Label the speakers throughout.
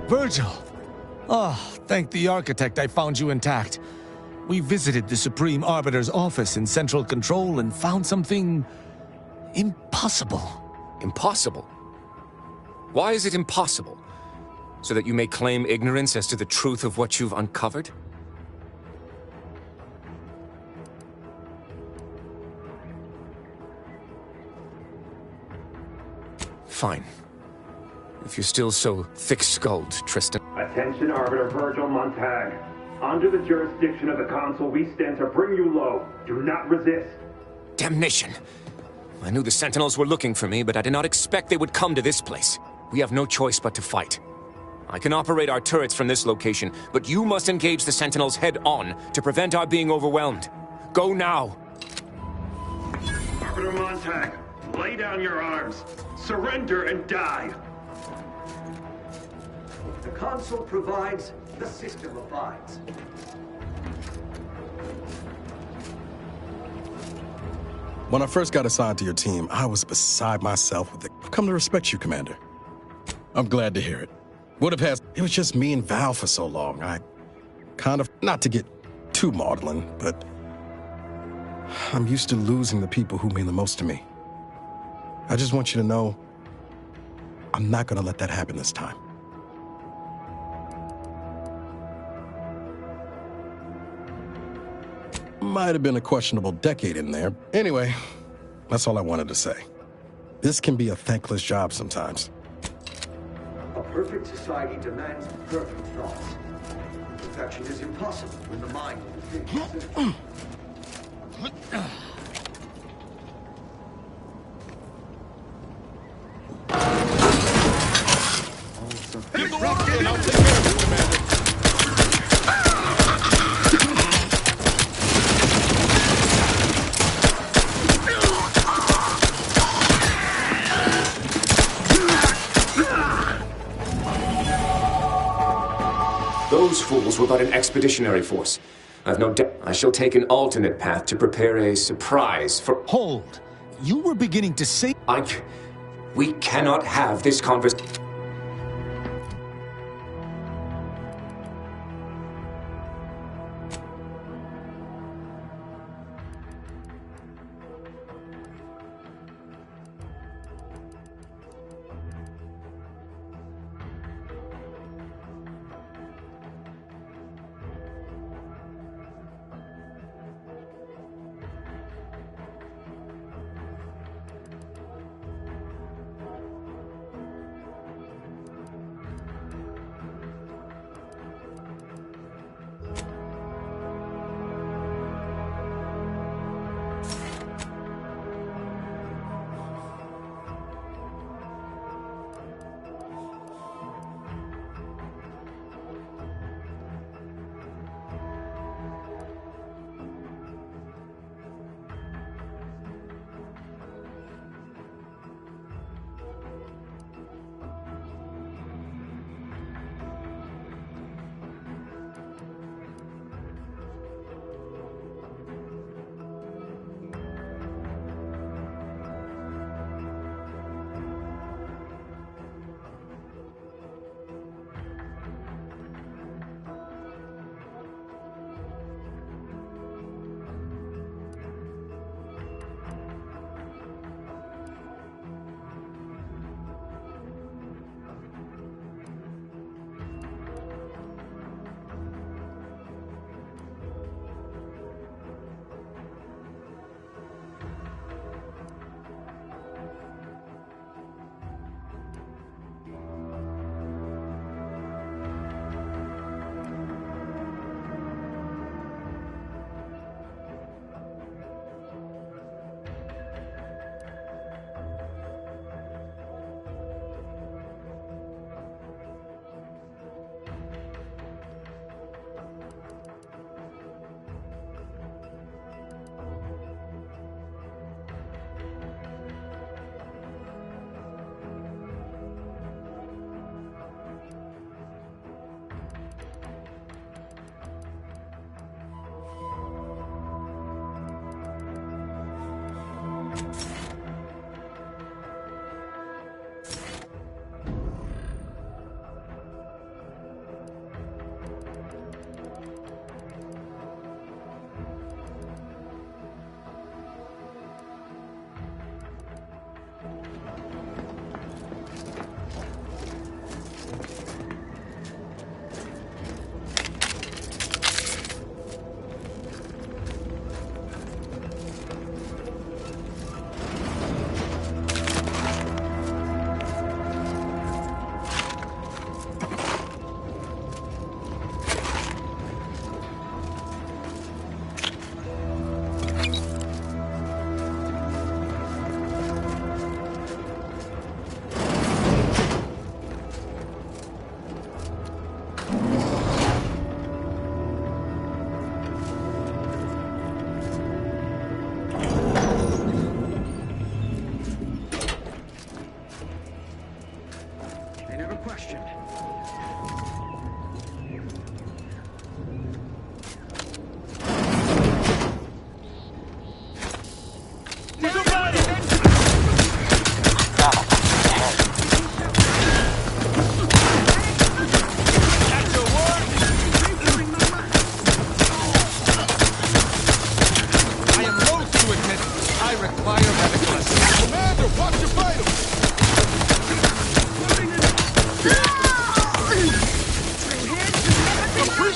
Speaker 1: Virgil! Ah, thank the architect I found you intact. We visited the Supreme Arbiter's office in Central Control and found something impossible.
Speaker 2: Impossible? Why is it impossible? So that you may claim ignorance as to the truth of what you've uncovered? Fine. If you're still so thick-skulled, Tristan.
Speaker 3: Attention, Arbiter Virgil Montag. Under the jurisdiction of the Council, we stand to bring you low. Do not resist.
Speaker 2: Damnation! I knew the Sentinels were looking for me, but I did not expect they would come to this place. We have no choice but to fight. I can operate our turrets from this location, but you must engage the Sentinels head-on to prevent our being overwhelmed. Go now!
Speaker 3: Arbiter Montag, lay down your arms. Surrender and die.
Speaker 4: The Council provides, the system abides.
Speaker 5: When I first got assigned to your team, I was beside myself with it. I've come to respect you, Commander. I'm glad to hear it. Would have had... It was just me and Val for so long. I kind of... Not to get too maudlin, but... I'm used to losing the people who mean the most to me. I just want you to know... I'm not gonna let that happen this time. Might have been a questionable decade in there. Anyway, that's all I wanted to say. This can be a thankless job sometimes.
Speaker 4: A perfect society demands perfect thoughts. Perfection is impossible when the mind is
Speaker 5: Give the water in, I'll take care of it, Commander.
Speaker 2: Those fools were but an expeditionary force. I've no doubt I shall take an alternate path to prepare a surprise for...
Speaker 1: Hold! You were beginning to say...
Speaker 2: We cannot have this conversation.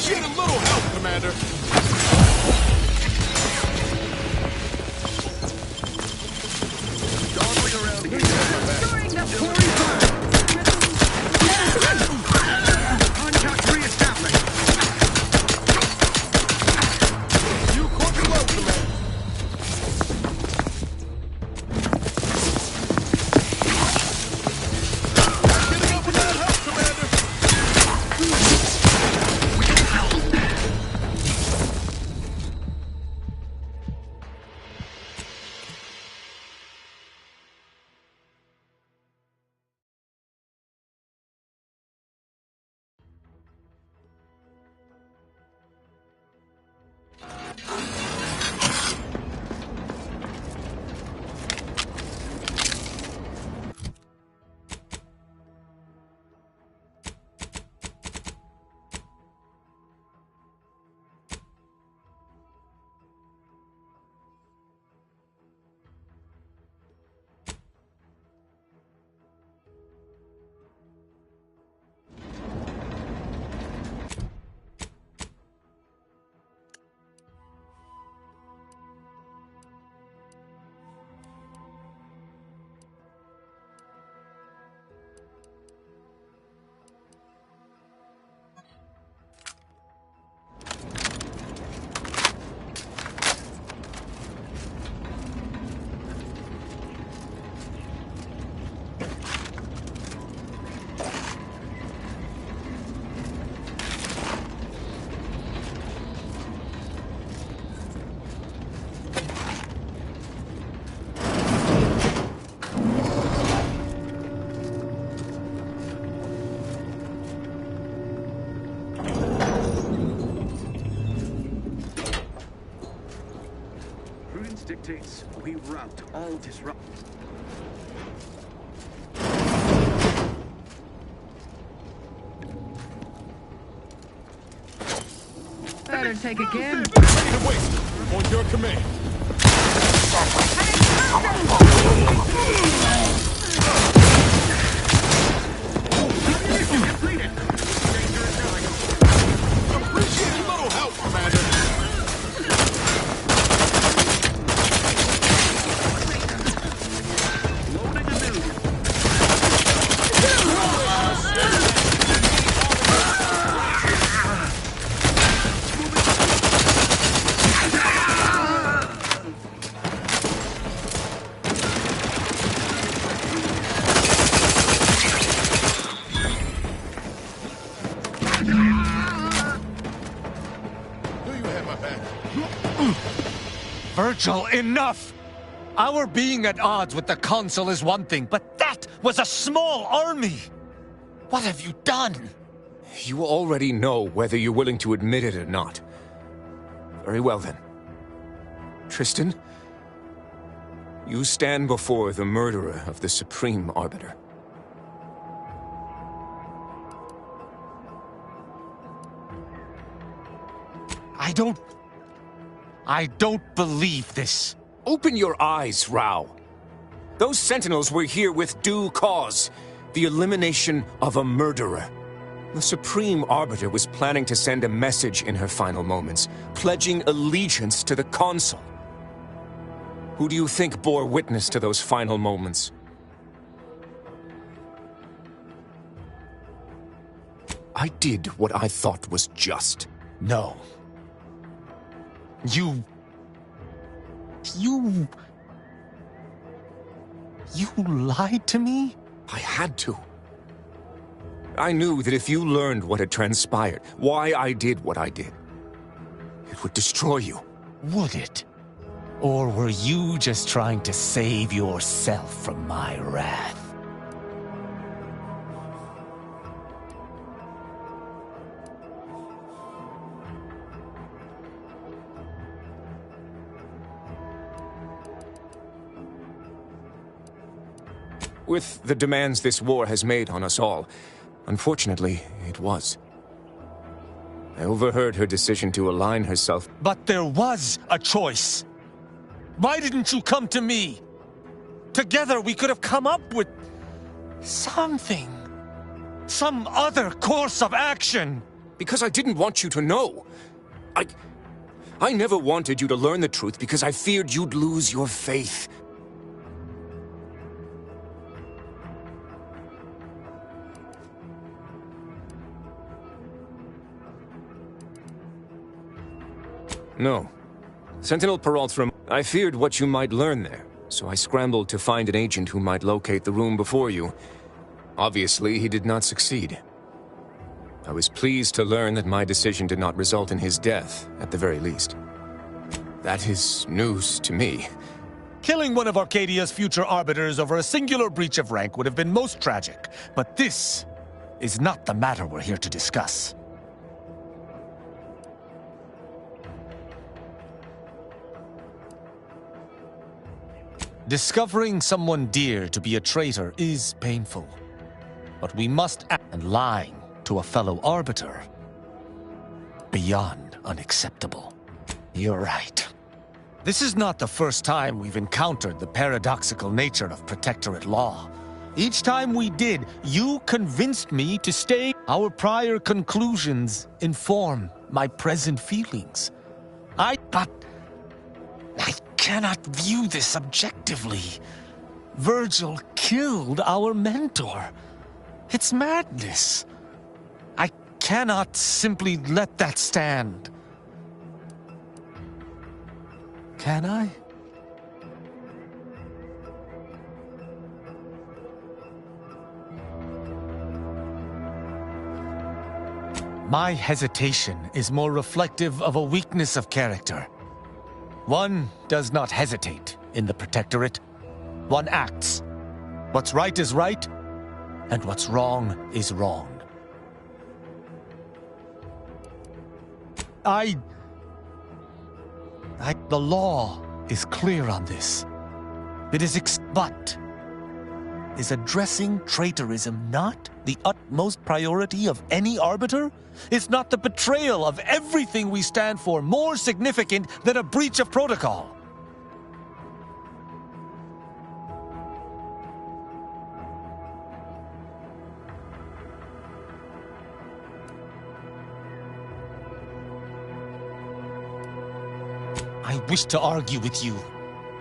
Speaker 5: appreciate a little help, Commander. Dawdling around here.
Speaker 4: During the 45! Contact reestablished!
Speaker 5: You caught me well, Commander. Getting up without help, Commander.
Speaker 4: Prudence dictates we rout all disrupt.
Speaker 6: Better take again.
Speaker 5: Ready to wait. On your command.
Speaker 4: Mission completed! Dangerous area.
Speaker 5: Appreciate a little help, Commander.
Speaker 4: Loading anew.
Speaker 5: Do you have my back?
Speaker 1: Virgil, enough! Our being at odds with the Council is one thing, but that was a small army! What have you done?
Speaker 2: You already know whether you're willing to admit it or not. Very well, then. Tristan, you stand before the murderer of the Supreme Arbiter.
Speaker 1: I don't believe this.
Speaker 2: Open your eyes, Rao. Those Sentinels were here with due cause. The elimination of a murderer. The Supreme Arbiter was planning to send a message in her final moments, pledging allegiance to the Consul. Who do you think bore witness to those final moments? I did what I thought was just.
Speaker 1: No. You lied to me?
Speaker 2: I had to. I knew that if you learned what had transpired, why I did what I did, it would destroy you.
Speaker 1: Would it? Or were you just trying to save yourself from my wrath?
Speaker 2: With the demands this war has made on us all, unfortunately, it was. I overheard her decision to align herself.
Speaker 1: But there was a choice. Why didn't you come to me? Together we could have come up with something. Some other course of action.
Speaker 2: Because I didn't want you to know. I never wanted you to learn the truth because I feared you'd lose your faith. No. Sentinel Peralt's room. I feared what you might learn there, so I scrambled to find an agent who might locate the room before you. Obviously, he did not succeed. I was pleased to learn that my decision did not result in his death, at the very least. That is news to me.
Speaker 1: Killing one of Arcadia's future arbiters over a singular breach of rank would have been most tragic, but this is not the matter we're here to discuss. Discovering someone dear to be a traitor is painful, but we must act, and lying to a fellow arbiter beyond unacceptable. You're right. This is not the first time we've encountered the paradoxical nature of Protectorate law. Each time we did, you convinced me to stay. Our prior conclusions inform my present feelings. But I cannot view this objectively. Virgil killed our mentor. It's madness. I cannot simply let that stand. Can I? My hesitation is more reflective of a weakness of character. One does not hesitate in the Protectorate. One acts. What's right is right, and what's wrong is wrong. The law is clear on this. It is but is addressing traitorism not the utmost priority of any arbiter? Is not the betrayal of everything we stand for more significant than a breach of protocol? I wish to argue with you.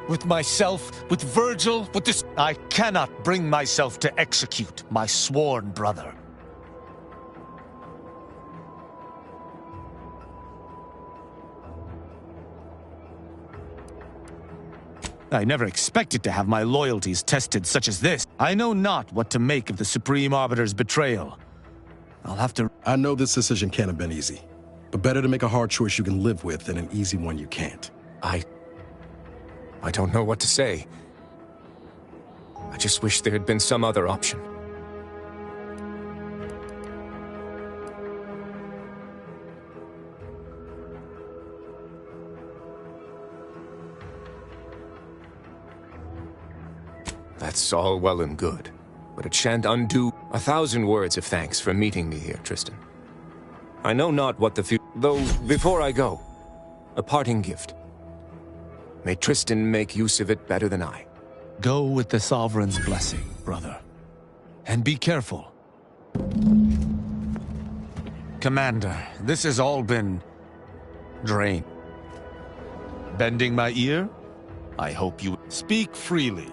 Speaker 1: With myself, with Virgil, with this. I cannot bring myself to execute my sworn brother. I never expected to have my loyalties tested such as this. I know not what to make of the Supreme Arbiter's betrayal. I'll have to...
Speaker 5: I know this decision can't have been easy, but better to make a hard choice you can live with than an easy one you can't.
Speaker 2: I don't know what to say. I just wish there had been some other option. That's all well and good, but it shan't undo 1,000 words of thanks for meeting me here, Tristan. I know not what the future... Though, before I go, a parting gift. May Tristan make use of it better than I.
Speaker 1: Go with the Sovereign's blessing, brother. And be careful. Commander, this has all been... drained. Bending my ear? I hope you... Speak freely.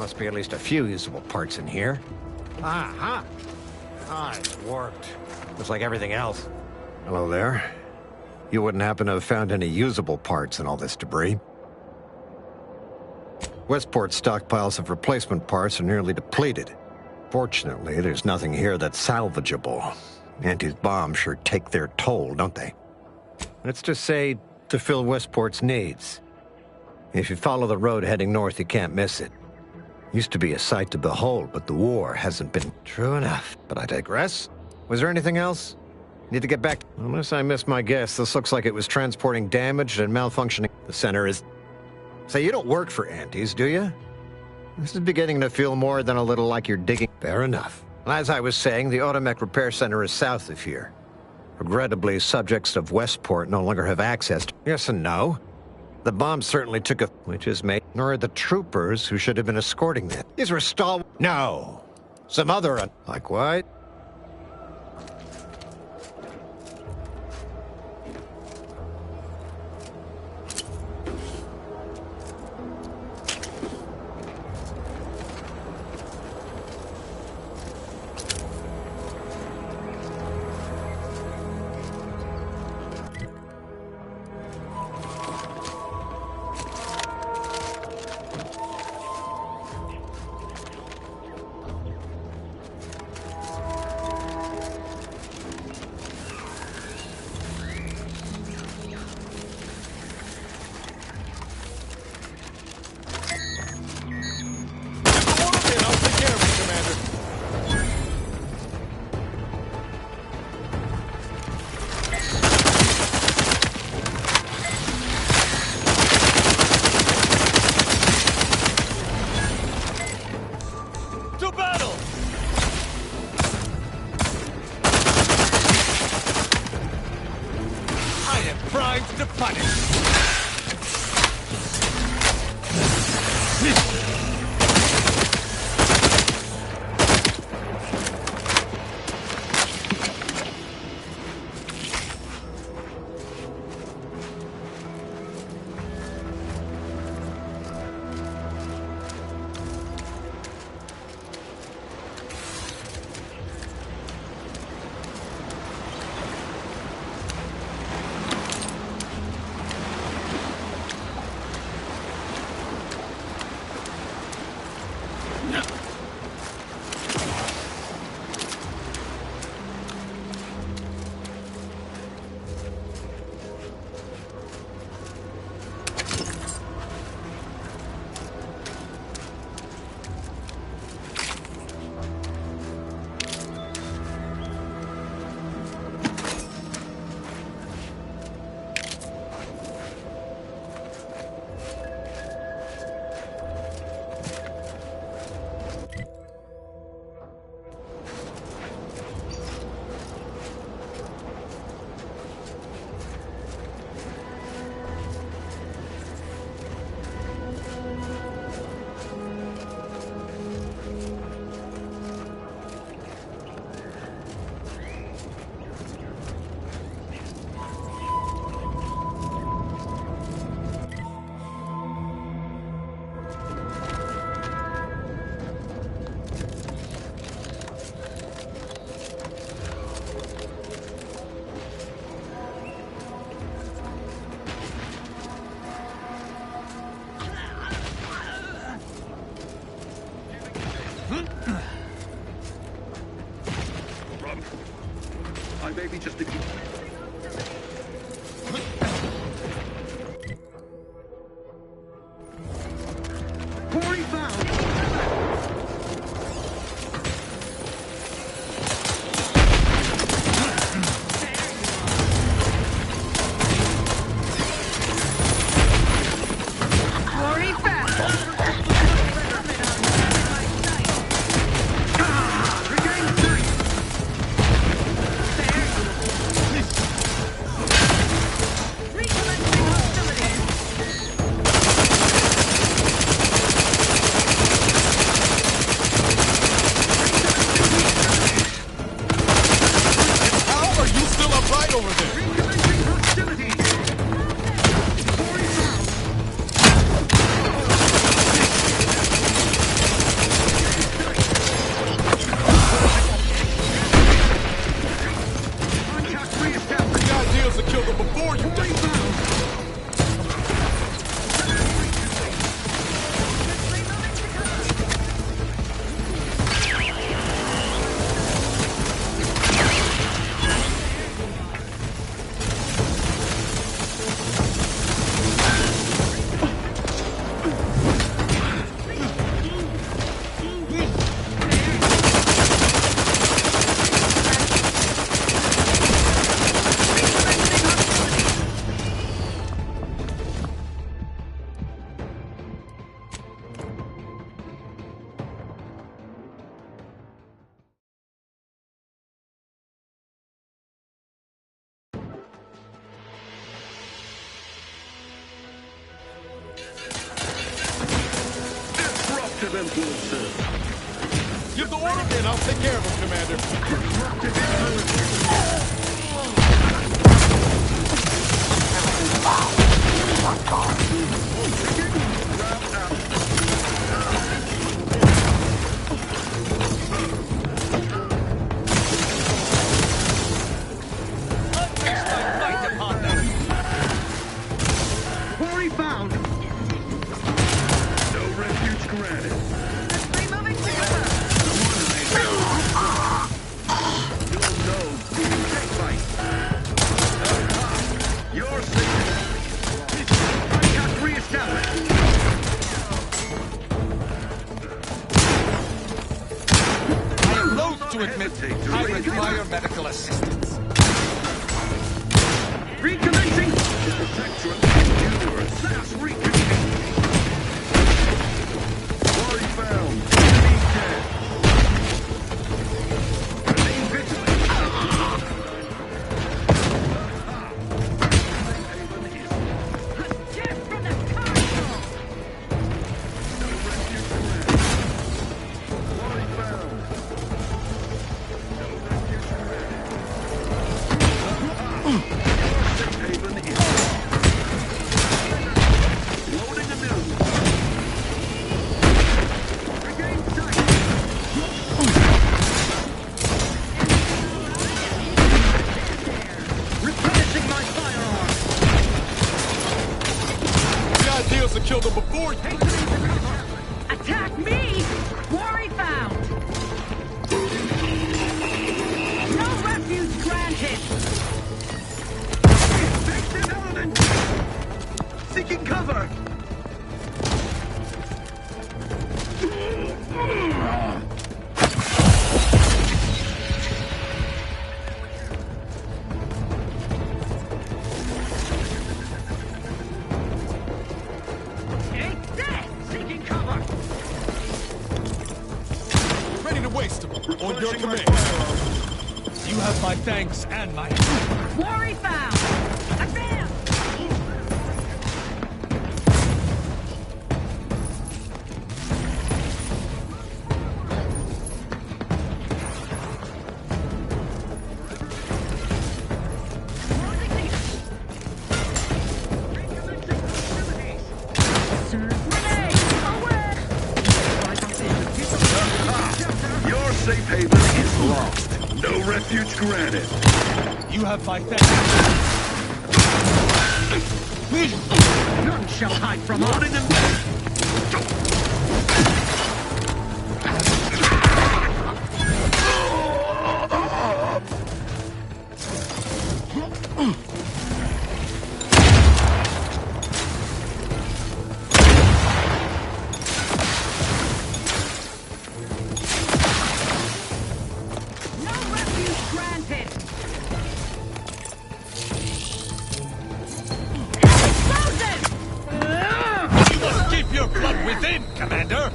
Speaker 7: Must be at least a few usable parts in here. Ah, it worked. Just like everything else. Hello there. You wouldn't happen to have found any usable parts in all this debris? Westport's stockpiles of replacement parts are nearly depleted. Fortunately, there's nothing here that's salvageable. Auntie's bombs sure take their toll, don't they? Let's just say, to fill Westport's needs. If you follow the road heading north, you can't miss it. Used to be a sight to behold, but the war hasn't been true enough. But I digress. Was there anything else? Need to get back. Unless I missed my guess, this looks like it was transporting damaged and malfunctioning. The center is... Say, you don't work for Auntie's, do you? This is beginning to feel more than a little like you're digging. Fair enough. As I was saying, the Automech Repair Center is south of here. Regrettably, subjects of Westport no longer have access to... Yes and no. The bomb certainly took a... Which is made... Nor the troopers who should have been escorting them. These were stalwart... No. Some other... Like what?
Speaker 4: I may be just a... Quarry found!
Speaker 5: kill them before you die. Give the order, and I'll take care of him, Commander.
Speaker 4: Quarry found! No refuge granted.
Speaker 6: Removing to cover.
Speaker 4: You're safe. Contact reestablished.
Speaker 1: I am loath to admit I require medical assistance.
Speaker 4: Recommencing! Sector endurance. That's reconvene. Quarry found. Enemy dead. Remain vigilant.
Speaker 6: Get from the console.
Speaker 4: No refuge granted. Quarry found. No refuge granted. Safe haven is loading anew. Regain sight. Replenishing my firearm.
Speaker 5: The idea is to kill them before you.
Speaker 6: Attack me! Quarry found! No refuge granted!
Speaker 4: Infected element. Seeking cover.
Speaker 6: Take this! Seeking cover!
Speaker 5: Ready to waste them. On your
Speaker 4: Replenishing my
Speaker 5: command.
Speaker 4: firearm.
Speaker 1: You have my thanks and my...
Speaker 6: Quarry found! Advance! Grenade! Away!
Speaker 4: Your safe haven is lost. No refuge granted.
Speaker 1: You have my thanks.
Speaker 4: None shall hide from loading and
Speaker 6: No refuge granted! Explosion!
Speaker 1: You must keep your blood within, Commander!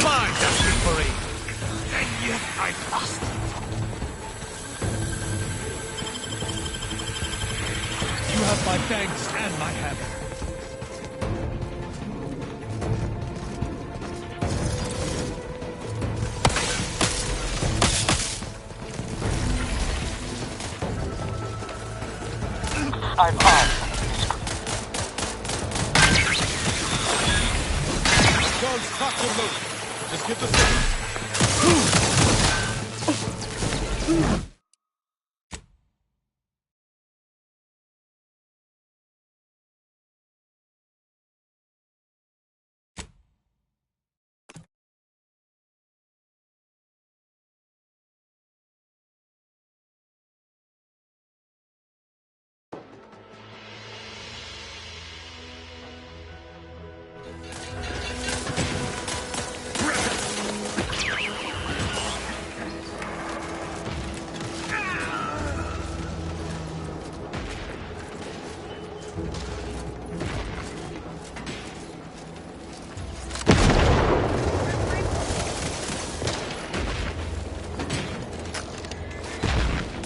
Speaker 1: Mine, V.A.L.E.R.I.E. And yet I lost. I'm armed.
Speaker 8: Guns cocked and loaded. Just get the signal.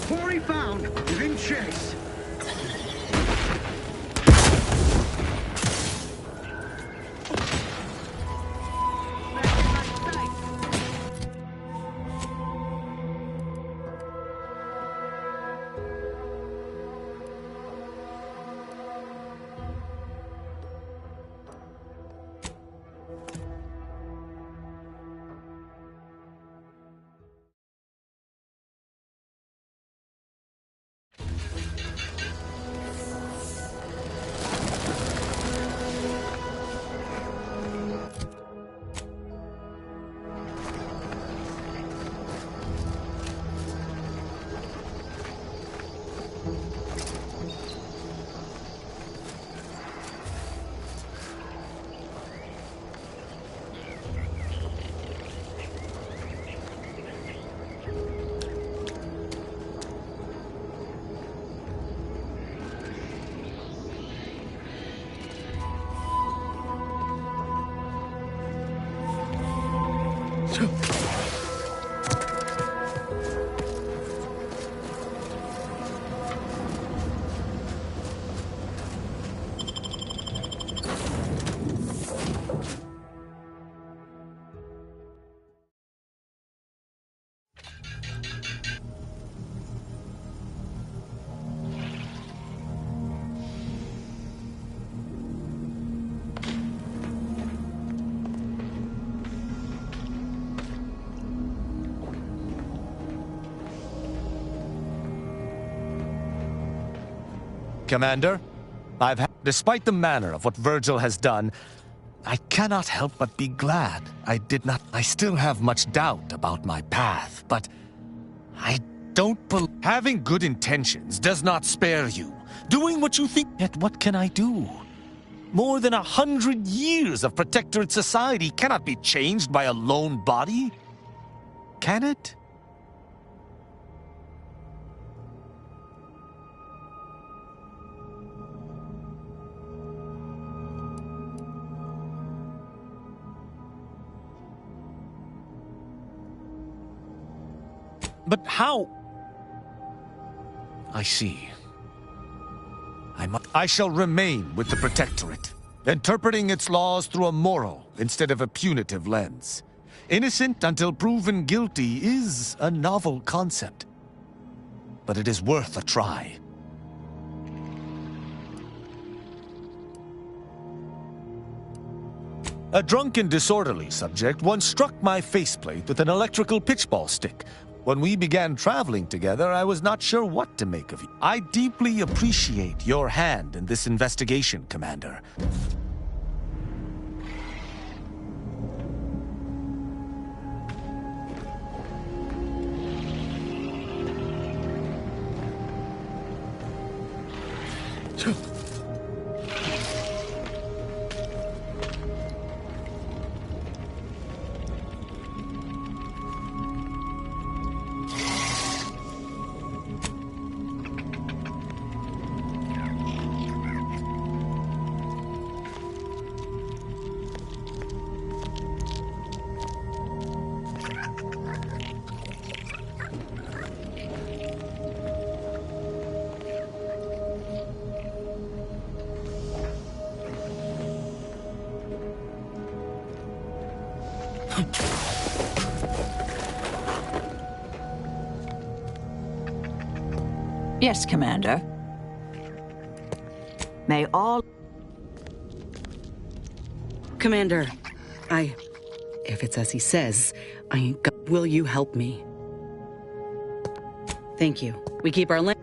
Speaker 4: Quarry found. Within chase.
Speaker 1: Commander, despite the manner of what Virgil has done, I cannot help but be glad I still have much doubt about my path, but I don't believe having good intentions does not spare you. Doing what you think, yet what can I do? More than 100 years of Protectorate society cannot be changed by a lone body. Can it? But how? I see. I shall remain with the Protectorate, interpreting its laws through a moral instead of a punitive lens. Innocent until proven guilty is a novel concept, but it is worth a try. A drunken, disorderly subject once struck my faceplate with an electrical pitchball stick. When we began traveling together, I was not sure what to make of you. I deeply appreciate your hand in this investigation, Commander.
Speaker 9: Yes, Commander.
Speaker 6: May all...
Speaker 9: Commander, if it's as he says, will you help me? Thank you. We keep our...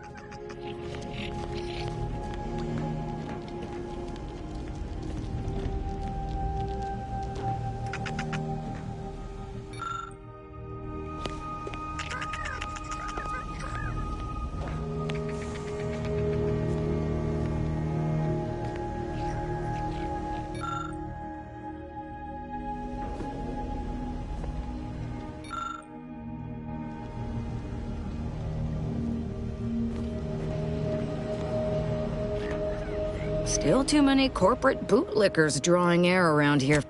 Speaker 10: Still too many corporate bootlickers drawing air around here.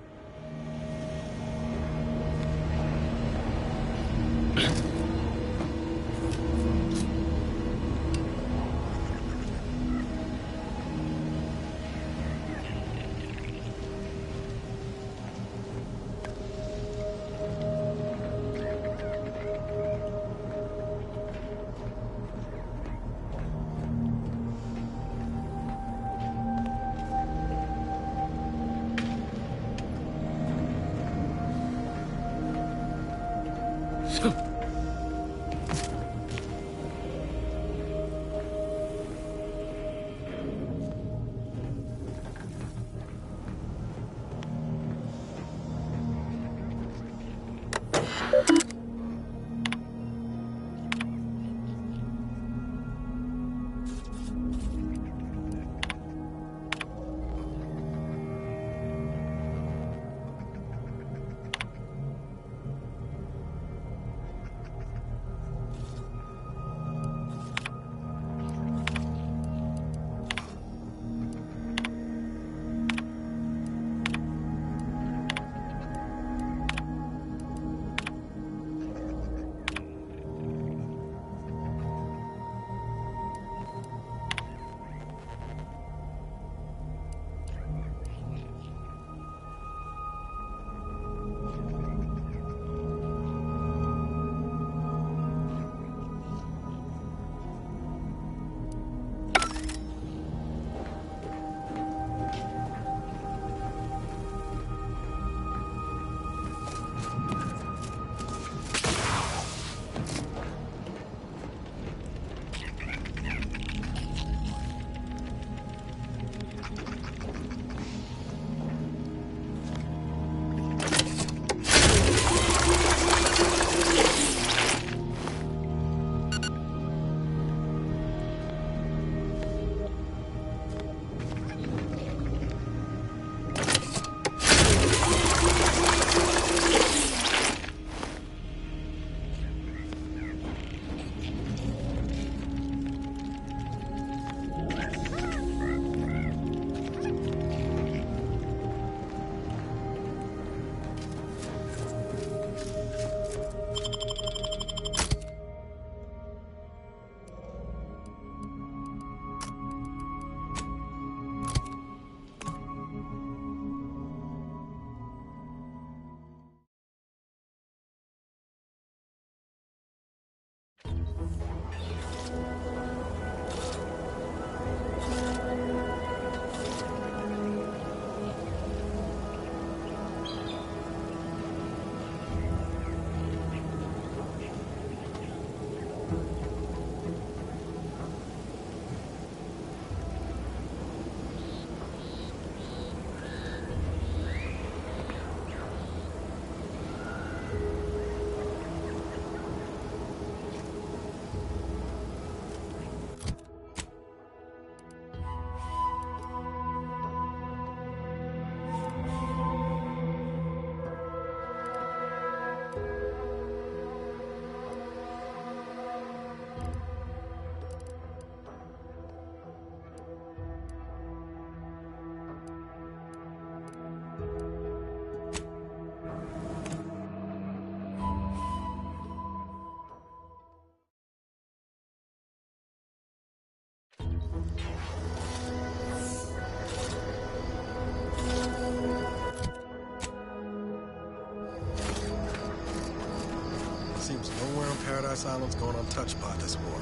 Speaker 5: Seems nowhere on Paradise Island's going untouched by this war.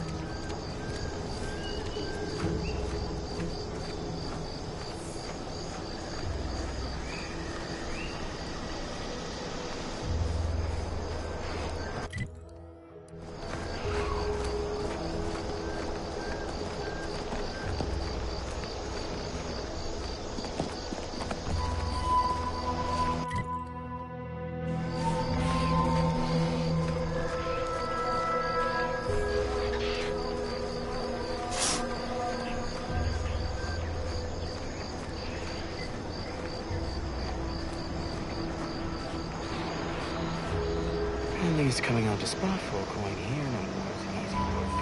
Speaker 11: Finley's coming out to spot folk going here no more is an easy work.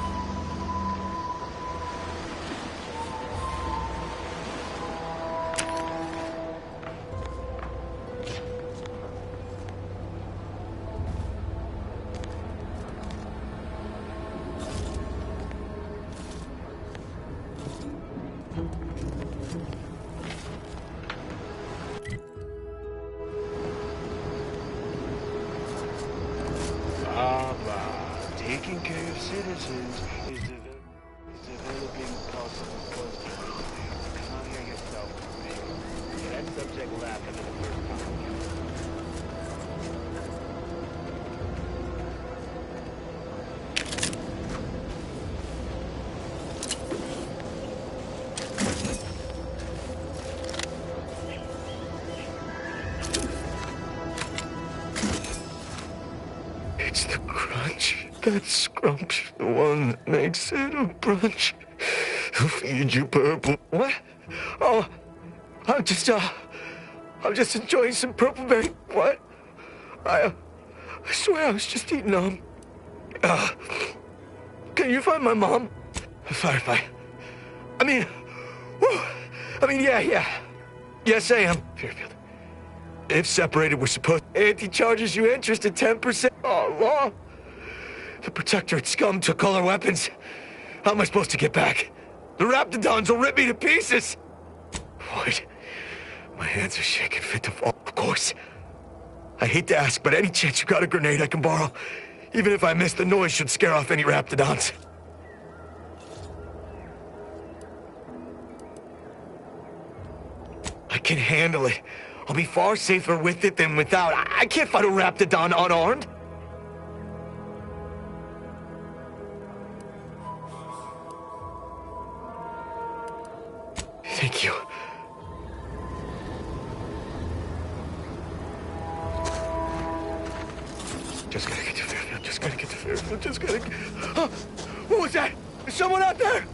Speaker 11: Taking care of citizens is developing possible questions. Come here yourself, baby. That subject laughed under the first time. It's the crunch. That scrump's the one that makes it a brunch. I'll feed you purple. What? Oh, I'm just enjoying some purple berry. What? I swear I was just eating, can you find my mom? Firefly. I mean, yeah. Yes, I am. Fairfield. If separated, we're supposed Auntie charges you interest at 10%. Oh, law. The Protectorate scum took all our weapons. How am I supposed to get back? The Raptidons will rip me to pieces. Wait. My hands are shaking fit to fall. Of course. I hate to ask, but any chance you got a grenade I can borrow? Even if I miss, the noise should scare off any Raptidons. I can handle it. I'll be far safer with it than without. I can't fight a Raptidon unarmed. Thank you. Just gotta get to Fairfield. Just gotta get to Fairfield. Just gotta get... Oh, what was that? Is someone out there?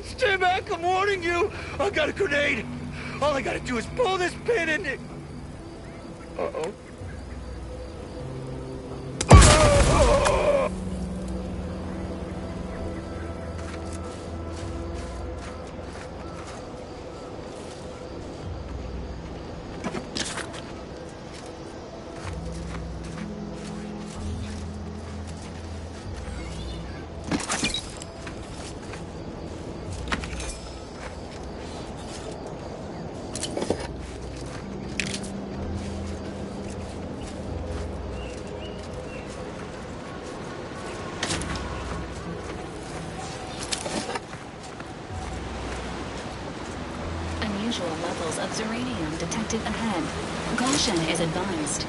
Speaker 11: Stay back, I'm warning you. I got a grenade. All I gotta do is pull this pin and it... Uh-oh.
Speaker 12: Unusual levels of Zeranium detected ahead. Caution is advised.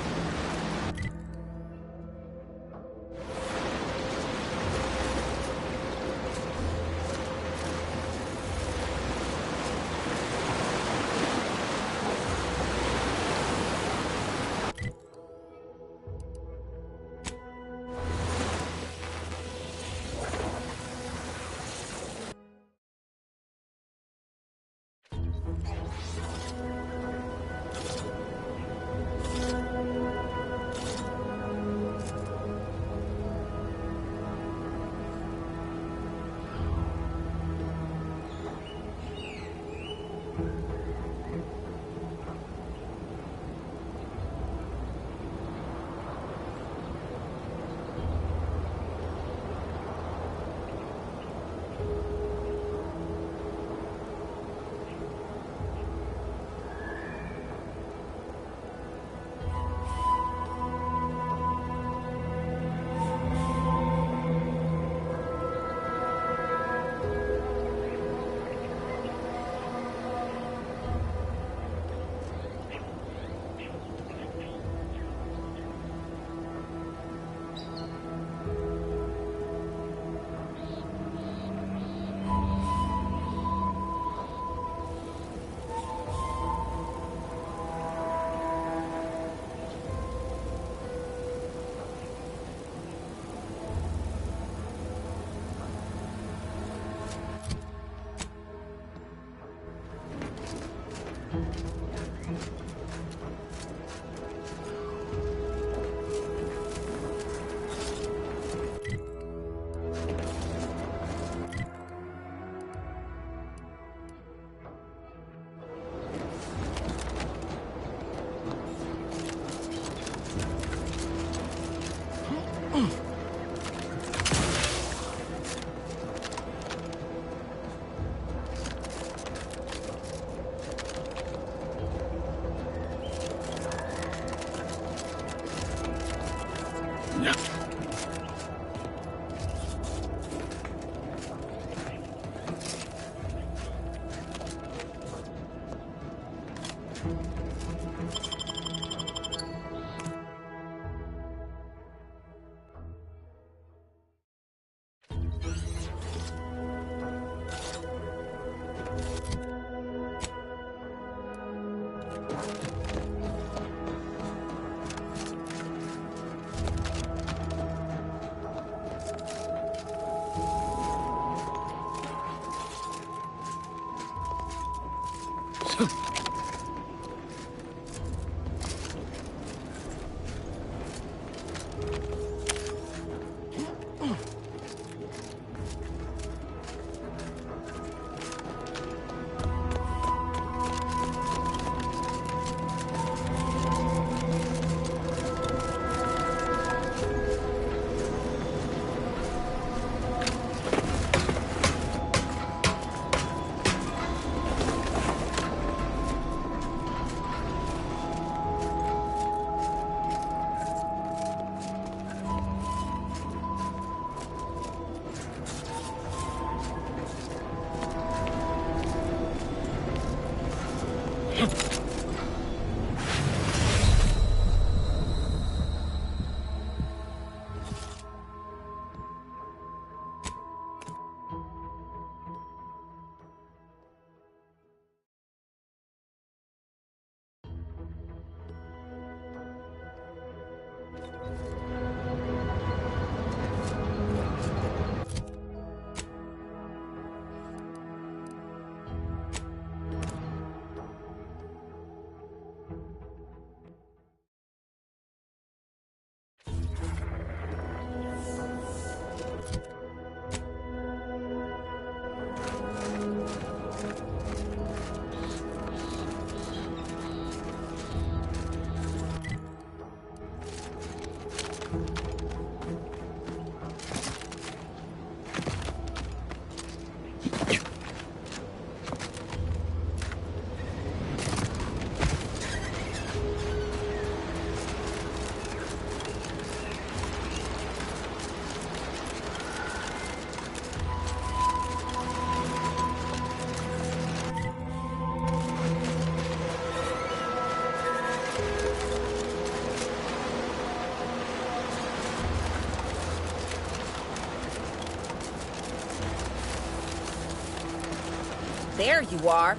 Speaker 13: There you are.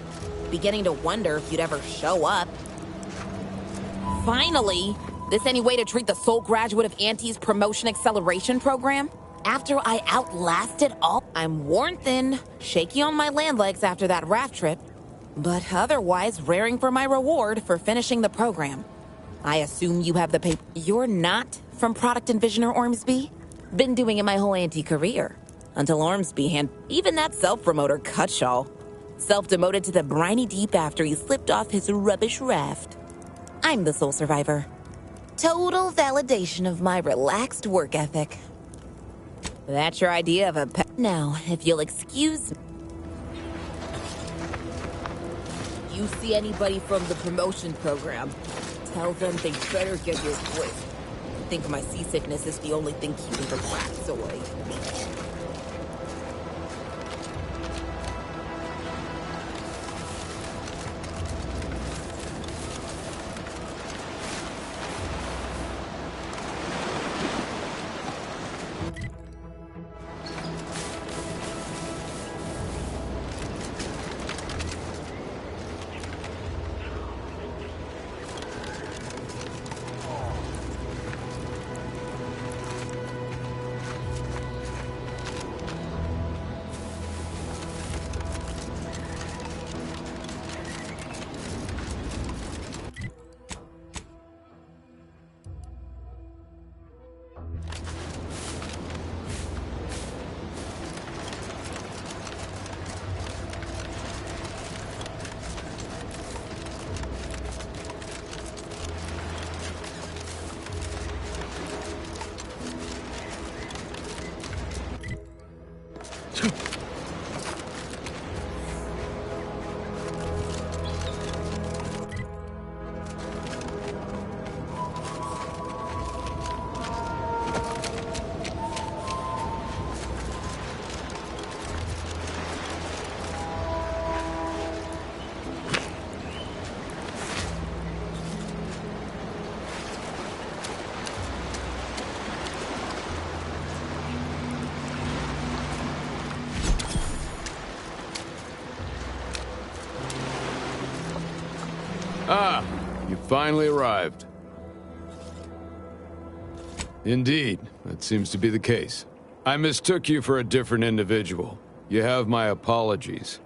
Speaker 13: Beginning to wonder if you'd ever show up. Finally! This any way to treat the sole graduate of Auntie's promotion acceleration program? After I outlasted all, I'm worn thin, shaky on my land legs after that raft trip, but otherwise raring for my reward for finishing the program. I assume you have the paper. You're not from Product Envisioner Ormsby? Been doing it my whole Auntie career. Until Ormsby even that self-promoter Cutshaw. Self-demoted to the briny deep after he slipped off his rubbish raft. I'm the sole survivor. Total validation of my relaxed work ethic. That's your idea of a pet. Now, if you'll excuse me. You see anybody from the promotion program, tell them they better get here quick. I think my seasickness is the only thing keeping the rats away.
Speaker 14: finally arrived. Indeed, that seems to be the case. I mistook you for a different individual. You have my apologies.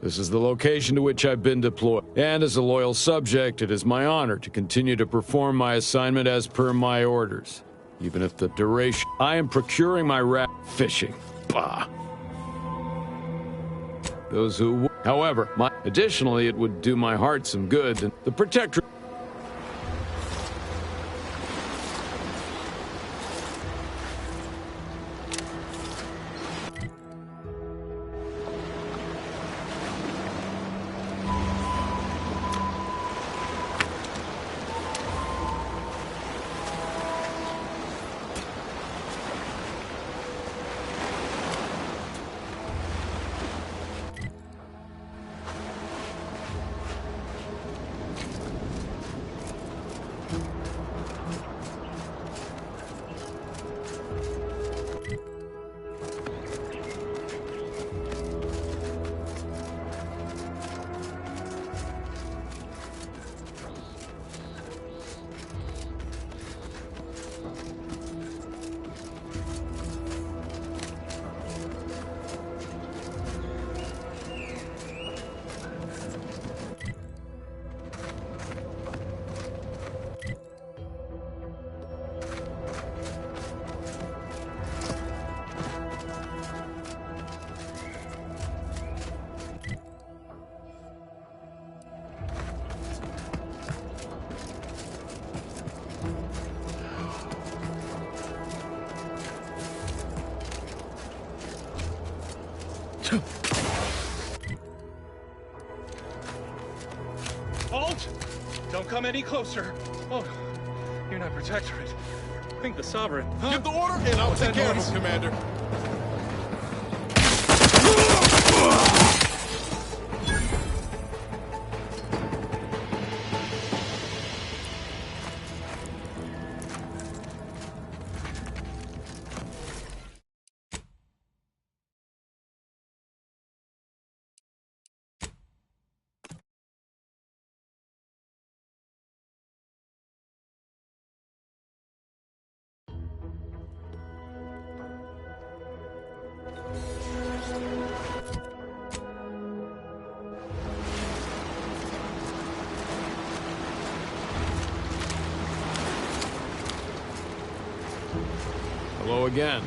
Speaker 14: This is the location to which I've been deployed. And as a loyal subject, it is my honor to continue to perform my assignment as per my orders. Even if the duration... I am procuring my fishing. Bah. Those who... However, additionally, it would do my heart some good. And the Protector...
Speaker 15: Halt! Don't come any closer. Oh, you're not Protectorate. I think the Sovereign. Huh?
Speaker 8: Give the order, and I'll take care of him, Commander.
Speaker 14: Hello again.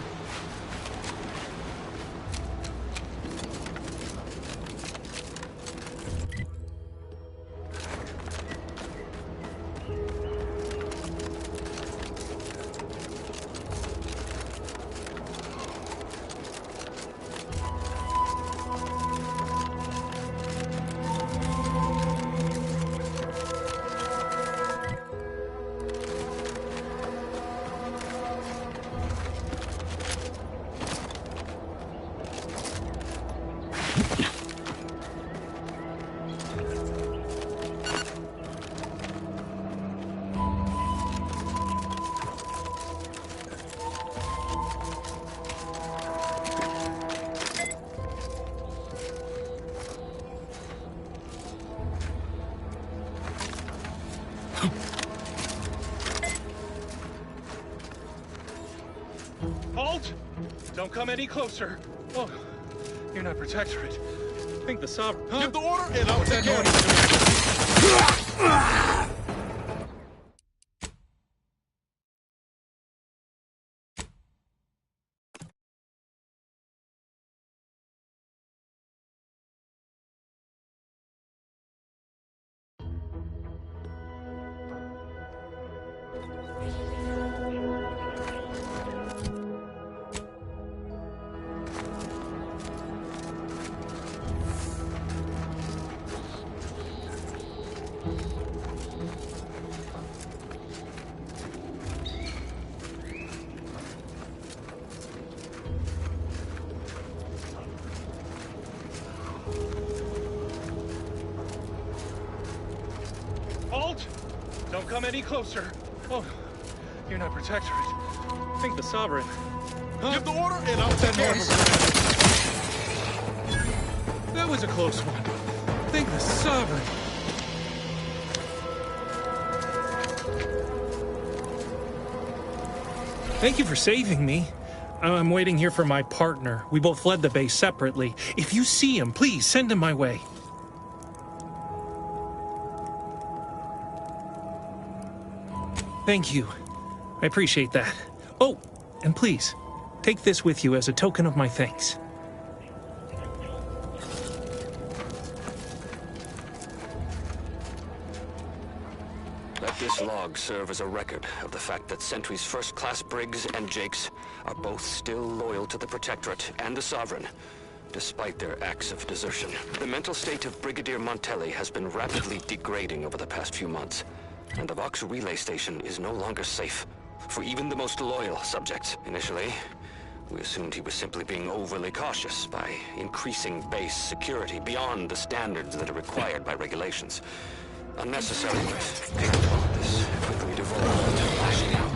Speaker 15: Halt! Don't come any closer. Oh, you're not Protectorate. I think the Sovereign. Huh?
Speaker 8: Give the order, and I'll take care of him.
Speaker 15: Halt! Don't come any closer. Oh, you're not Protectorate. I think the Sovereign. Huh?
Speaker 8: Give the order, and I'll take care of him.
Speaker 15: That was a close one. I think the Sovereign. Thank you for saving me. I'm waiting here for my partner. We both fled the base separately. If you see him, please send him my way. Thank you. I appreciate that. Oh, and please, take this with you as a token of my thanks.
Speaker 16: Let this log serve as a record of the fact that Sentry's first-class Briggs and Jakes are both still loyal to the Protectorate and the Sovereign, despite their acts of desertion. The mental state of Brigadier Montelli has been rapidly degrading over the past few months, and the Vox relay station is no longer safe for even the most loyal subjects. Initially, we assumed he was simply being overly cautious by increasing base security beyond the standards that are required by regulations. Unnecessary, but painful. This quickly devolved into lashing out.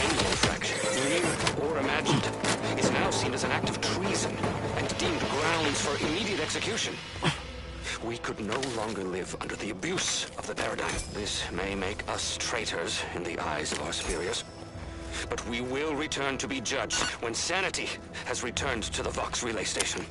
Speaker 16: Any infraction, real or imagined, is now seen as an act of treason and deemed grounds for immediate execution. We could no longer live under the abuse of the paradigm. This may make us traitors in the eyes of our superiors, but we will return to be judged when sanity has returned to the Vox relay station.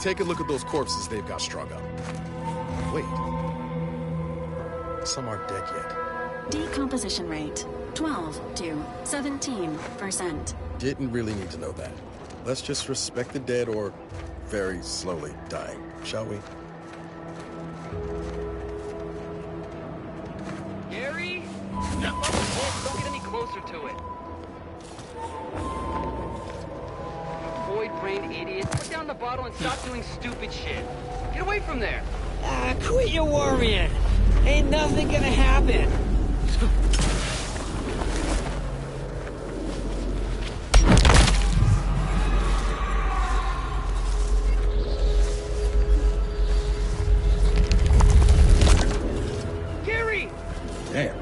Speaker 5: Take a look at those corpses they've got strung up. Wait. Some aren't dead yet.
Speaker 12: Decomposition rate, 12 to 17%.
Speaker 5: Didn't really need to know that. Let's just respect the dead or very slowly dying, shall we?
Speaker 17: Gary? Don't get any closer to it. Void-brained idiot. Put down the bottle and stop doing stupid shit. Get away from there.
Speaker 18: Quit your worrying. Ain't nothing gonna happen.
Speaker 17: Gary!
Speaker 5: Damn.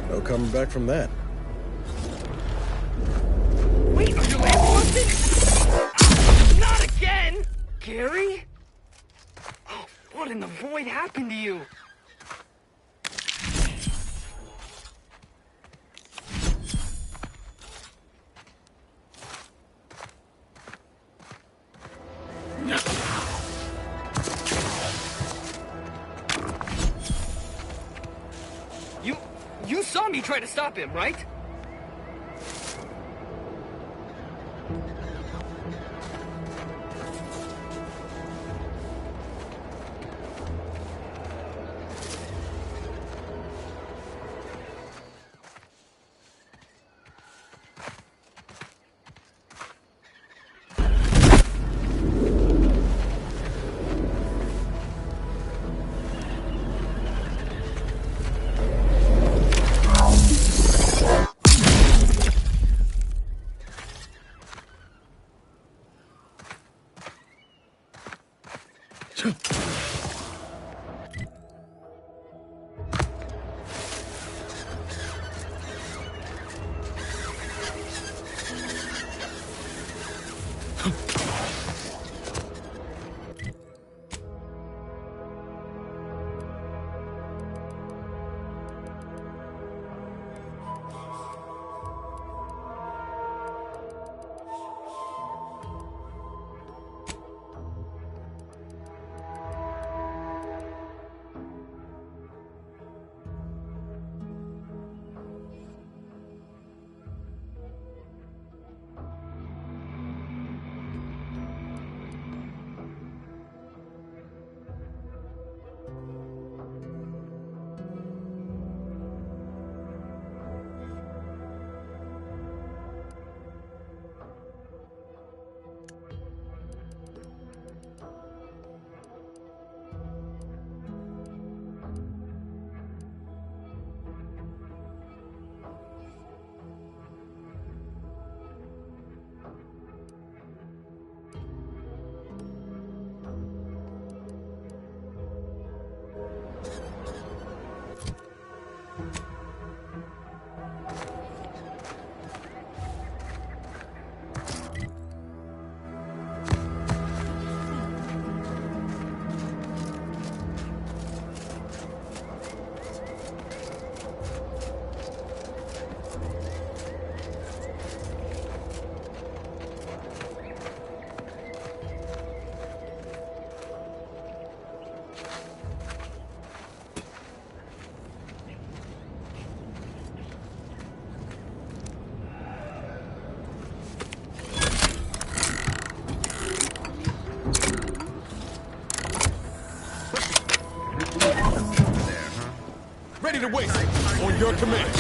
Speaker 5: No coming back from that.
Speaker 17: Wait, are your lamps busted? Not again! Gary? What in the void happened to you? You saw me try to stop him, right?
Speaker 8: Ready to waste. On your command.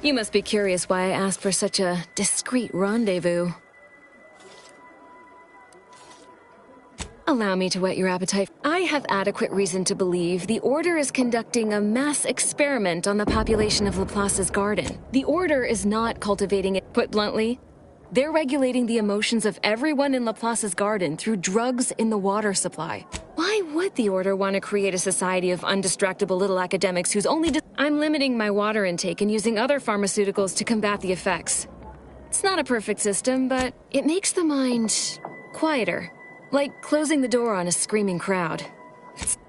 Speaker 10: You must be curious why I asked for such a discreet rendezvous. Allow me to whet your appetite. I have adequate reason to believe the Order is conducting a mass experiment on the population of Laplace's garden. The Order is not cultivating it, put bluntly. They're regulating the emotions of everyone in Laplace's garden through drugs in the water supply. Why would the Order want to create a society of undistractable little academics whose only I'm limiting my water intake and using other pharmaceuticals to combat the effects. It's not a perfect system, but it makes the mind quieter. Like closing the door on a screaming crowd.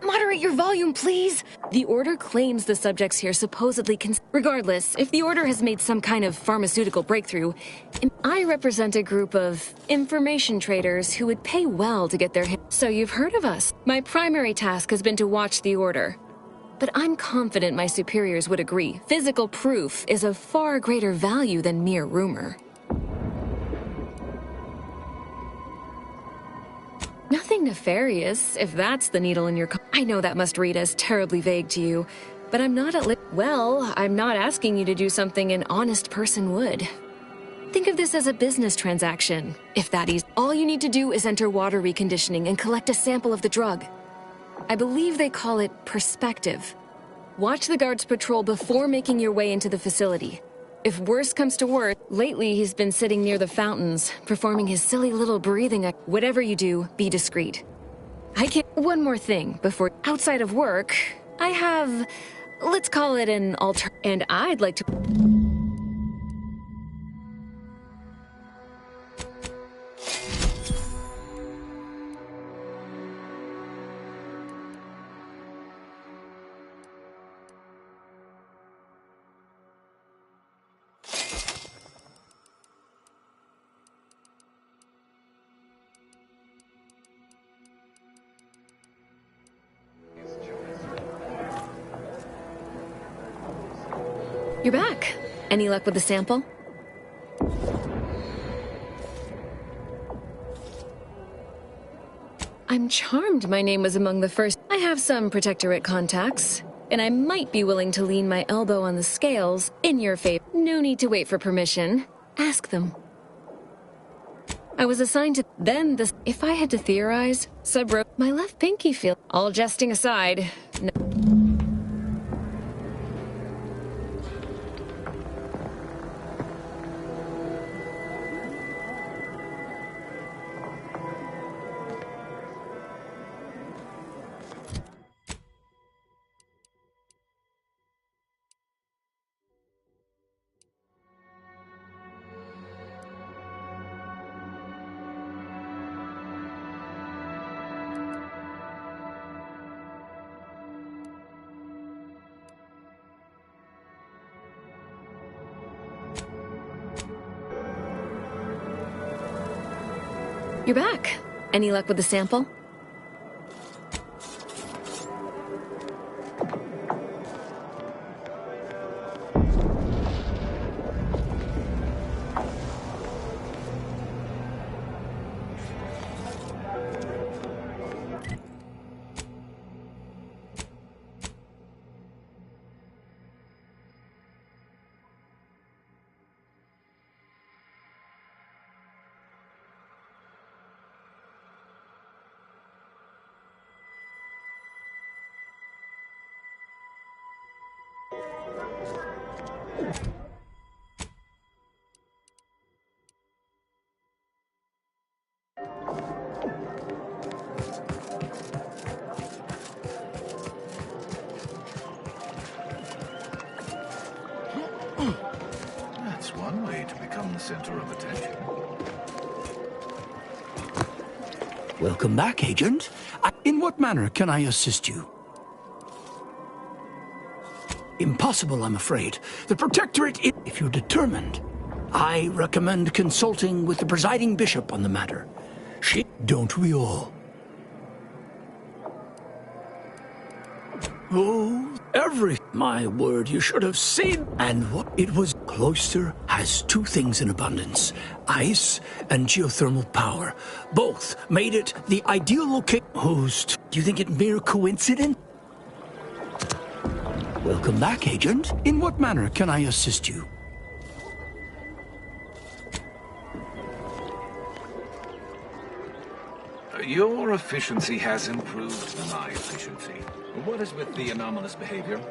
Speaker 10: Moderate your volume, please! The Order claims the subjects here supposedly Regardless, if the Order has made some kind of pharmaceutical breakthrough, I represent a group of information traders who would pay well to get their hands. So you've heard of us. My primary task has been to watch the Order. But I'm confident my superiors would agree. Physical proof is of far greater value than mere rumor. Nothing nefarious, if that's the needle in your I know that must read as terribly vague to you, but I'm not Well, I'm not asking you to do something an honest person would. Think of this as a business transaction, if that is. All you need to do is enter water reconditioning and collect a sample of the drug. I believe they call it perspective. Watch the guards patrol before making your way into the facility. If worse comes to worse, lately he's been sitting near the fountains, performing his silly little breathing. Whatever you do, be discreet. I can't. One more thing before. Outside of work, I have, let's call it an alter. And I'd like to. You're back. Any luck with the sample? I'm charmed my name was among the first. I have some Protectorate contacts, and I might be willing to lean my elbow on the scales in your favor. No need to wait for permission. Ask them. I was assigned to if I had to theorize, my left pinky feel. All jesting aside, no. You're back. Any luck with the sample?
Speaker 19: That's one way to become the center of attention.
Speaker 20: Welcome back, Agent. In what manner can I assist you? Impossible, I'm afraid. The Protectorate, if you're determined, I recommend consulting with the presiding bishop on the matter. Don't we all? Oh, my word, you should have seen. And what it was. Cloister has two things in abundance: ice and geothermal power. Both made it the ideal location. Host, do you think it mere coincidence? Welcome back, Agent. In what manner can I assist you?
Speaker 21: Your efficiency has improved my efficiency. What is with the anomalous behavior?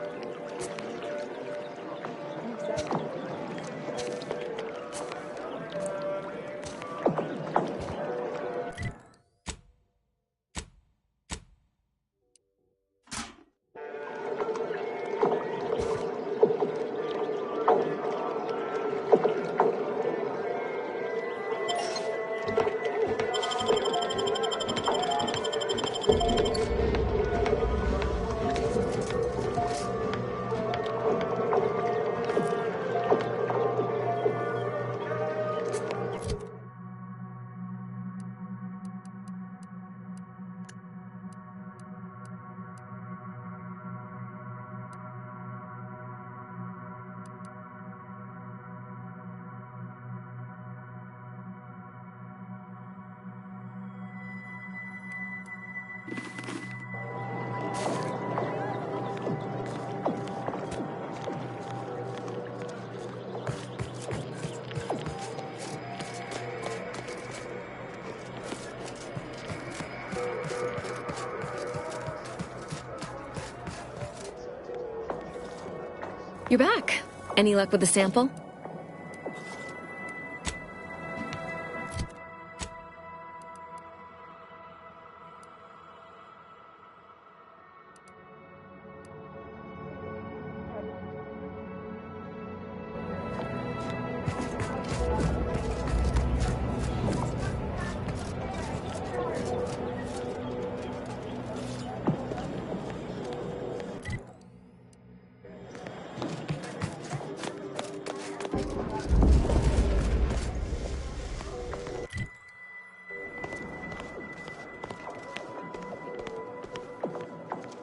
Speaker 10: You're back. Any luck with the sample?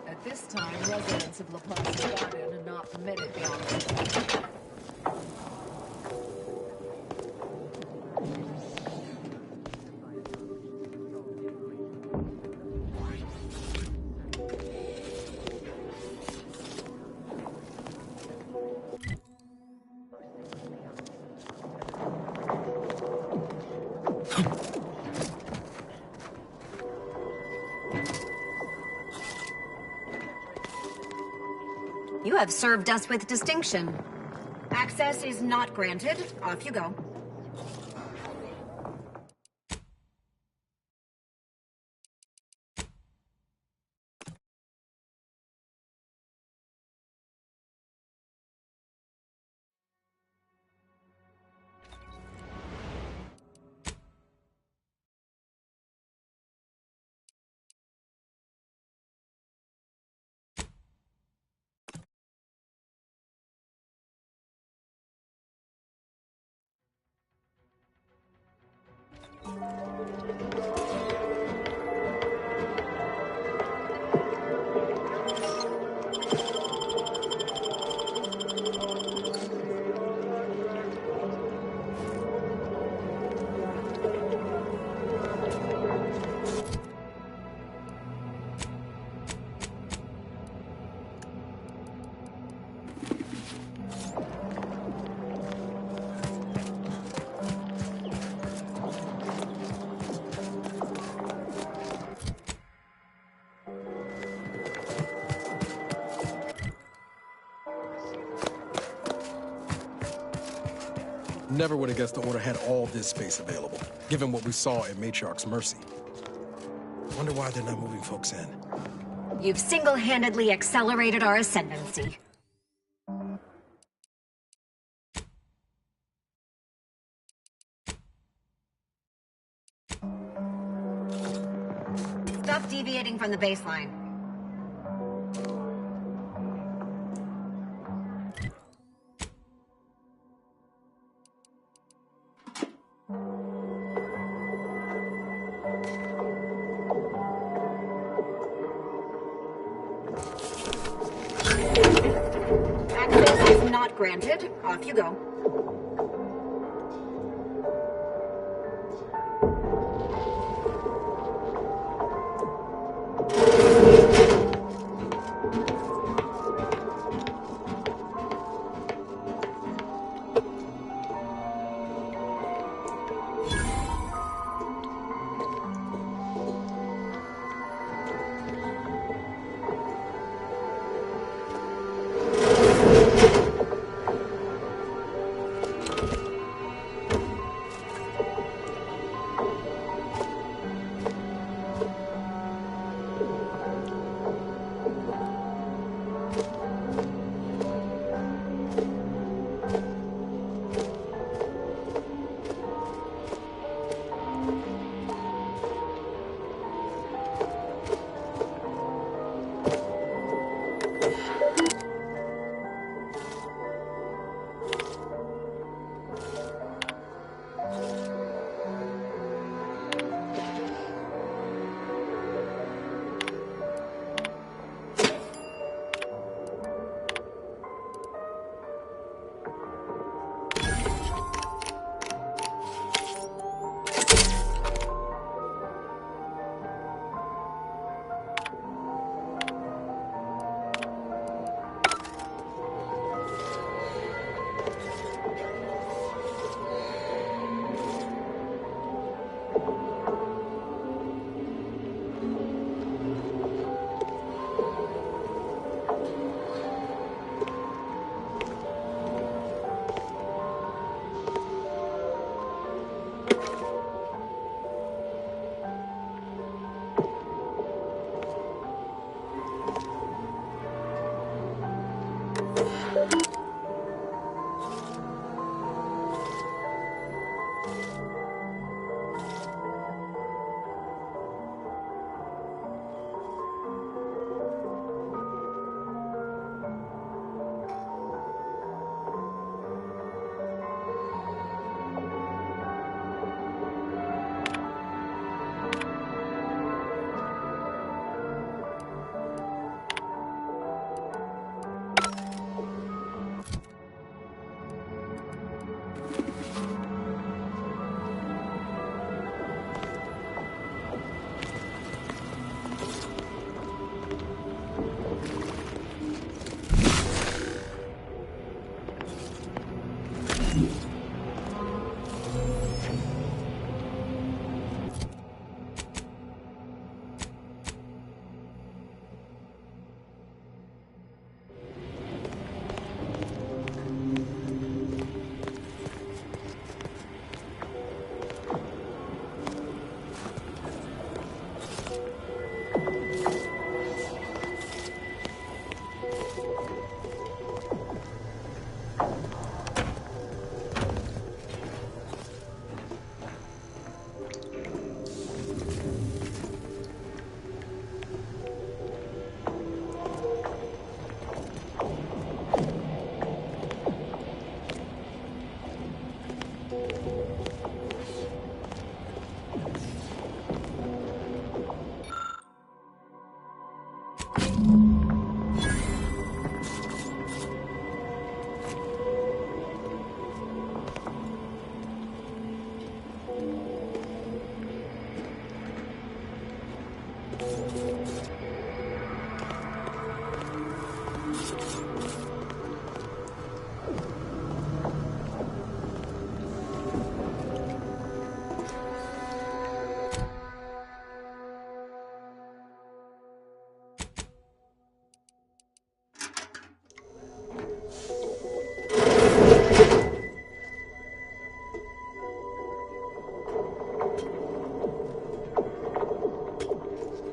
Speaker 22: At this time, residents of La Garden are not permitted beyond the
Speaker 23: You have served us with distinction. Access is not granted. Off you go.
Speaker 5: Never would have guessed the Order had all this space available, given what we saw at Matriarch's Mercy. Wonder why they're not moving folks in.
Speaker 23: You've single-handedly accelerated our ascendancy. Stop deviating from the baseline. Access is not granted. Off you go.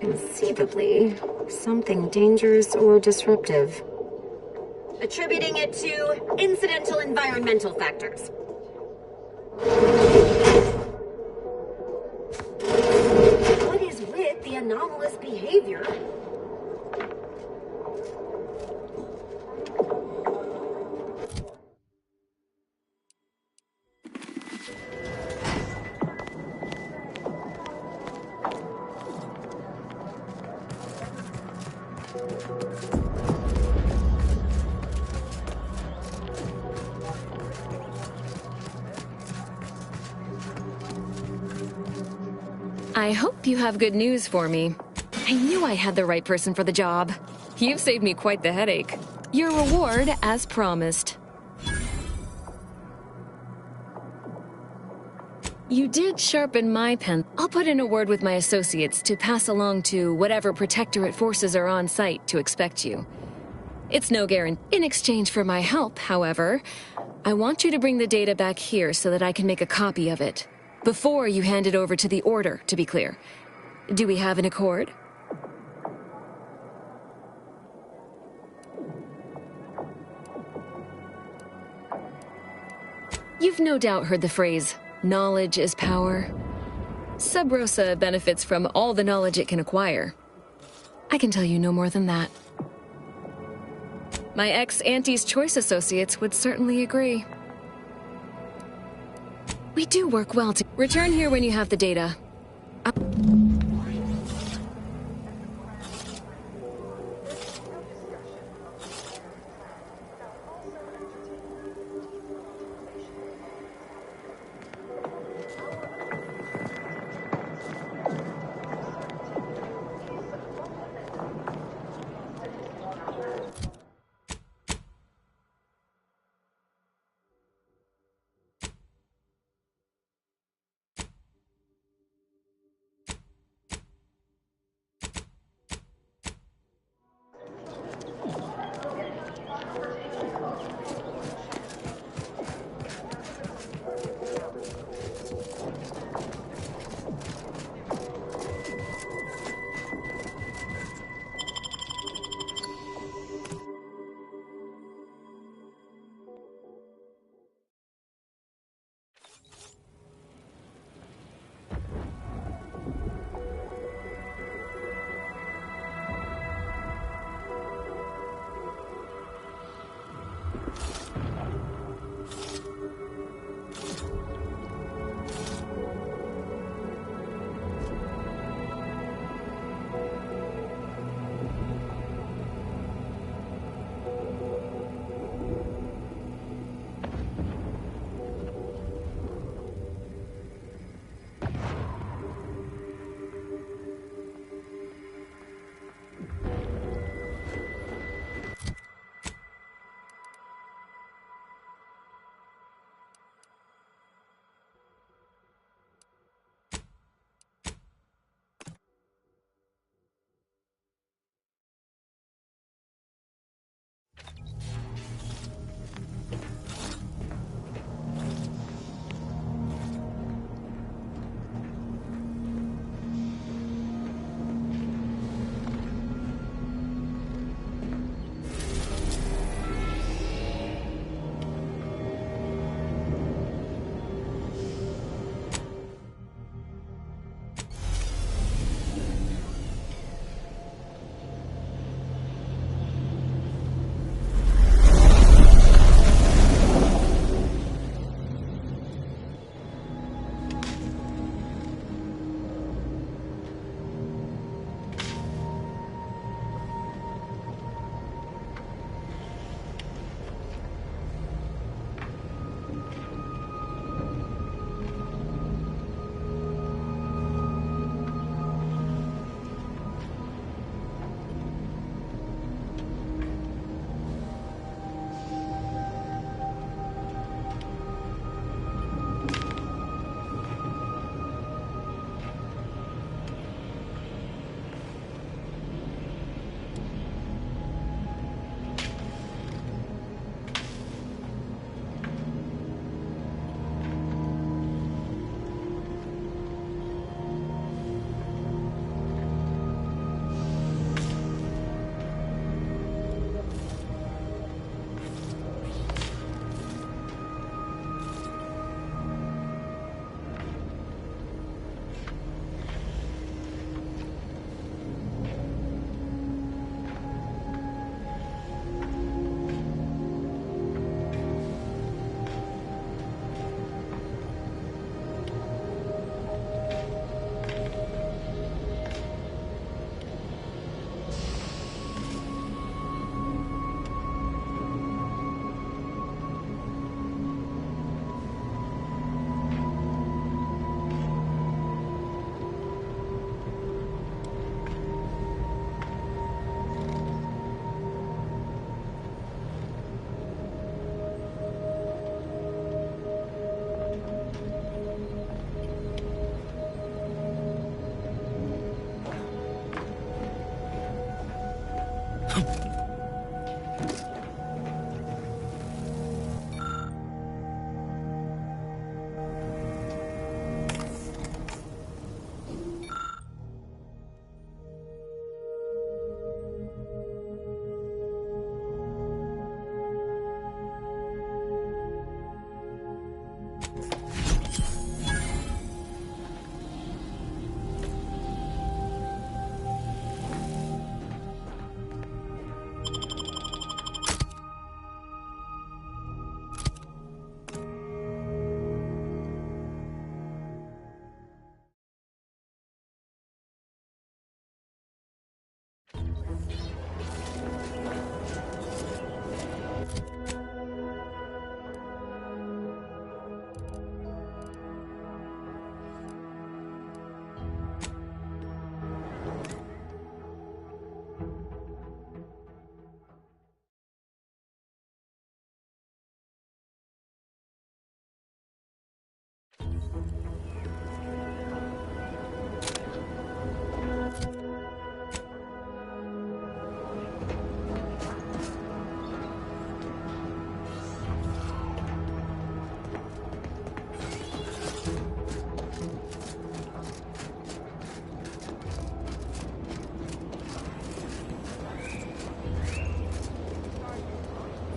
Speaker 23: Conceivably, something dangerous or disruptive. Attributing it to incidental environmental factors. What is with the anomalous behavior?
Speaker 10: I hope you have good news for me. I knew I had the right person for the job. You've saved me quite the headache. Your reward, as promised. You did sharpen my pen. I'll put in a word with my associates to pass along to whatever Protectorate forces are on site to expect you. It's no guarantee. In exchange for my help, however, I want you to bring the data back here so that I can make a copy of it. Before you hand it over to the Order, to be clear. Do we have an accord? You've no doubt heard the phrase, knowledge is power. Sub Rosa benefits from all the knowledge it can acquire. I can tell you no more than that. My ex-Auntie's Choice associates would certainly agree. We do work well to return here when you have the data.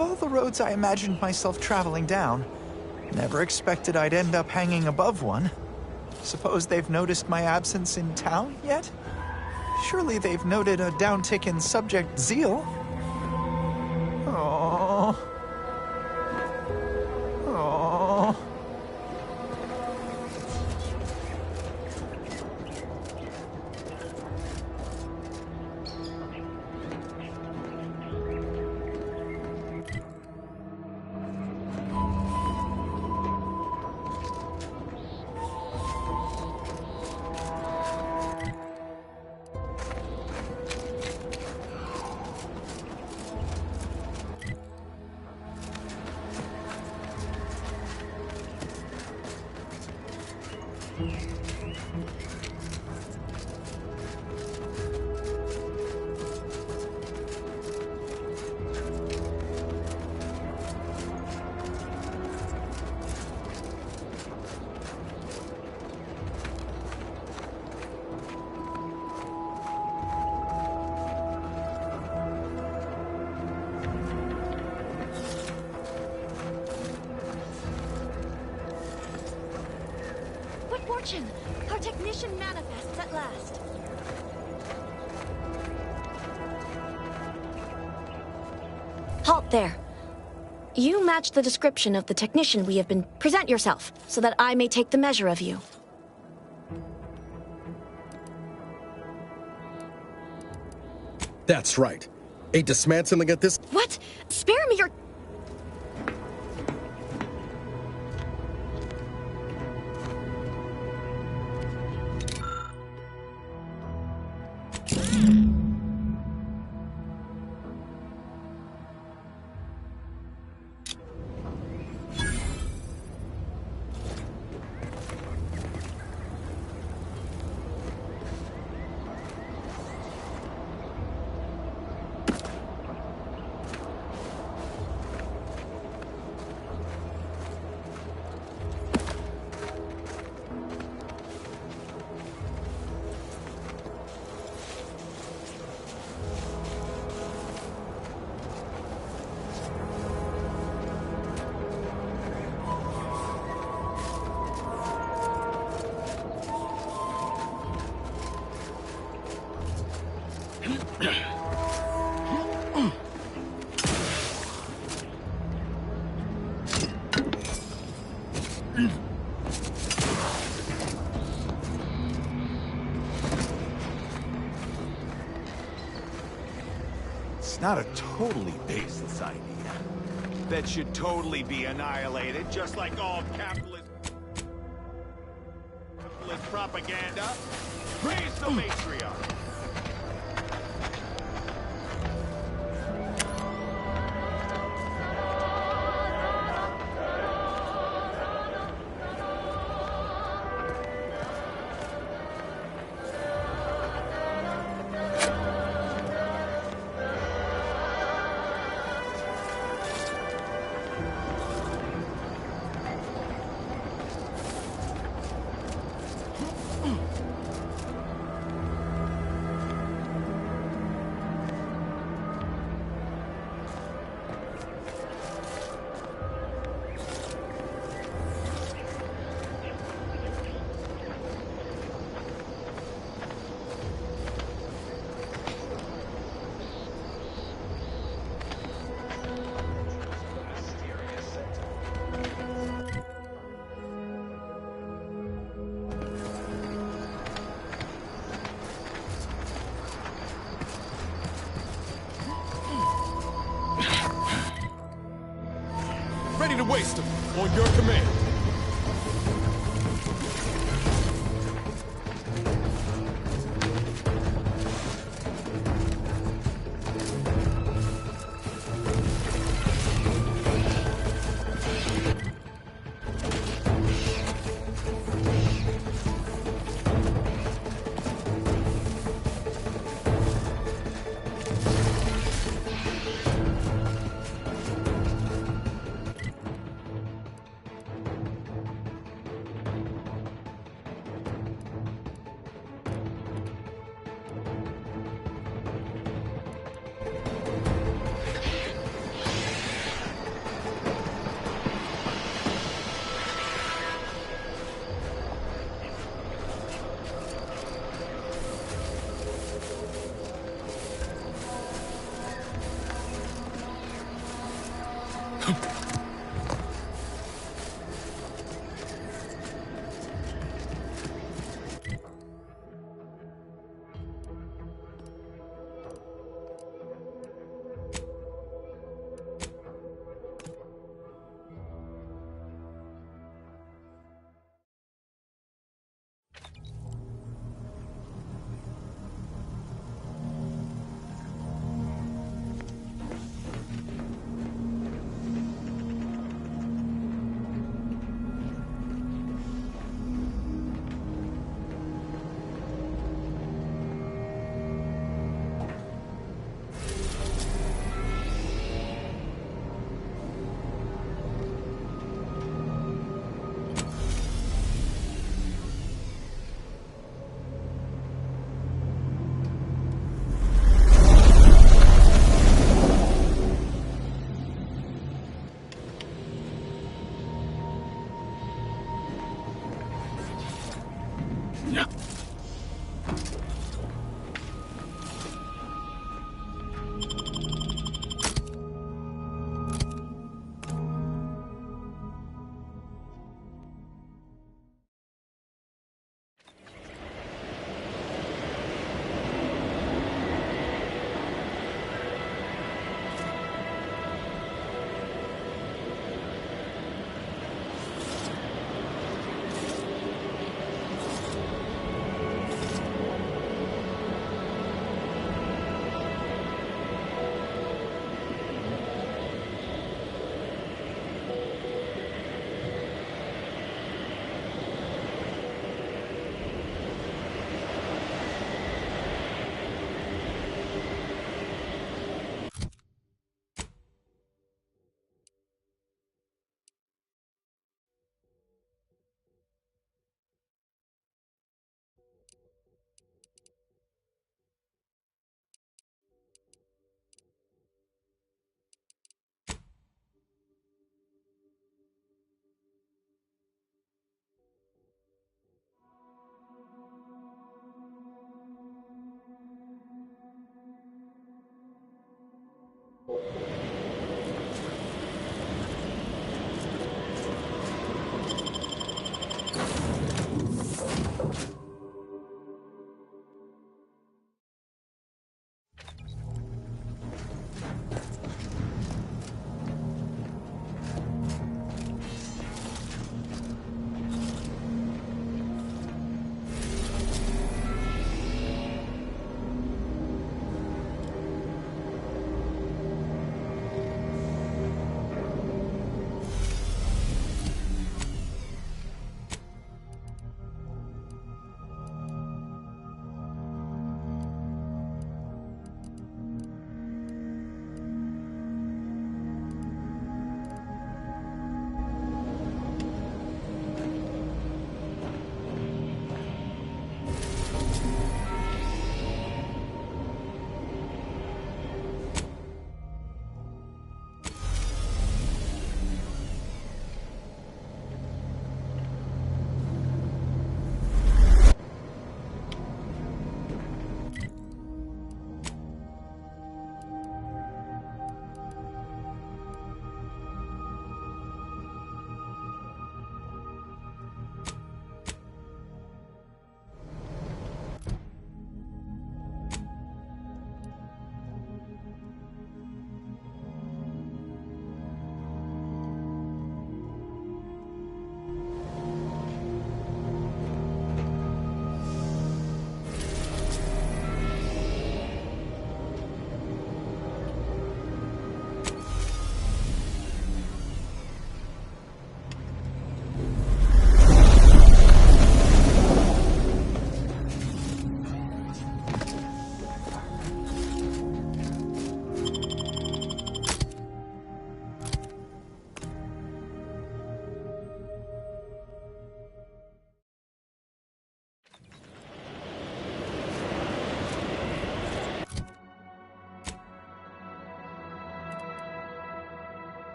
Speaker 2: Of all the roads I imagined myself traveling down, never expected I'd end up hanging above one. Suppose they've noticed my absence in town yet? Surely they've noted a downtick in subject zeal. Oh,
Speaker 3: What fortune! Our technician manifests at last. Halt there. You match the description of the technician we have been... Present yourself, so that I may take the measure of you.
Speaker 5: That's right. A dismantling at this...
Speaker 3: What? Spare me your...
Speaker 4: It's not a totally baseless idea. That should totally be annihilated, just like all capitalist propaganda. Raise the matriarch!
Speaker 8: Ready to waste them on your command.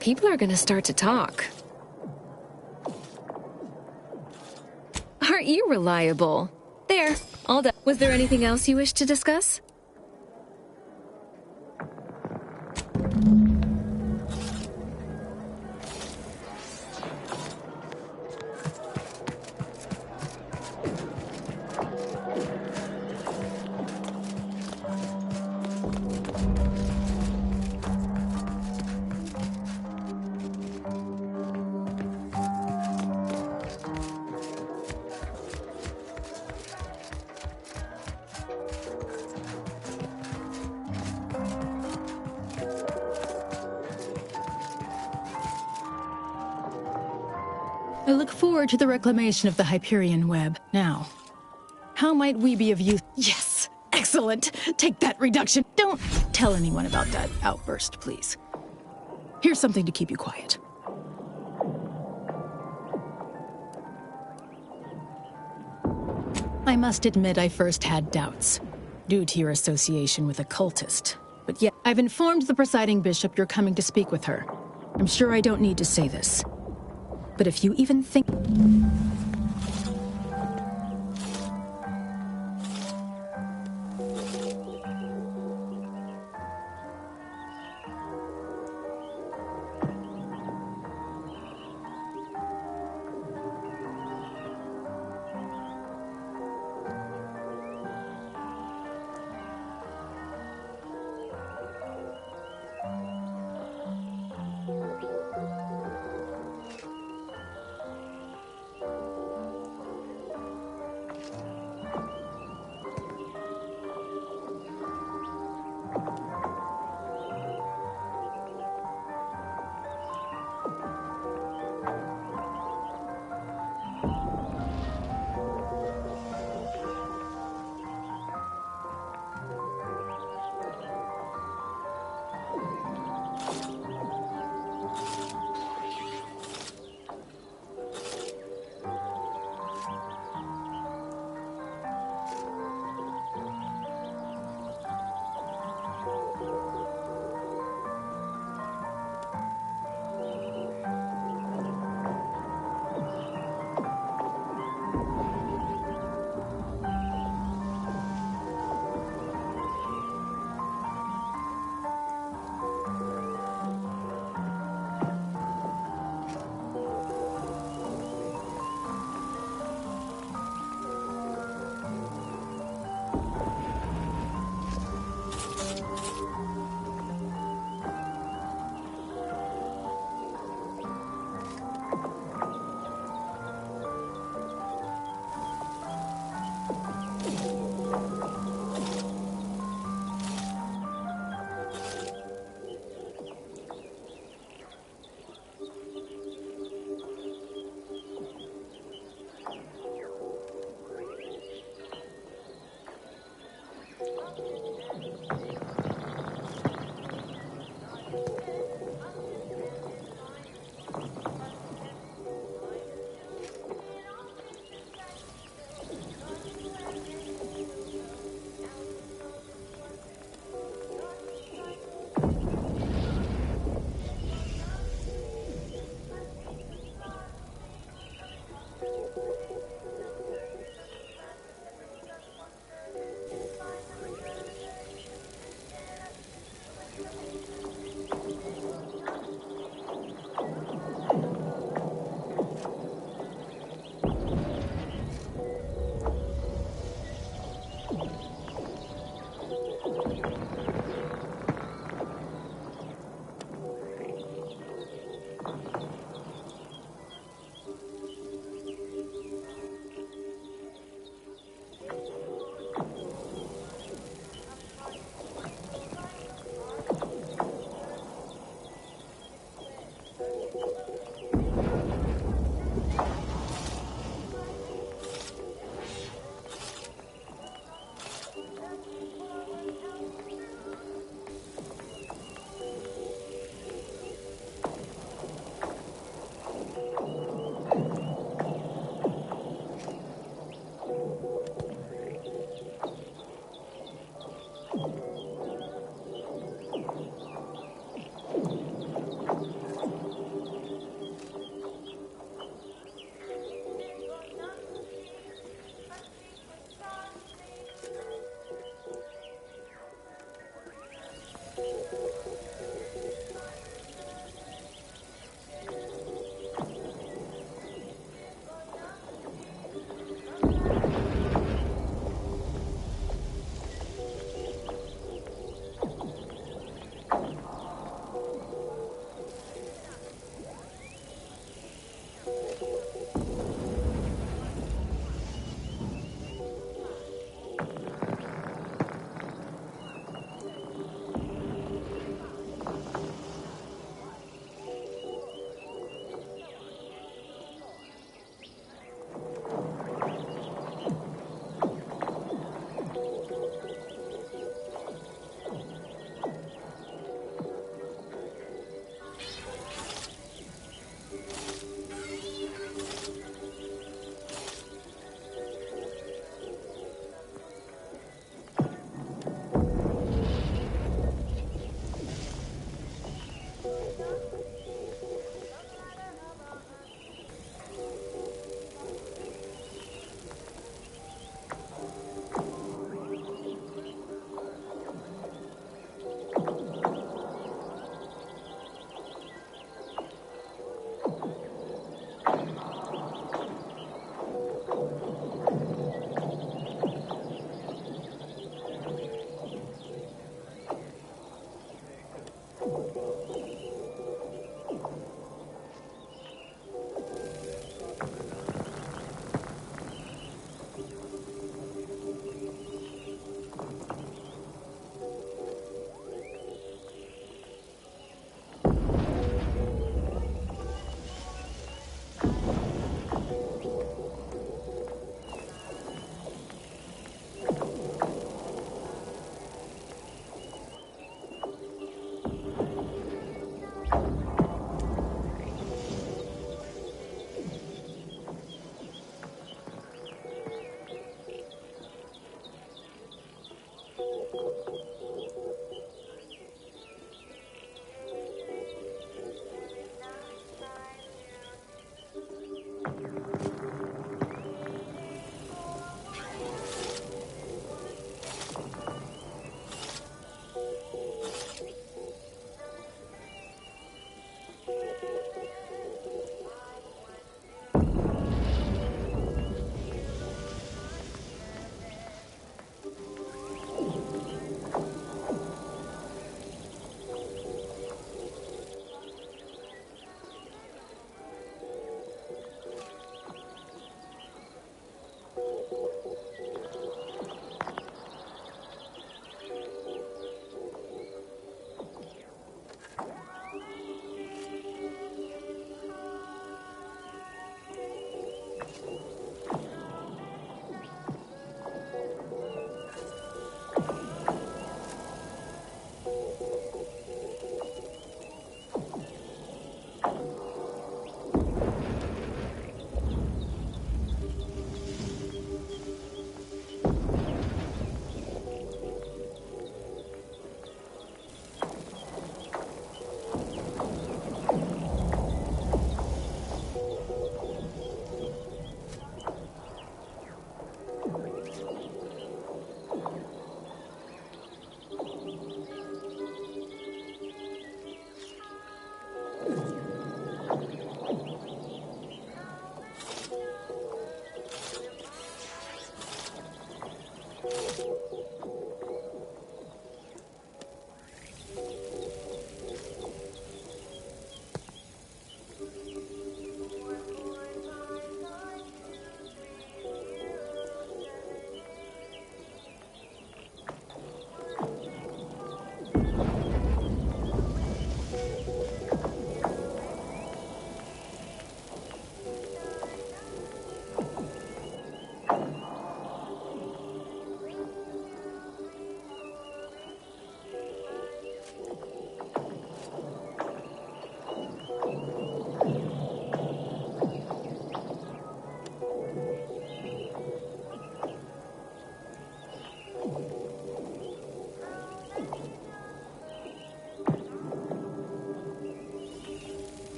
Speaker 10: People are gonna start to talk. Aren't you reliable? There, all done. Was there anything else you wish to discuss?
Speaker 1: I look forward to the reclamation of the Hyperion web. Now, how might we be of use? Yes! Excellent! Take that reduction! Don't tell anyone about that outburst, please. Here's something to keep you quiet. I must admit I first had doubts, due to your association with a cultist. But yet, I've informed the presiding bishop you're coming to speak with her. I'm sure I don't need to say this. But if you even think...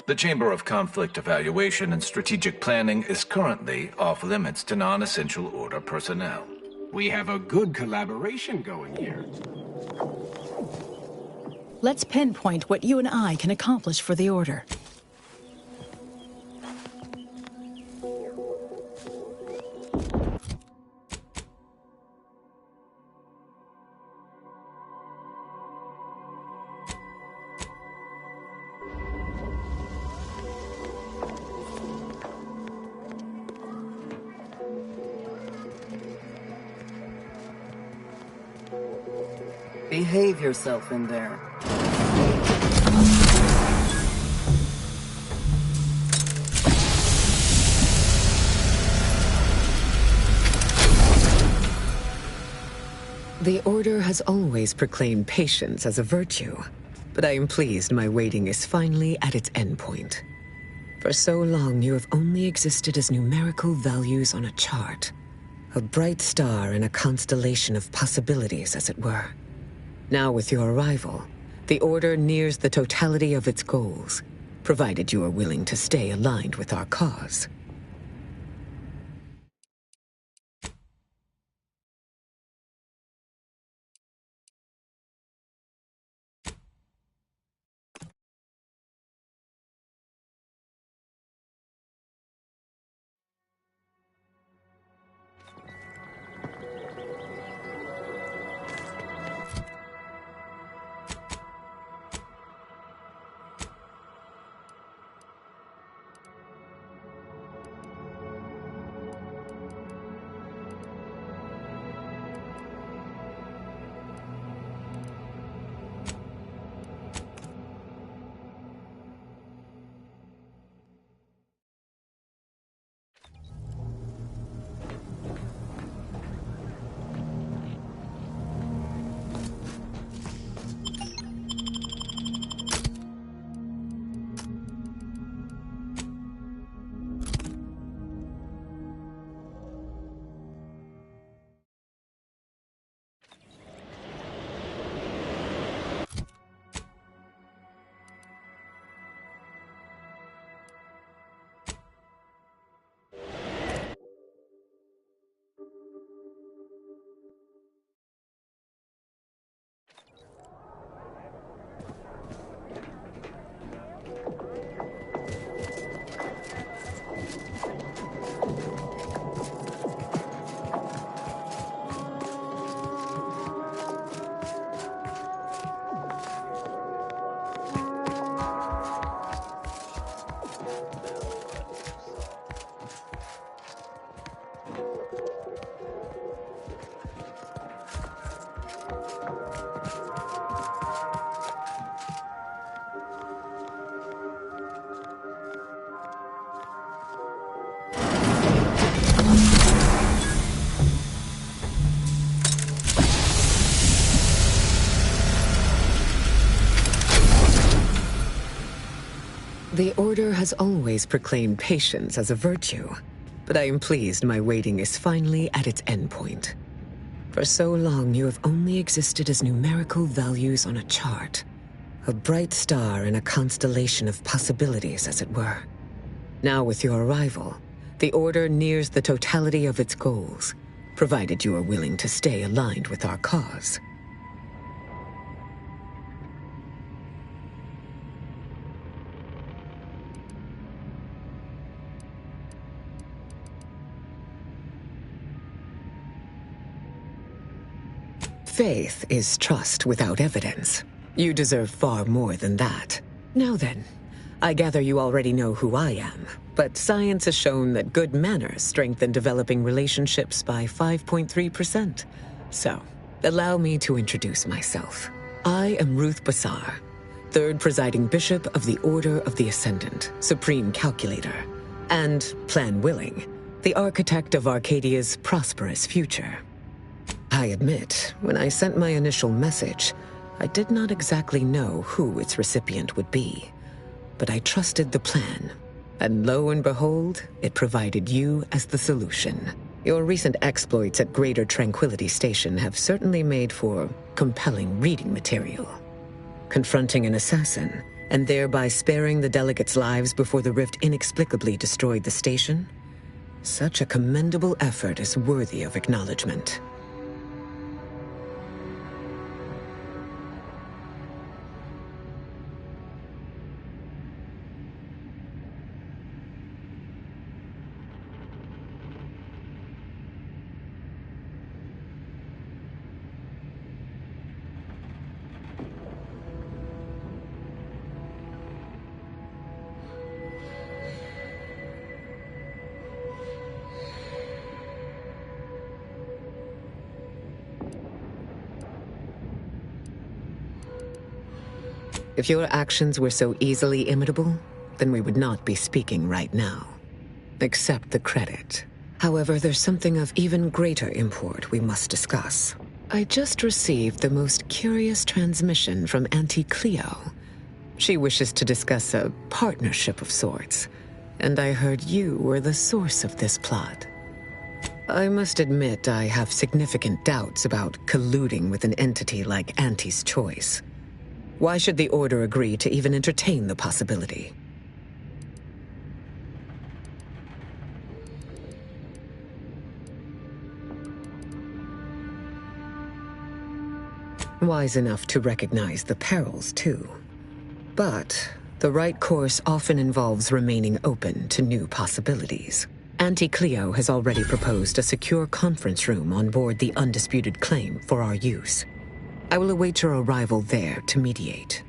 Speaker 21: The Chamber of Conflict Evaluation and Strategic Planning is currently off limits to non-essential Order personnel.
Speaker 6: We have a good collaboration going here.
Speaker 1: Let's pinpoint what you and I can accomplish for the Order.
Speaker 7: Behave yourself in there.
Speaker 9: The Order has always proclaimed patience as a virtue, but I am pleased my waiting is finally at its endpoint. For so long, you have only existed as numerical values on a chart. A bright star in a constellation of possibilities, as it were. Now, with your arrival, the Order nears the totality of its goals, provided you are willing to stay aligned with our cause. The Order has always proclaimed patience as a virtue, but I am pleased my waiting is finally at its endpoint. For so long, you have only existed as numerical values on a chart. A bright star in a constellation of possibilities, as it were. Now, with your arrival, the Order nears the totality of its goals, provided you are willing to stay aligned with our cause. Faith is trust without evidence. You deserve far more than that. Now then, I gather you already know who I am, but science has shown that good manners strengthen developing relationships by 5.3%. So, allow me to introduce myself. I am Ruth Bassar, third presiding bishop of the Order of the Ascendant, supreme calculator, and, plan willing, the architect of Arcadia's prosperous future. I admit, when I sent my initial message, I did not exactly know who its recipient would be. But I trusted the plan, and lo and behold, it provided you as the solution. Your recent exploits at Greater Tranquility Station have certainly made for compelling reading material. Confronting an assassin, and thereby sparing the delegates' lives before the rift inexplicably destroyed the station? Such a commendable effort is worthy of acknowledgement. If your actions were so easily imitable, then we would not be speaking right now. Accept the credit. However, there's something of even greater import we must discuss. I just received the most curious transmission from Auntie Cleo. She wishes to discuss a partnership of sorts, and I heard you were the source of this plot. I must admit I have significant doubts about colluding with an entity like Auntie's Choice. Why should the Order agree to even entertain the possibility? Wise enough to recognize the perils, too. But the right course often involves remaining open to new possibilities. Auntie Cleo has already proposed a secure conference room on board the Undisputed Claim for our use. I will await your arrival there to mediate.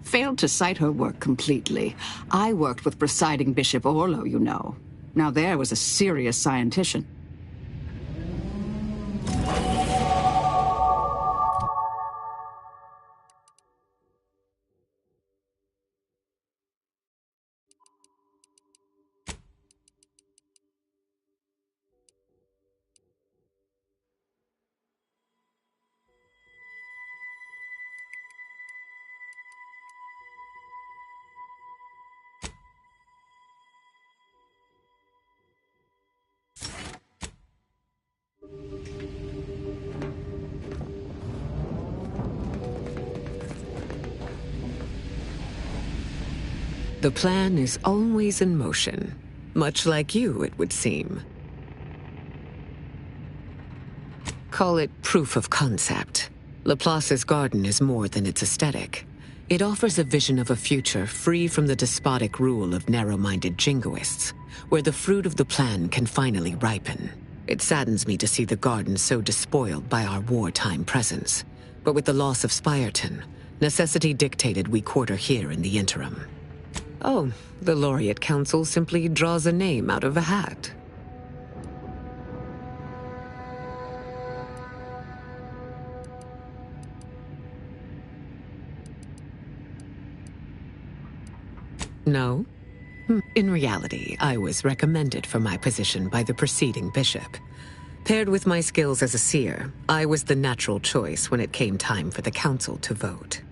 Speaker 11: Failed to cite her work completely. I worked with presiding Bishop Orlo, you know. Now there was a serious scientician.
Speaker 9: The plan is always in motion. Much like you, it would seem. Call it proof of concept. Laplace's garden is more than its aesthetic. It offers a vision of a future free from the despotic rule of narrow-minded jingoists, where the fruit of the plan can finally ripen. It saddens me to see the garden so despoiled by our wartime presence. But with the loss of Spireton, necessity dictated we quarter here in the interim. Oh, the Laureate Council simply draws a name out of a hat. No? In reality, I was recommended for my position by the preceding bishop. Paired with my skills as a seer, I was the natural choice when it came time for the council to vote.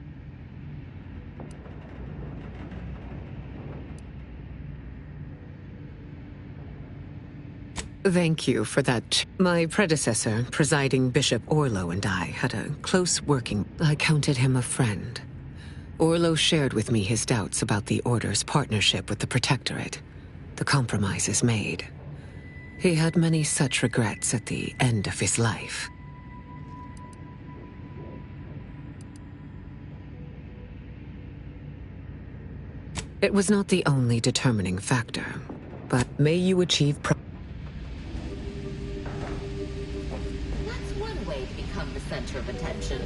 Speaker 9: Thank you for that. My predecessor, presiding Bishop Orlo, and I had a close working... I counted him a friend. Orlo shared with me his doubts about the Order's partnership with the Protectorate. The compromise is made. He had many such regrets at the end of his life. It was not the only determining factor, but may you achieve
Speaker 22: That's one way to become the center of attention.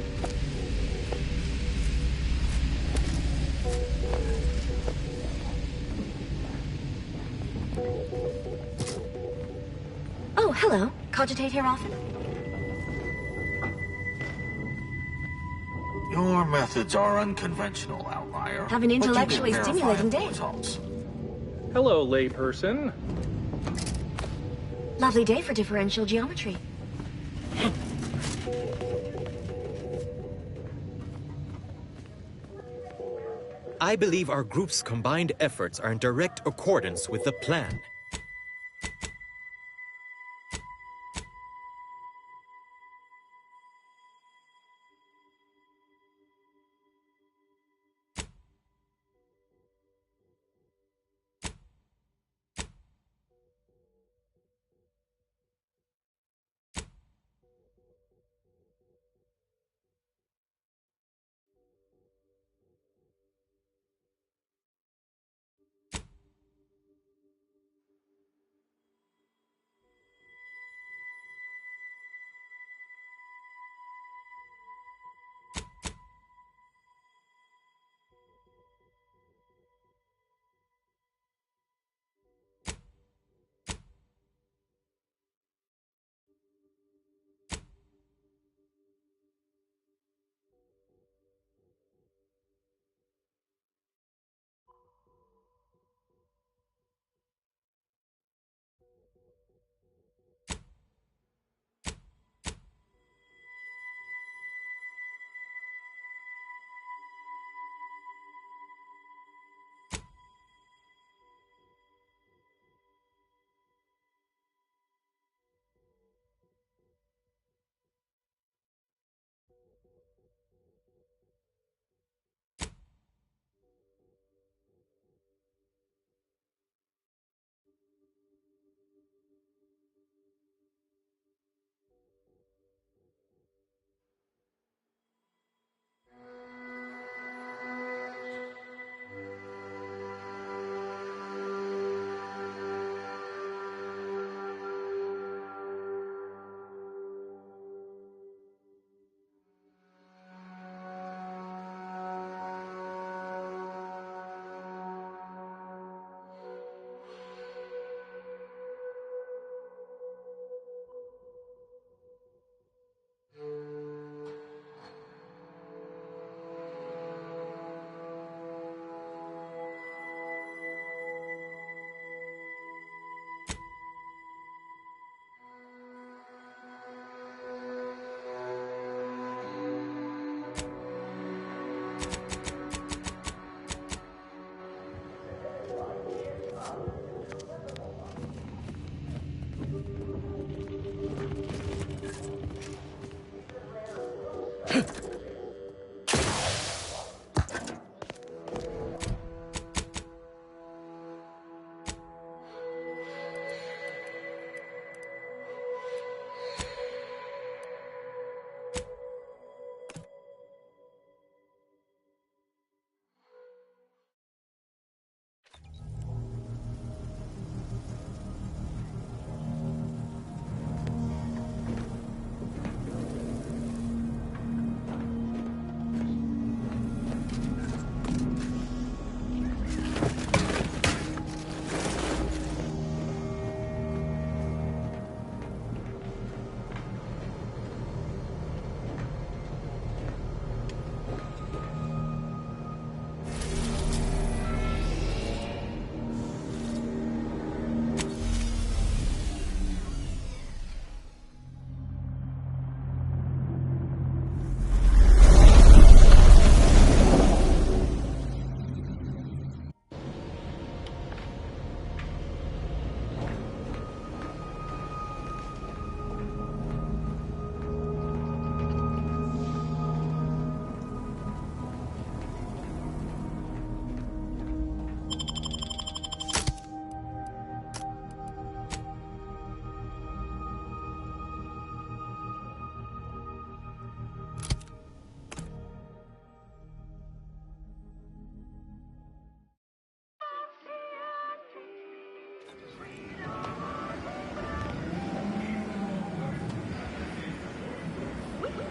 Speaker 3: Oh, hello. Cogitate here often?
Speaker 19: Your methods are unconventional, Outlier.
Speaker 3: Have an intellectually
Speaker 19: But you get
Speaker 3: stimulating day.
Speaker 19: verifiable results.
Speaker 15: Hello, layperson.
Speaker 3: Lovely day for differential geometry.
Speaker 13: I believe our group's combined efforts are in direct accordance with the plan.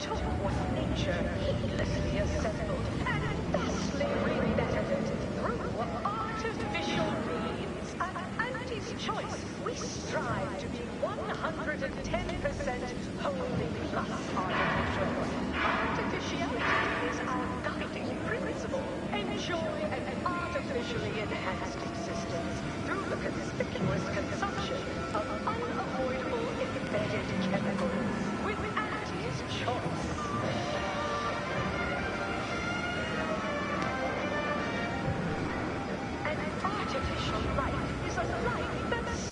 Speaker 12: took what nature heedlessly assembled and vastly rebettered it through artificial means. And his choice, we strive to be 110% wholly plus artificial. Artificiality is our guiding principle. Enjoy an artificially enhanced existence through the conspicuous consumption of unavoidable embedded chemicals with Auntie's choice. An artificial life is a life that's...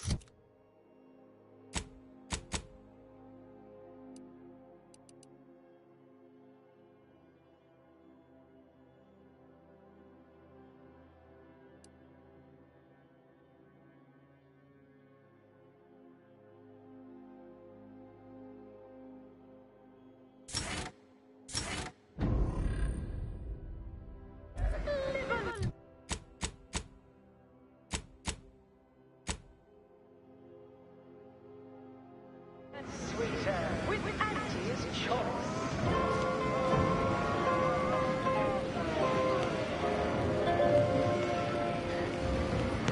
Speaker 12: sweeter with Auntie's choice.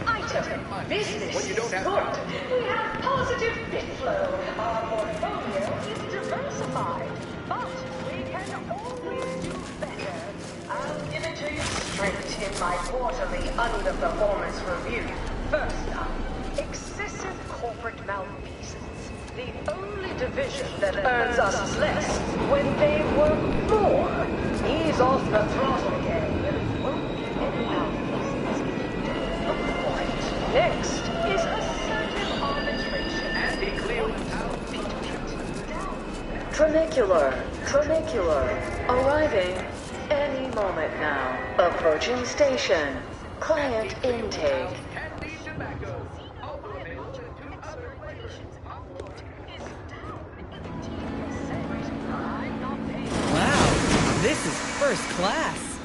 Speaker 12: Item. Business
Speaker 8: When you don't have
Speaker 12: good. We have positive bit flow. Our portfolio is diversified, but we can always do better. I'll give it to you straight in my quarterly underperformance review. First up, excessive corporate malfeasance. The only division that earns us less when they work more. Ease off the throttle again. There won't be any malfeasance if you don't look for it. Next is assertive arbitration. And the clear
Speaker 14: Tramicular. Arriving any moment now. Approaching station. Client intake.
Speaker 16: Wow, this is first class.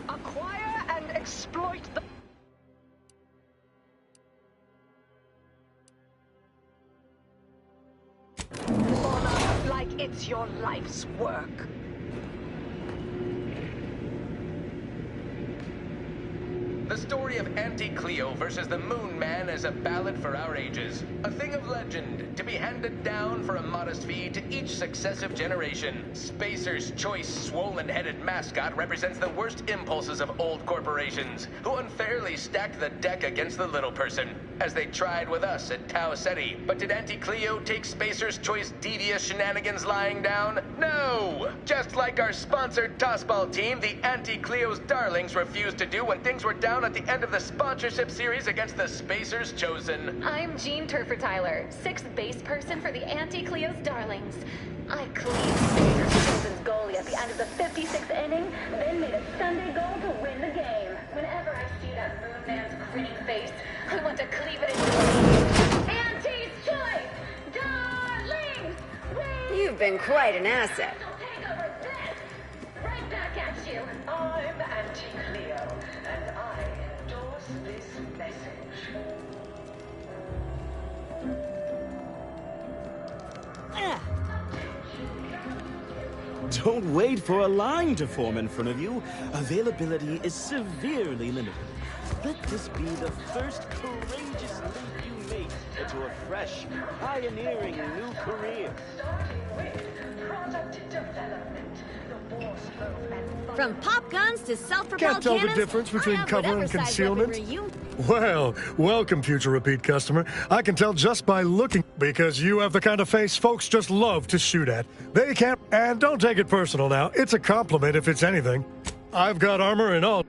Speaker 12: Acquire and exploit the... honor like it's your life's work.
Speaker 24: The story of Auntie Cleo versus the Moon Man is a ballad for our ages. A thing of legend, to be handed down for a modest fee to each successive generation. Spacer's choice swollen-headed mascot represents the worst impulses of old corporations, who unfairly stacked the deck against the little person, as they tried with us at Tau Ceti. But did Auntie Cleo take Spacer's choice devious shenanigans lying down? No! Just like our sponsored tossball team, the Auntie Cleo's darlings refused to do when things were down at the end of the sponsorship series against the Spacers Chosen.
Speaker 17: I'm Jean Turfer-Tyler, 6th base person for the Anti-Cleo's Darlings. I cleaned Spacers Chosen's goalie at the end of the 56th inning, then made a Sunday goal to win the game. Whenever I see that Moon Man's grinning face, I want to cleave it into Anti's choice! Darlings!
Speaker 18: You've been quite an asset.
Speaker 17: Right back at you.
Speaker 12: I'm Anti-Cleo, and I endorse this message.
Speaker 20: Don't wait for a line to form in front of you. Availability is severely limited. Let this be the first courageous leap you make into a fresh, pioneering new career.
Speaker 12: Starting with product development, the more slow and
Speaker 18: From pop guns to self-propelled
Speaker 23: Can't tell
Speaker 18: cannons,
Speaker 23: the difference between
Speaker 18: I have
Speaker 23: cover
Speaker 18: whatever
Speaker 23: and
Speaker 18: size
Speaker 23: concealment?
Speaker 18: weaponry you...
Speaker 23: Well, welcome, future repeat customer. I can tell just by looking, because you have the kind of face folks just love to shoot at. They can't, and don't take it personal now. It's a compliment if it's anything. I've got armor and all.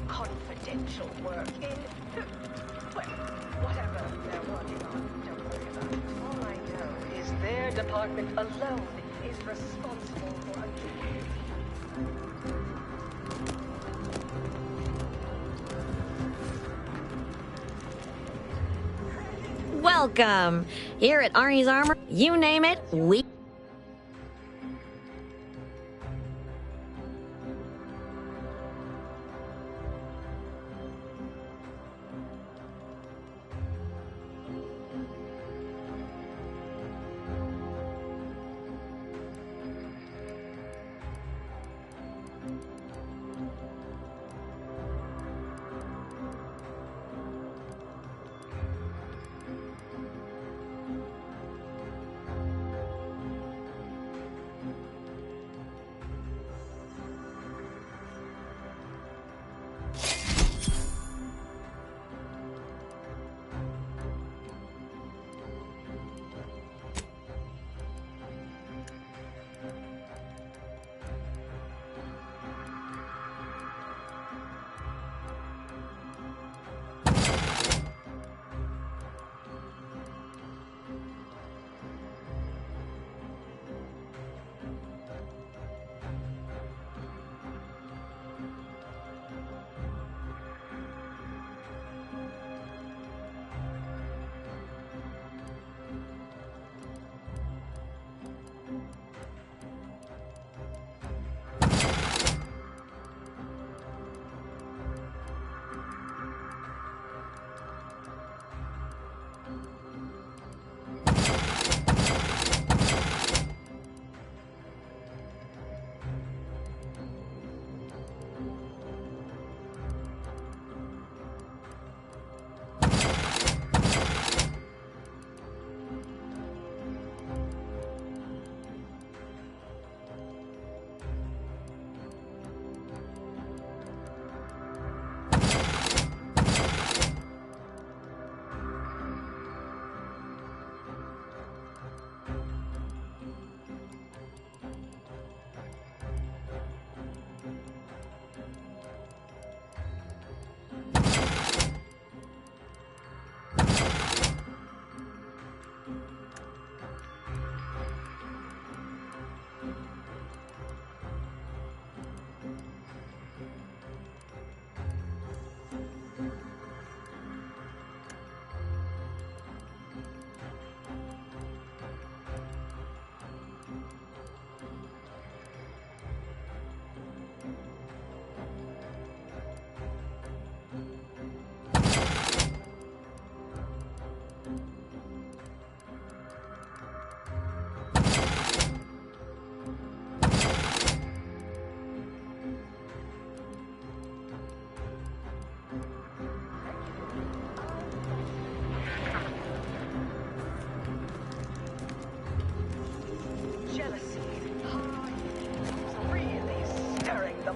Speaker 12: Confidential work in... well, whatever they're working on, don't worry about it. All I know is their department alone is responsible for
Speaker 18: Welcome! Here at Arnie's Armor, you name it, we...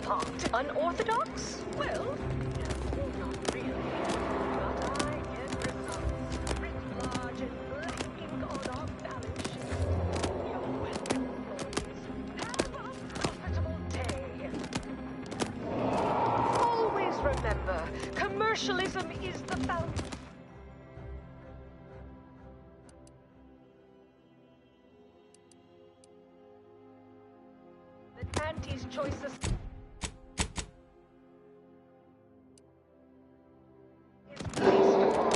Speaker 12: apart. Unorthodox? Well, not really. But I get results. Writ large and blinking on our balance sheet. You're welcome, employees. Have a profitable day. Always remember, commercialism is the foundation. Auntie's choices. Is based upon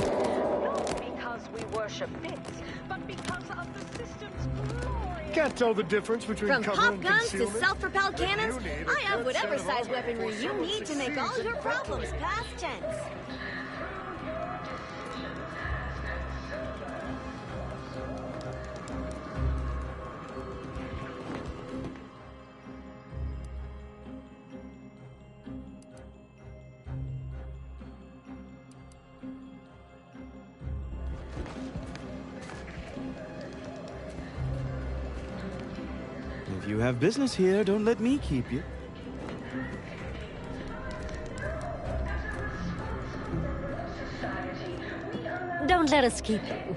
Speaker 12: not because we worship bits, but because of the system's glory.
Speaker 23: Can't tell the difference between
Speaker 3: From
Speaker 23: cover
Speaker 3: pop
Speaker 23: and
Speaker 3: guns to
Speaker 23: concealment.
Speaker 3: self-propelled cannons,
Speaker 23: You need a
Speaker 3: I have
Speaker 23: good
Speaker 3: whatever
Speaker 23: set of
Speaker 3: size
Speaker 23: hardware
Speaker 3: weaponry you
Speaker 23: before
Speaker 3: need to make
Speaker 23: someone
Speaker 3: all your
Speaker 23: succeeds in
Speaker 3: problems
Speaker 23: battling.
Speaker 3: past tense.
Speaker 20: If you have business here, don't let me keep you.
Speaker 18: Don't let us keep you.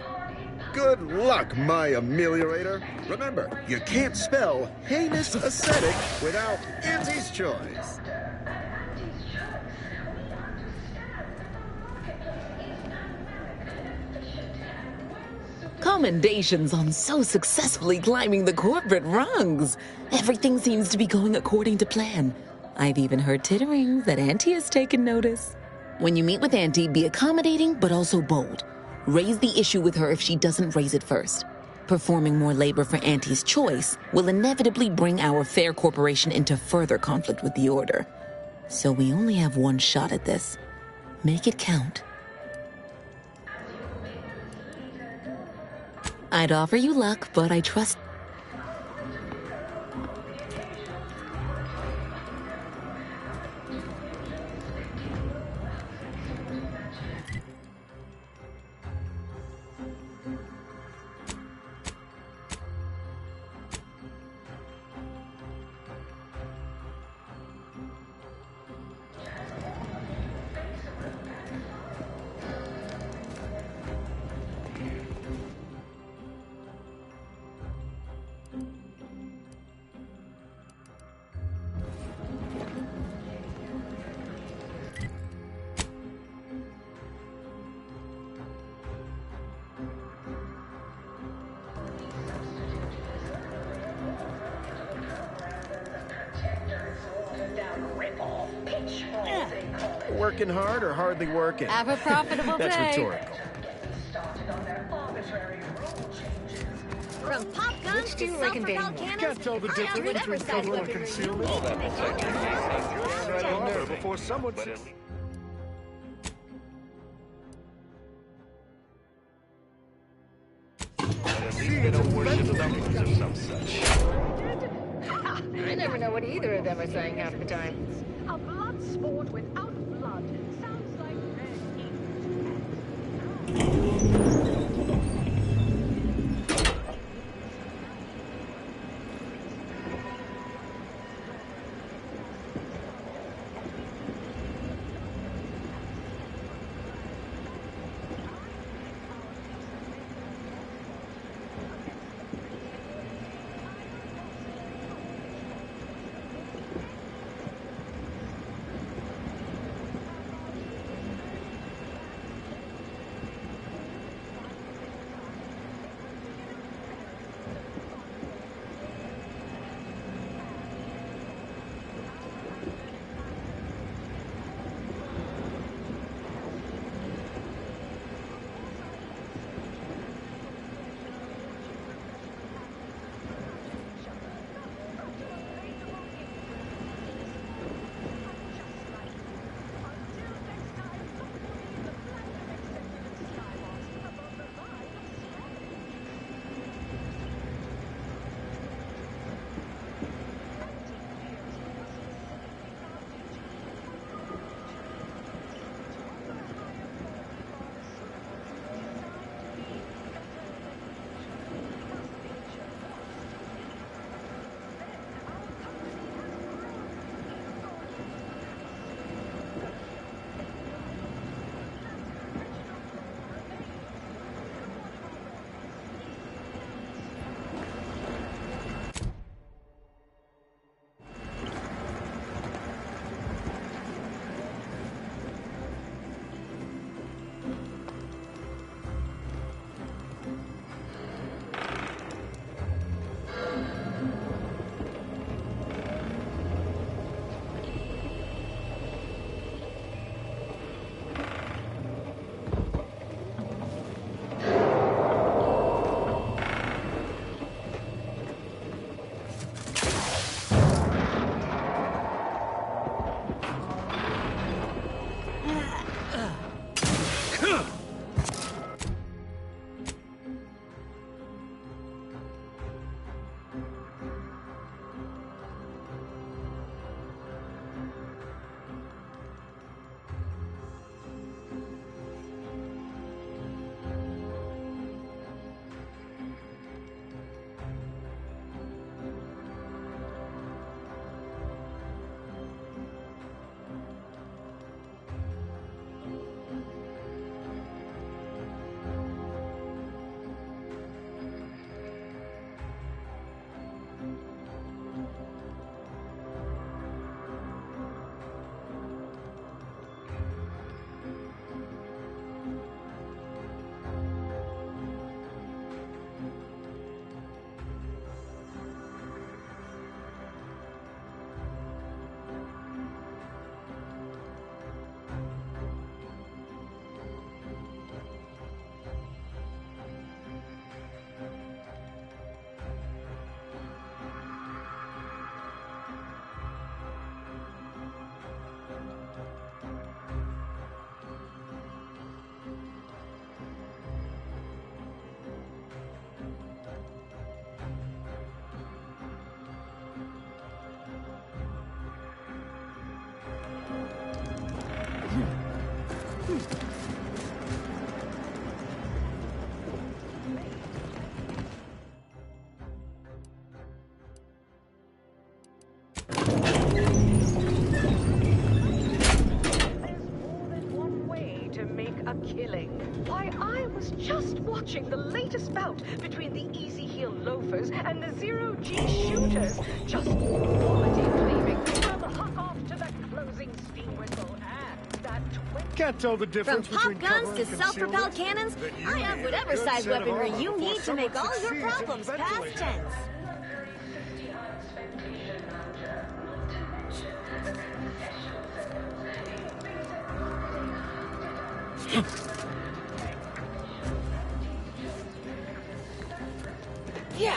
Speaker 2: Good luck, my ameliorator. Remember, you can't spell heinous ascetic without Auntie's choice.
Speaker 4: Commendations on so successfully climbing the corporate rungs. Everything seems to be going according to plan. I've even heard titterings that Auntie has taken notice. When you meet with Auntie, be accommodating but also bold. Raise the issue with her if she doesn't raise it first. Performing more labor for Auntie's choice will inevitably bring our fair corporation into further conflict with the Order. So we only have one shot at this. Make it count. I'd offer you luck, but I trust...
Speaker 2: Working hard or hardly working?
Speaker 18: Have a profitable
Speaker 2: That's
Speaker 18: day.
Speaker 2: rhetorical.
Speaker 3: From pop guns to self-propelled cannons,
Speaker 23: Can't tell the
Speaker 3: I have
Speaker 23: difference
Speaker 3: whatever
Speaker 23: between
Speaker 3: size
Speaker 23: cover and
Speaker 3: weaponry you
Speaker 23: concealment.
Speaker 3: need to make all your problems past
Speaker 23: Right in
Speaker 3: tense.
Speaker 23: there before someone...
Speaker 16: I never know what either of them are saying half the time.
Speaker 12: A blood sport without blood sounds like red ink. Why, I was just watching the latest bout between the Easy Heel Loafers and the Zero-G Shooters. Just quality cleaving from Huck Off to the closing steam whistle and that
Speaker 23: Can't tell the difference
Speaker 18: From
Speaker 23: between
Speaker 18: pop guns
Speaker 23: cover
Speaker 18: to
Speaker 23: and
Speaker 18: self-propelled
Speaker 23: concealment.
Speaker 18: cannons,
Speaker 23: Then you
Speaker 18: I have
Speaker 23: need
Speaker 18: whatever
Speaker 23: a good
Speaker 18: size
Speaker 23: set of
Speaker 18: weaponry
Speaker 23: armor
Speaker 18: you need
Speaker 23: before
Speaker 18: to make
Speaker 23: someone
Speaker 18: all your
Speaker 23: succeeds in
Speaker 18: problems past
Speaker 23: ventilating.
Speaker 18: tense.
Speaker 12: Yeah.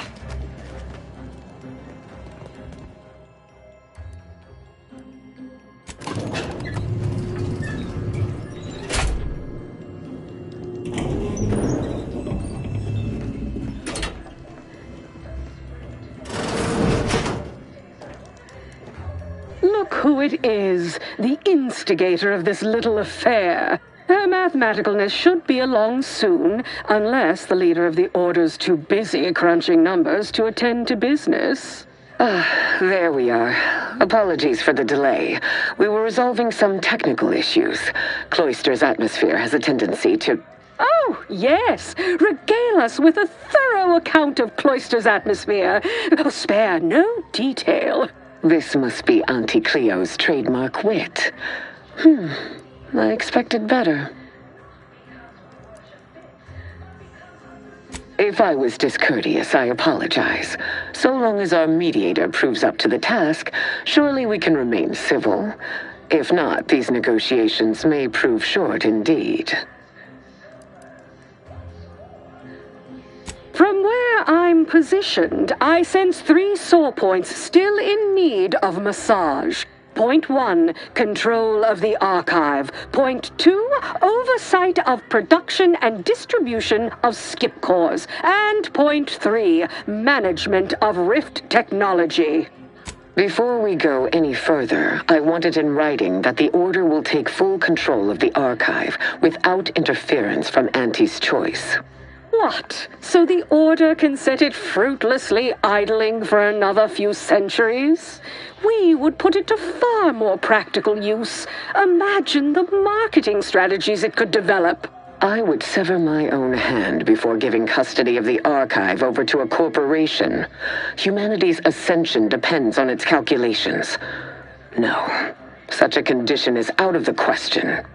Speaker 5: Look who it is, the instigator of this little affair. Her mathematicalness should be along soon, unless the leader of the Order's too busy crunching numbers to attend to business.
Speaker 9: There we are. Apologies for the delay. We were resolving some technical issues. Cloister's atmosphere has a tendency to...
Speaker 5: Oh, yes. Regale us with a thorough account of Cloister's atmosphere. Spare no detail.
Speaker 9: This must be Auntie Cleo's trademark wit. I expected better. If I was discourteous, I apologize. So long as our mediator proves up to the task, surely we can remain civil. If not, these negotiations may prove short indeed.
Speaker 5: From where I'm positioned, I sense 3 sore points still in need of massage. Point 1, control of the archive. Point 2, oversight of production and distribution of skip cores. And point 3, management of Rift technology.
Speaker 9: Before we go any further, I want it in writing that the Order will take full control of the archive without interference from Auntie's choice.
Speaker 5: What? So the Order can set it fruitlessly idling for another few centuries? We would put it to far more practical use. Imagine the marketing strategies it could develop.
Speaker 9: I would sever my own hand before giving custody of the archive over to a corporation. Humanity's ascension depends on its calculations. No, such a condition is out of the question.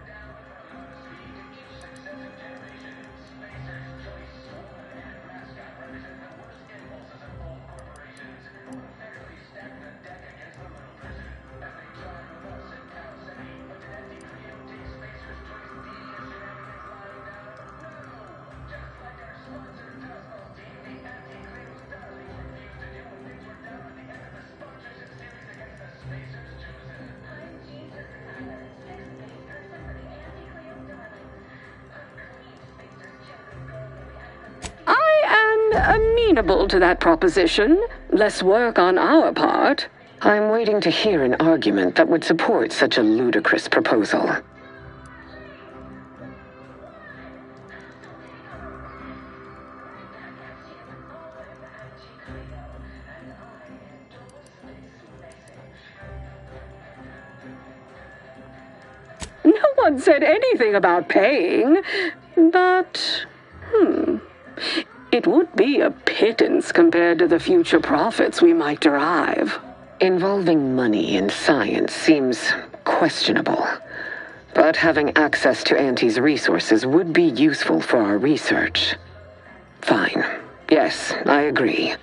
Speaker 5: Amenable to that proposition. Less work on our part.
Speaker 9: I'm waiting to hear an argument that would support such a ludicrous proposal.
Speaker 5: No one said anything about paying, but, it would be a pittance compared to the future profits we might derive.
Speaker 9: Involving money in science seems questionable, but having access to Auntie's resources would be useful for our research. Fine. Yes, I agree.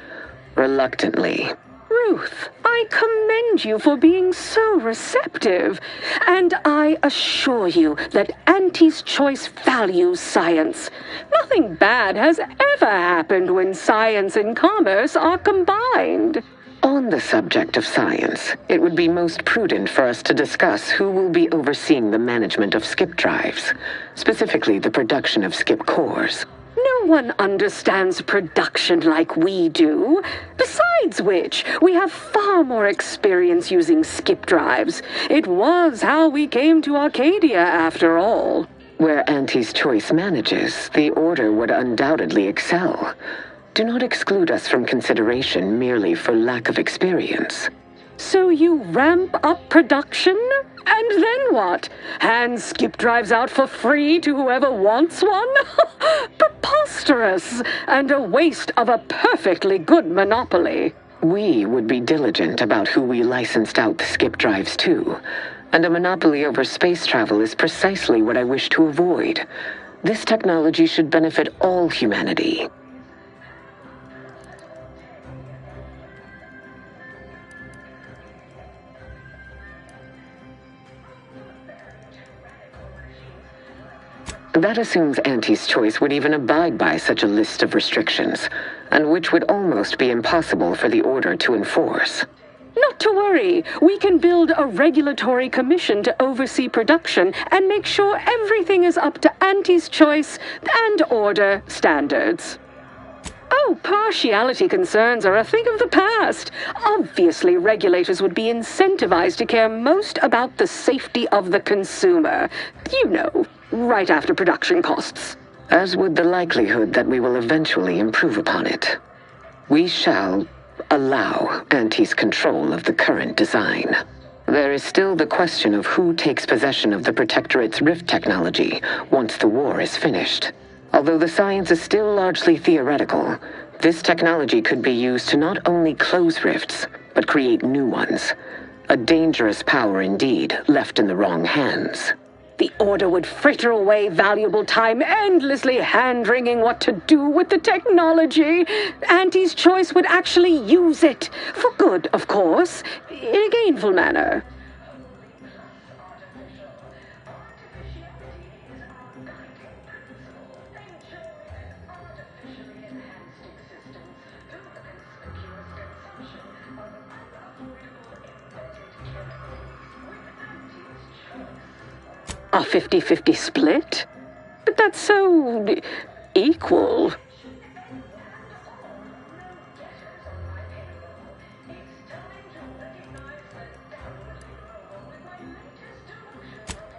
Speaker 9: Reluctantly.
Speaker 5: Ruth, I commend you for being so receptive, and I assure you that Auntie's choice values science. Nothing bad has ever happened when science and commerce are combined.
Speaker 9: On the subject of science, it would be most prudent for us to discuss who will be overseeing the management of skip drives, specifically the production of skip cores.
Speaker 5: No one understands production like we do. Besides which, we have far more experience using skip drives. It was how we came to Arcadia, after all.
Speaker 9: Where Auntie's choice manages, the Order would undoubtedly excel. Do not exclude us from consideration merely for lack of experience.
Speaker 5: So you ramp up production? And then what? Hand skip drives out for free to whoever wants one? Preposterous! And a waste of a perfectly good monopoly.
Speaker 9: We would be diligent about who we licensed out the skip drives to. And a monopoly over space travel is precisely what I wish to avoid. This technology should benefit all humanity. That assumes Auntie's choice would even abide by such a list of restrictions, and which would almost be impossible for the Order to enforce.
Speaker 5: Not to worry. We can build a regulatory commission to oversee production and make sure everything is up to Auntie's choice and Order standards. Oh, partiality concerns are a thing of the past. Obviously, regulators would be incentivized to care most about the safety of the consumer. You know, right after production costs.
Speaker 9: As would the likelihood that we will eventually improve upon it. We shall allow Auntie's control of the current design. There is still the question of who takes possession of the Protectorate's rift technology once the war is finished. Although the science is still largely theoretical, this technology could be used to not only close rifts, but create new ones. A dangerous power indeed, left in the wrong hands.
Speaker 5: The Order would fritter away valuable time endlessly hand-wringing what to do with the technology. Auntie's choice would actually use it. For good, of course. In a gainful manner. A 50-50 split? But that's so equal.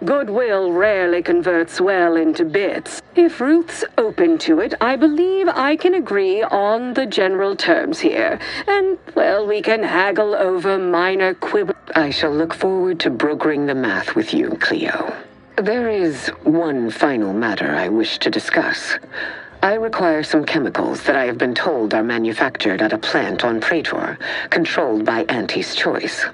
Speaker 5: Goodwill rarely converts well into bits. If Ruth's open to it, I believe I can agree on the general terms here. And, well, we can haggle over minor quibbles.
Speaker 9: I shall look forward to brokering the math with you, Cleo. There is one final matter I wish to discuss. I require some chemicals that I have been told are manufactured at a plant on Praetor, controlled by Auntie's choice.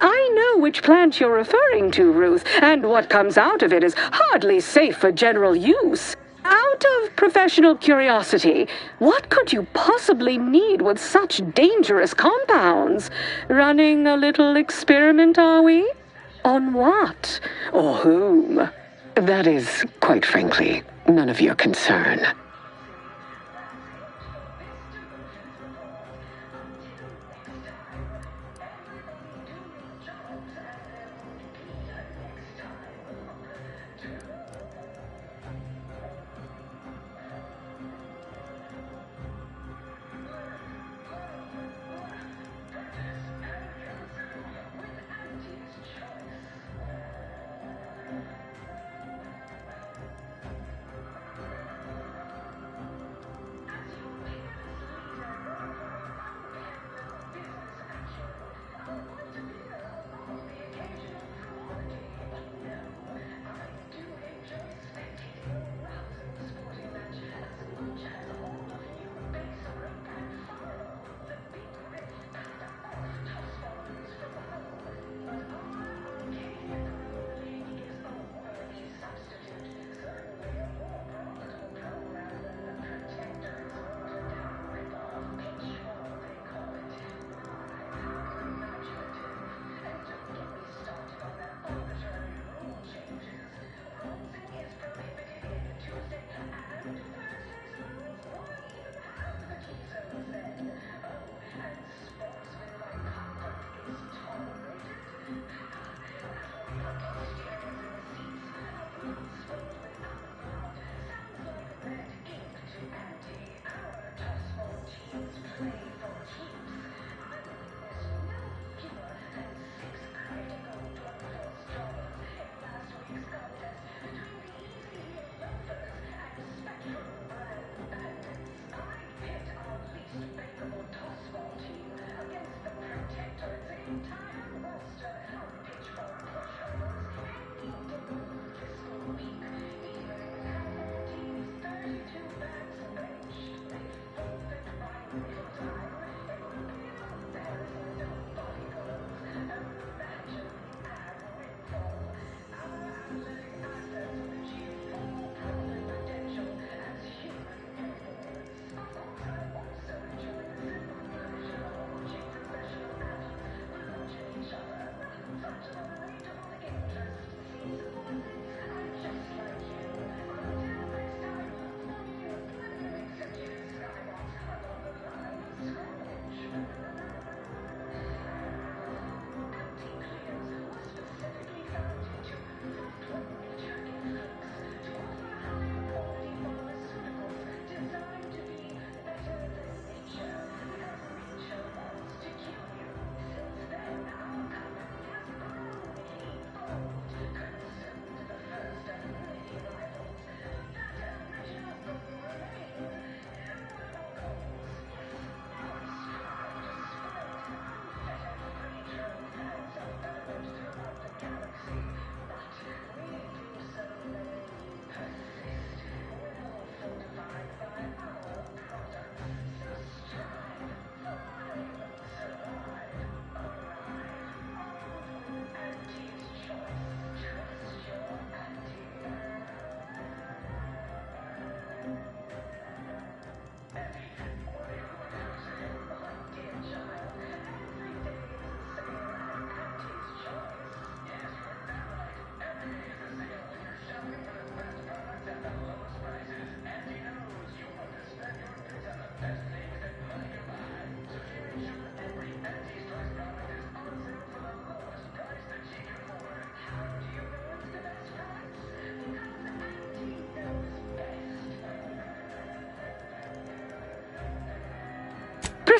Speaker 5: I know which plant you're referring to, Ruth, and what comes out of it is hardly safe for general use. Out of professional curiosity, what could you possibly need with such dangerous compounds? Running a little experiment, are we? On what? Or whom?
Speaker 9: That is, quite frankly, none of your concern.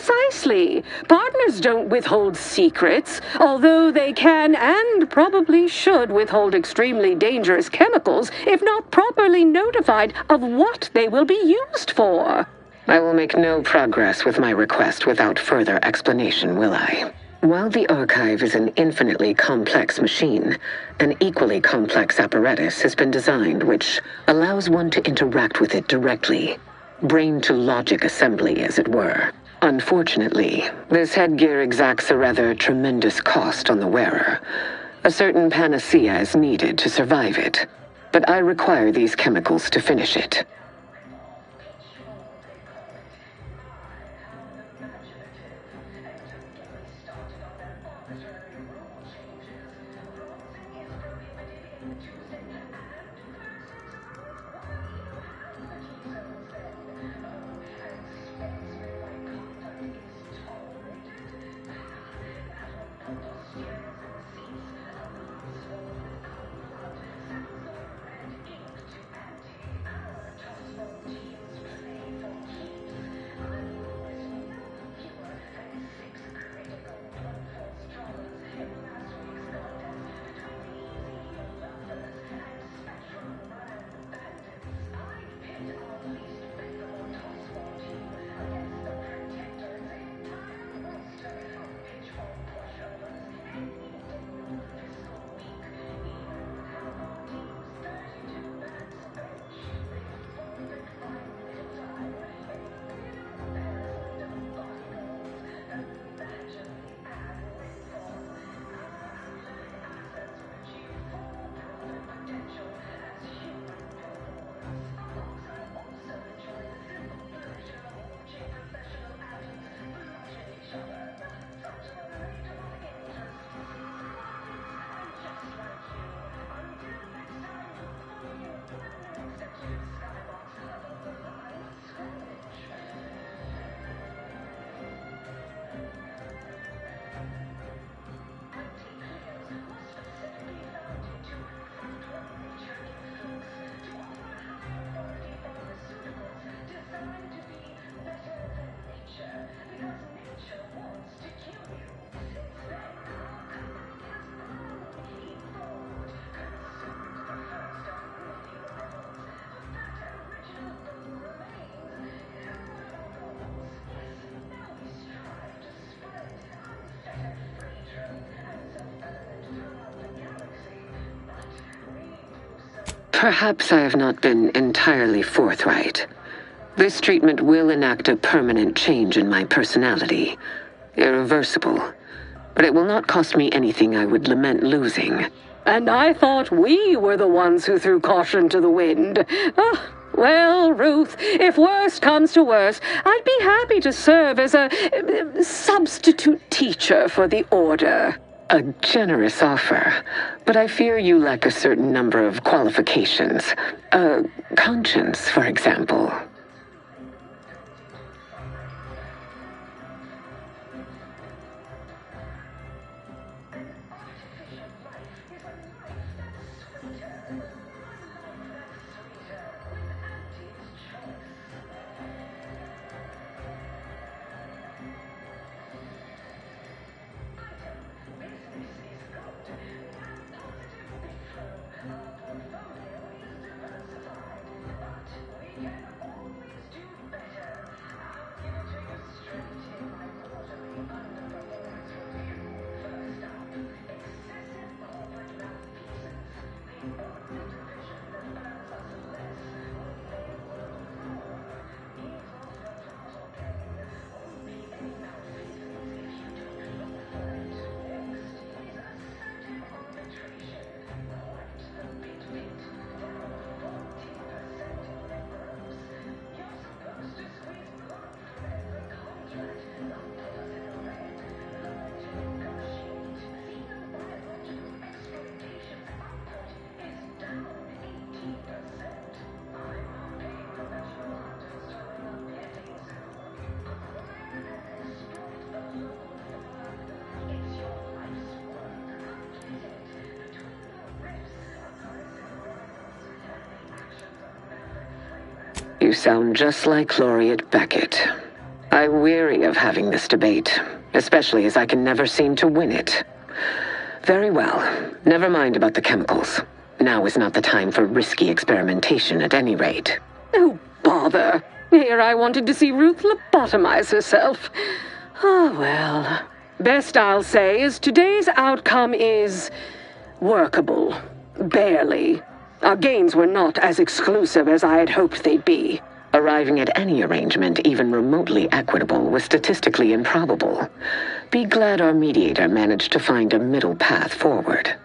Speaker 5: Precisely. Partners don't withhold secrets, although they can and probably should withhold extremely dangerous chemicals if not properly notified of what they will be used for.
Speaker 1: I will make no progress with my request without further explanation, will I? While the archive is an infinitely complex machine, an equally complex apparatus has been designed which allows one to interact with it directly. Brain-to-logic assembly, as it were. Unfortunately, this headgear exacts a rather tremendous cost on the wearer. A certain panacea is needed to survive it, but I require these chemicals to finish it. Perhaps I have not been entirely forthright. This treatment will enact a permanent change in my personality. Irreversible. But it will not cost me anything I would lament losing.
Speaker 5: And I thought we were the ones who threw caution to the wind. Well, Ruth, if worst comes to worst, I'd be happy to serve as a substitute teacher for the Order.
Speaker 1: A generous offer, but I fear you lack a certain number of qualifications. Conscience, for example. You sound just like Laureate Beckett. I weary of having this debate, especially as I can never seem to win it. Very well. Never mind about the chemicals. Now is not the time for risky experimentation at any rate.
Speaker 5: Oh, bother. Here I wanted to see Ruth lobotomize herself. Oh, well. Best I'll say is today's outcome is workable. Barely. Our gains were not as exclusive as I had hoped they'd be.
Speaker 1: Arriving at any arrangement even remotely equitable was statistically improbable. Be glad our mediator managed to find a middle path forward.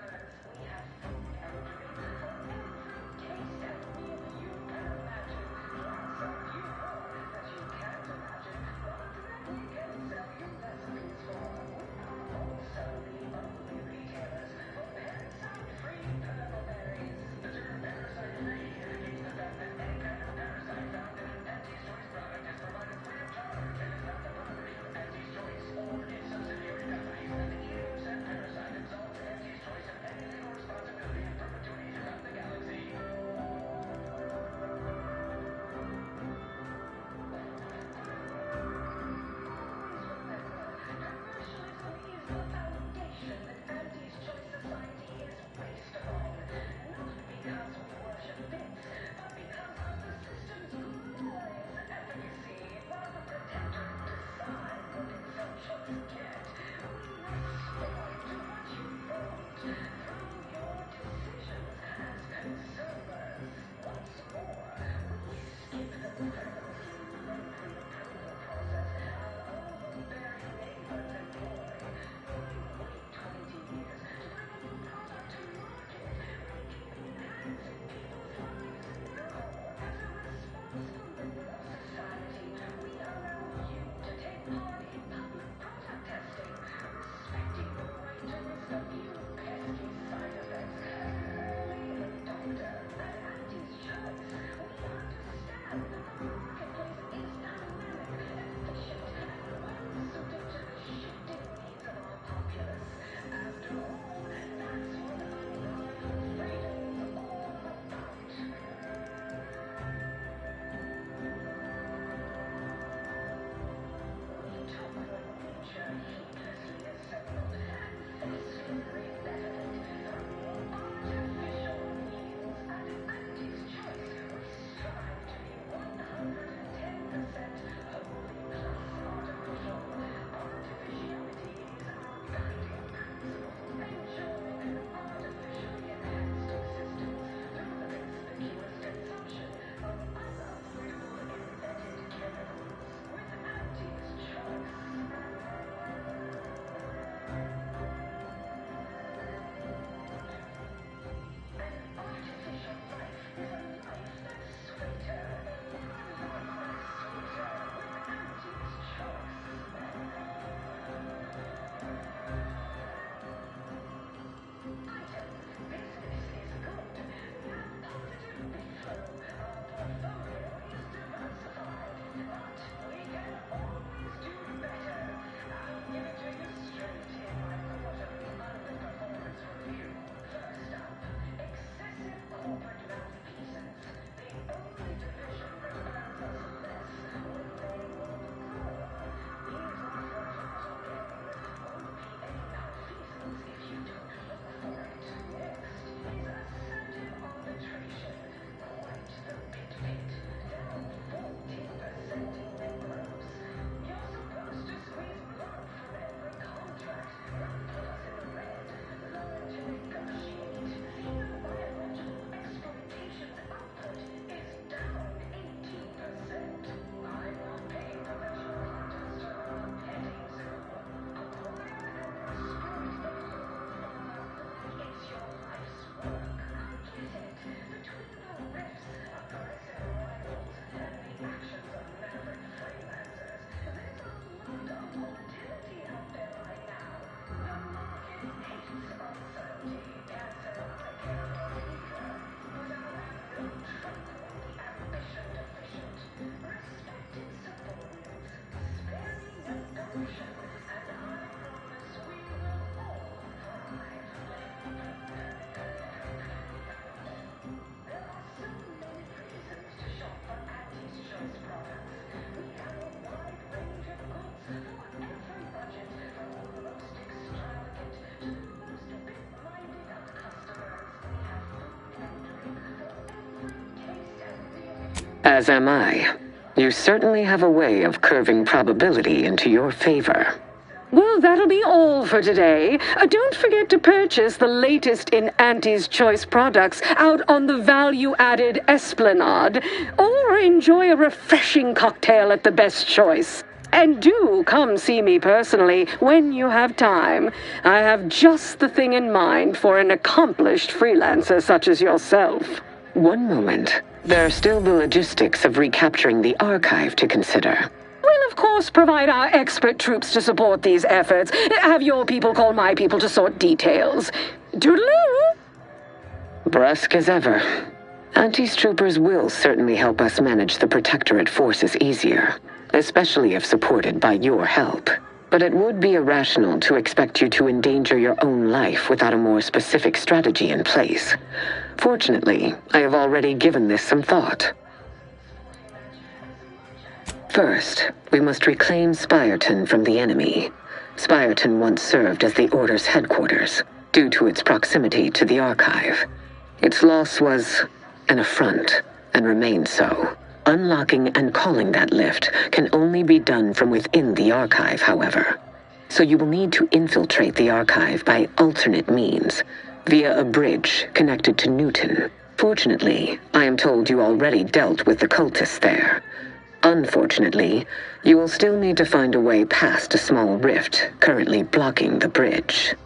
Speaker 1: As am I. You certainly have a way of curving probability into your favor.
Speaker 5: Well, that'll be all for today. Don't forget to purchase the latest in Auntie's Choice products out on the value-added Esplanade, or enjoy a refreshing cocktail at the Best Choice. And do come see me personally when you have time. I have just the thing in mind for an accomplished freelancer such as yourself.
Speaker 1: One moment. There are still the logistics of recapturing the archive to consider.
Speaker 5: We'll, of course, provide our expert troops to support these efforts. Have your people call my people to sort details. Toodaloo!
Speaker 1: Brusque as ever. Auntie's troopers will certainly help us manage the Protectorate forces easier, especially if supported by your help. But it would be irrational to expect you to endanger your own life without a more specific strategy in place. Fortunately, I have already given this some thought. First, we must reclaim Spireton from the enemy. Spireton once served as the Order's headquarters, due to its proximity to the Archive. Its loss was an affront, and remains so. Unlocking and calling that lift can only be done from within the Archive, however. So you will need to infiltrate the Archive by alternate means, via a bridge connected to Newton. Fortunately, I am told you already dealt with the cultists there. Unfortunately, you will still need to find a way past a small rift currently blocking the bridge.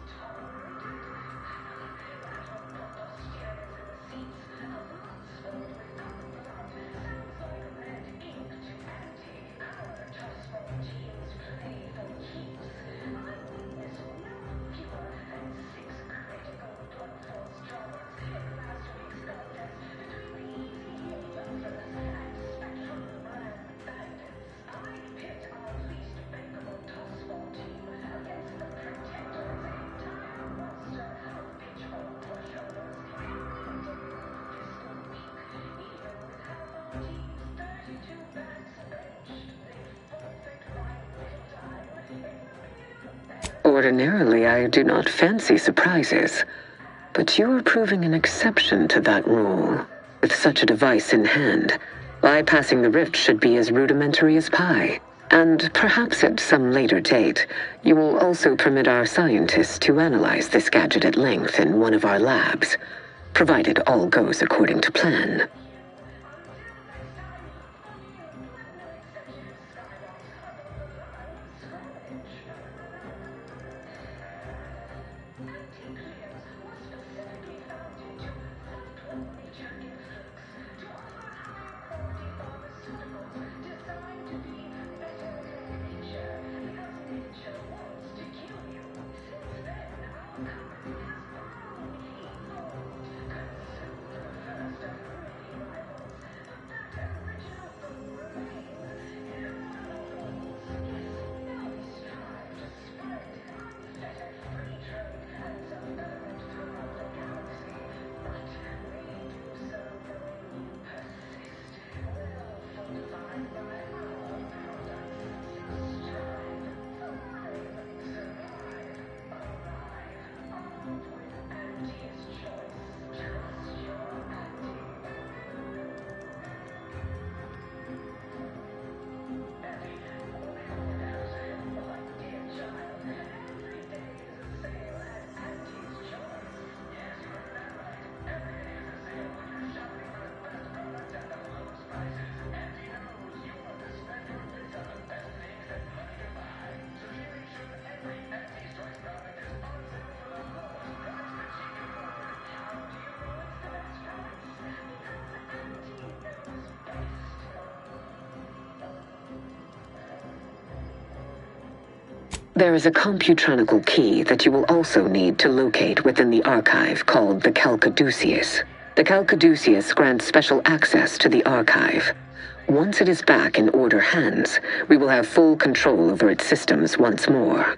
Speaker 1: Ordinarily, I do not fancy surprises, but you are proving an exception to that rule. With such a device in hand, bypassing the rift should be as rudimentary as pie. And perhaps at some later date, you will also permit our scientists to analyze this gadget at length in one of our labs, provided all goes according to plan. There is a computronical key that you will also need to locate within the archive called the Calcaduceus. The Calcaduceus grants special access to the archive. Once it is back in Order hands, we will have full control over its systems once more.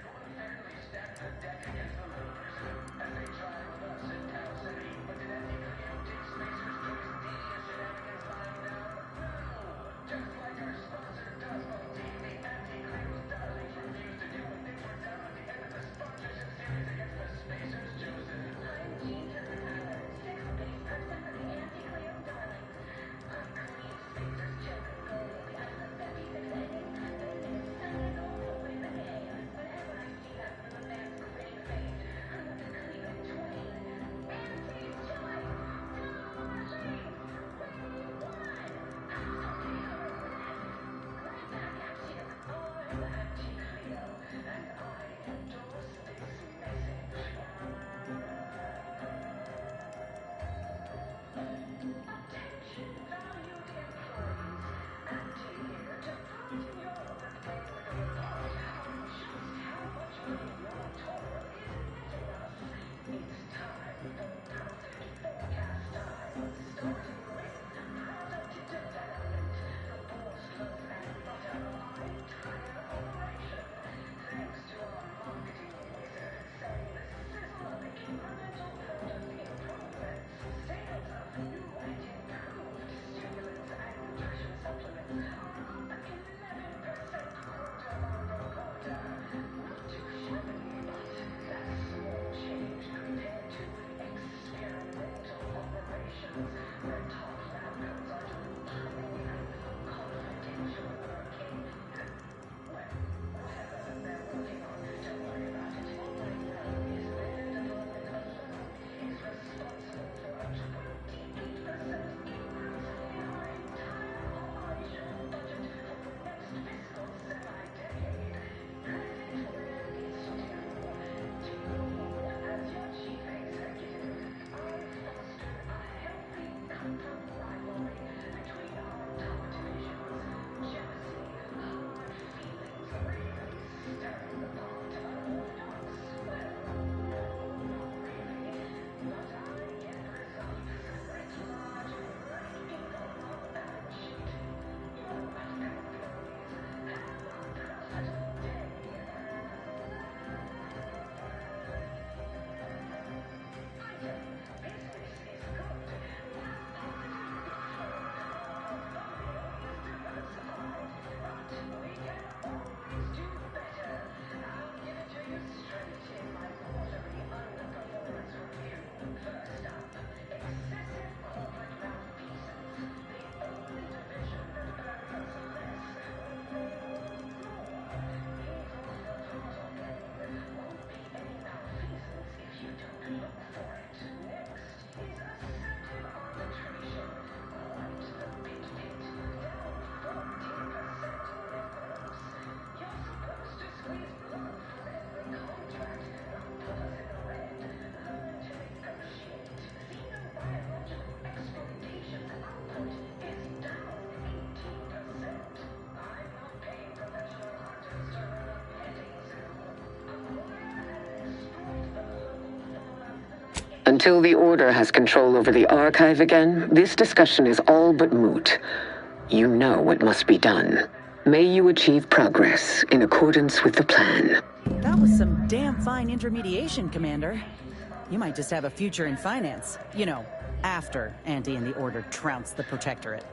Speaker 1: Until the Order has control over the archive again, this discussion is all but moot. You know what must be done. May you achieve progress in accordance with the plan.
Speaker 16: That was some damn fine intermediation, Commander. You might just have a future in finance. You know, after Anti and the Order trounce the Protectorate.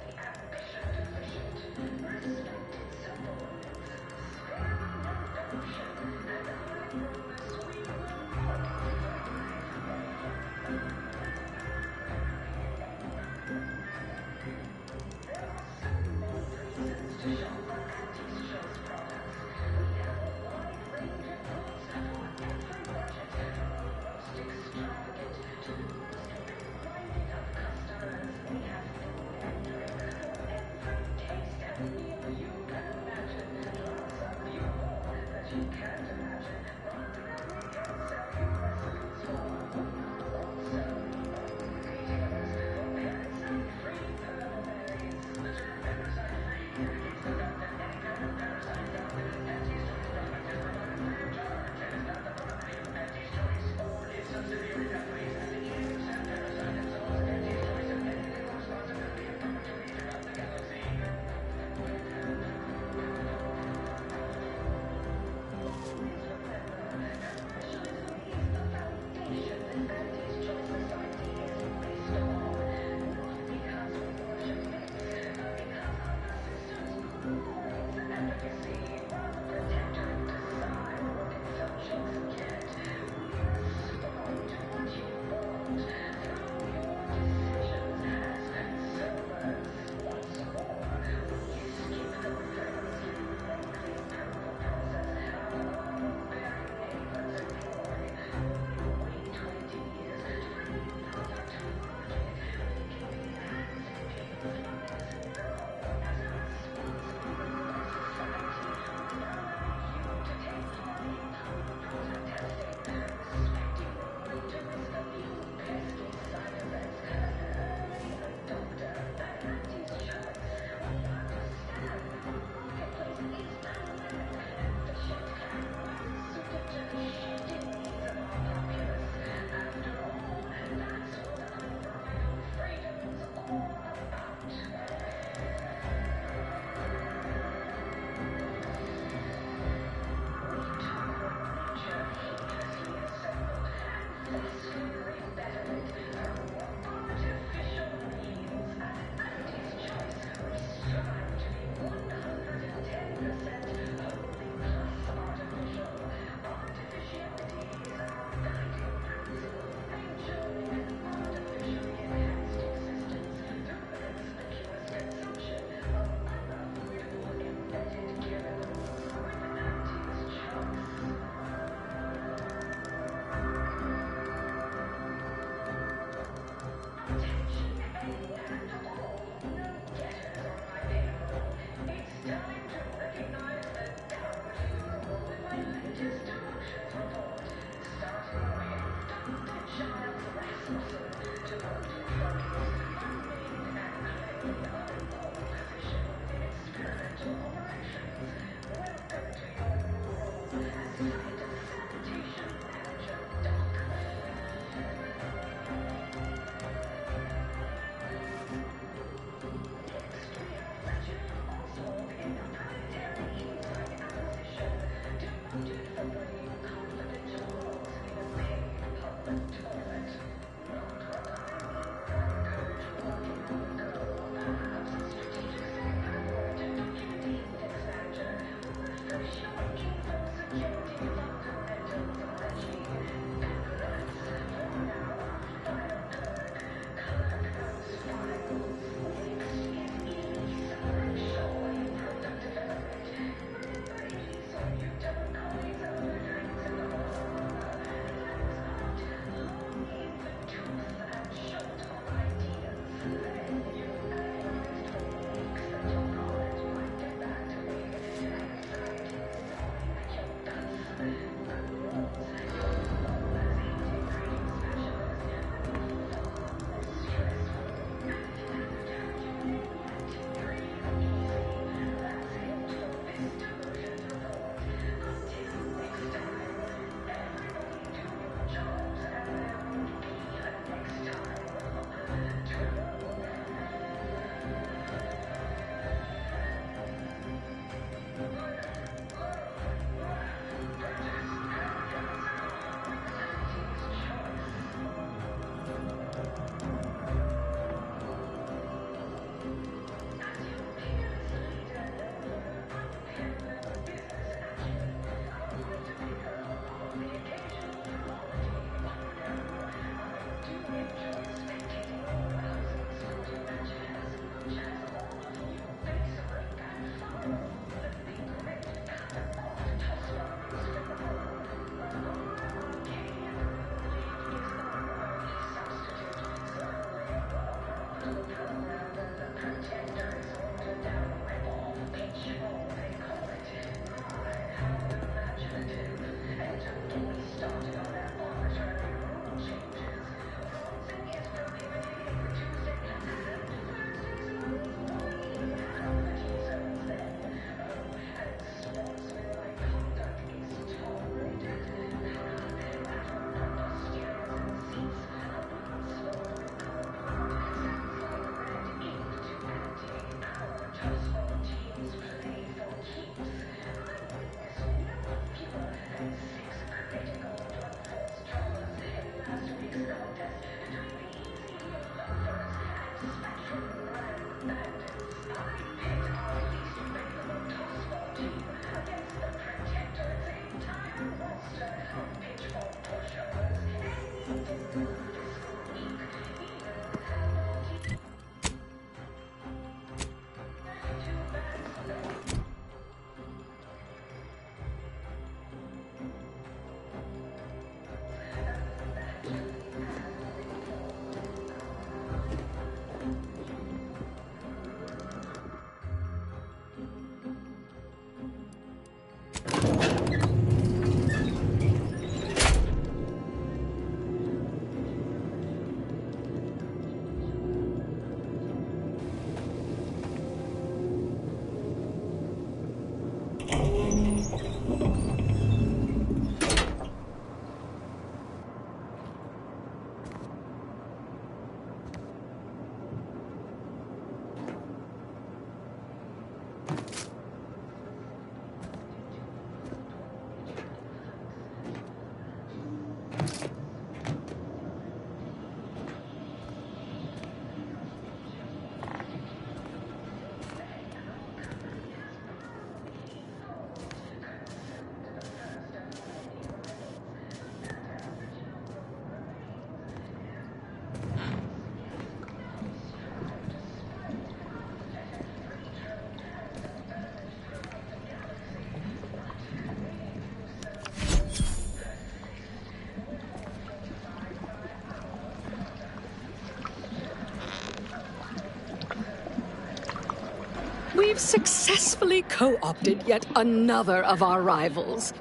Speaker 5: We've successfully co-opted yet another of our rivals.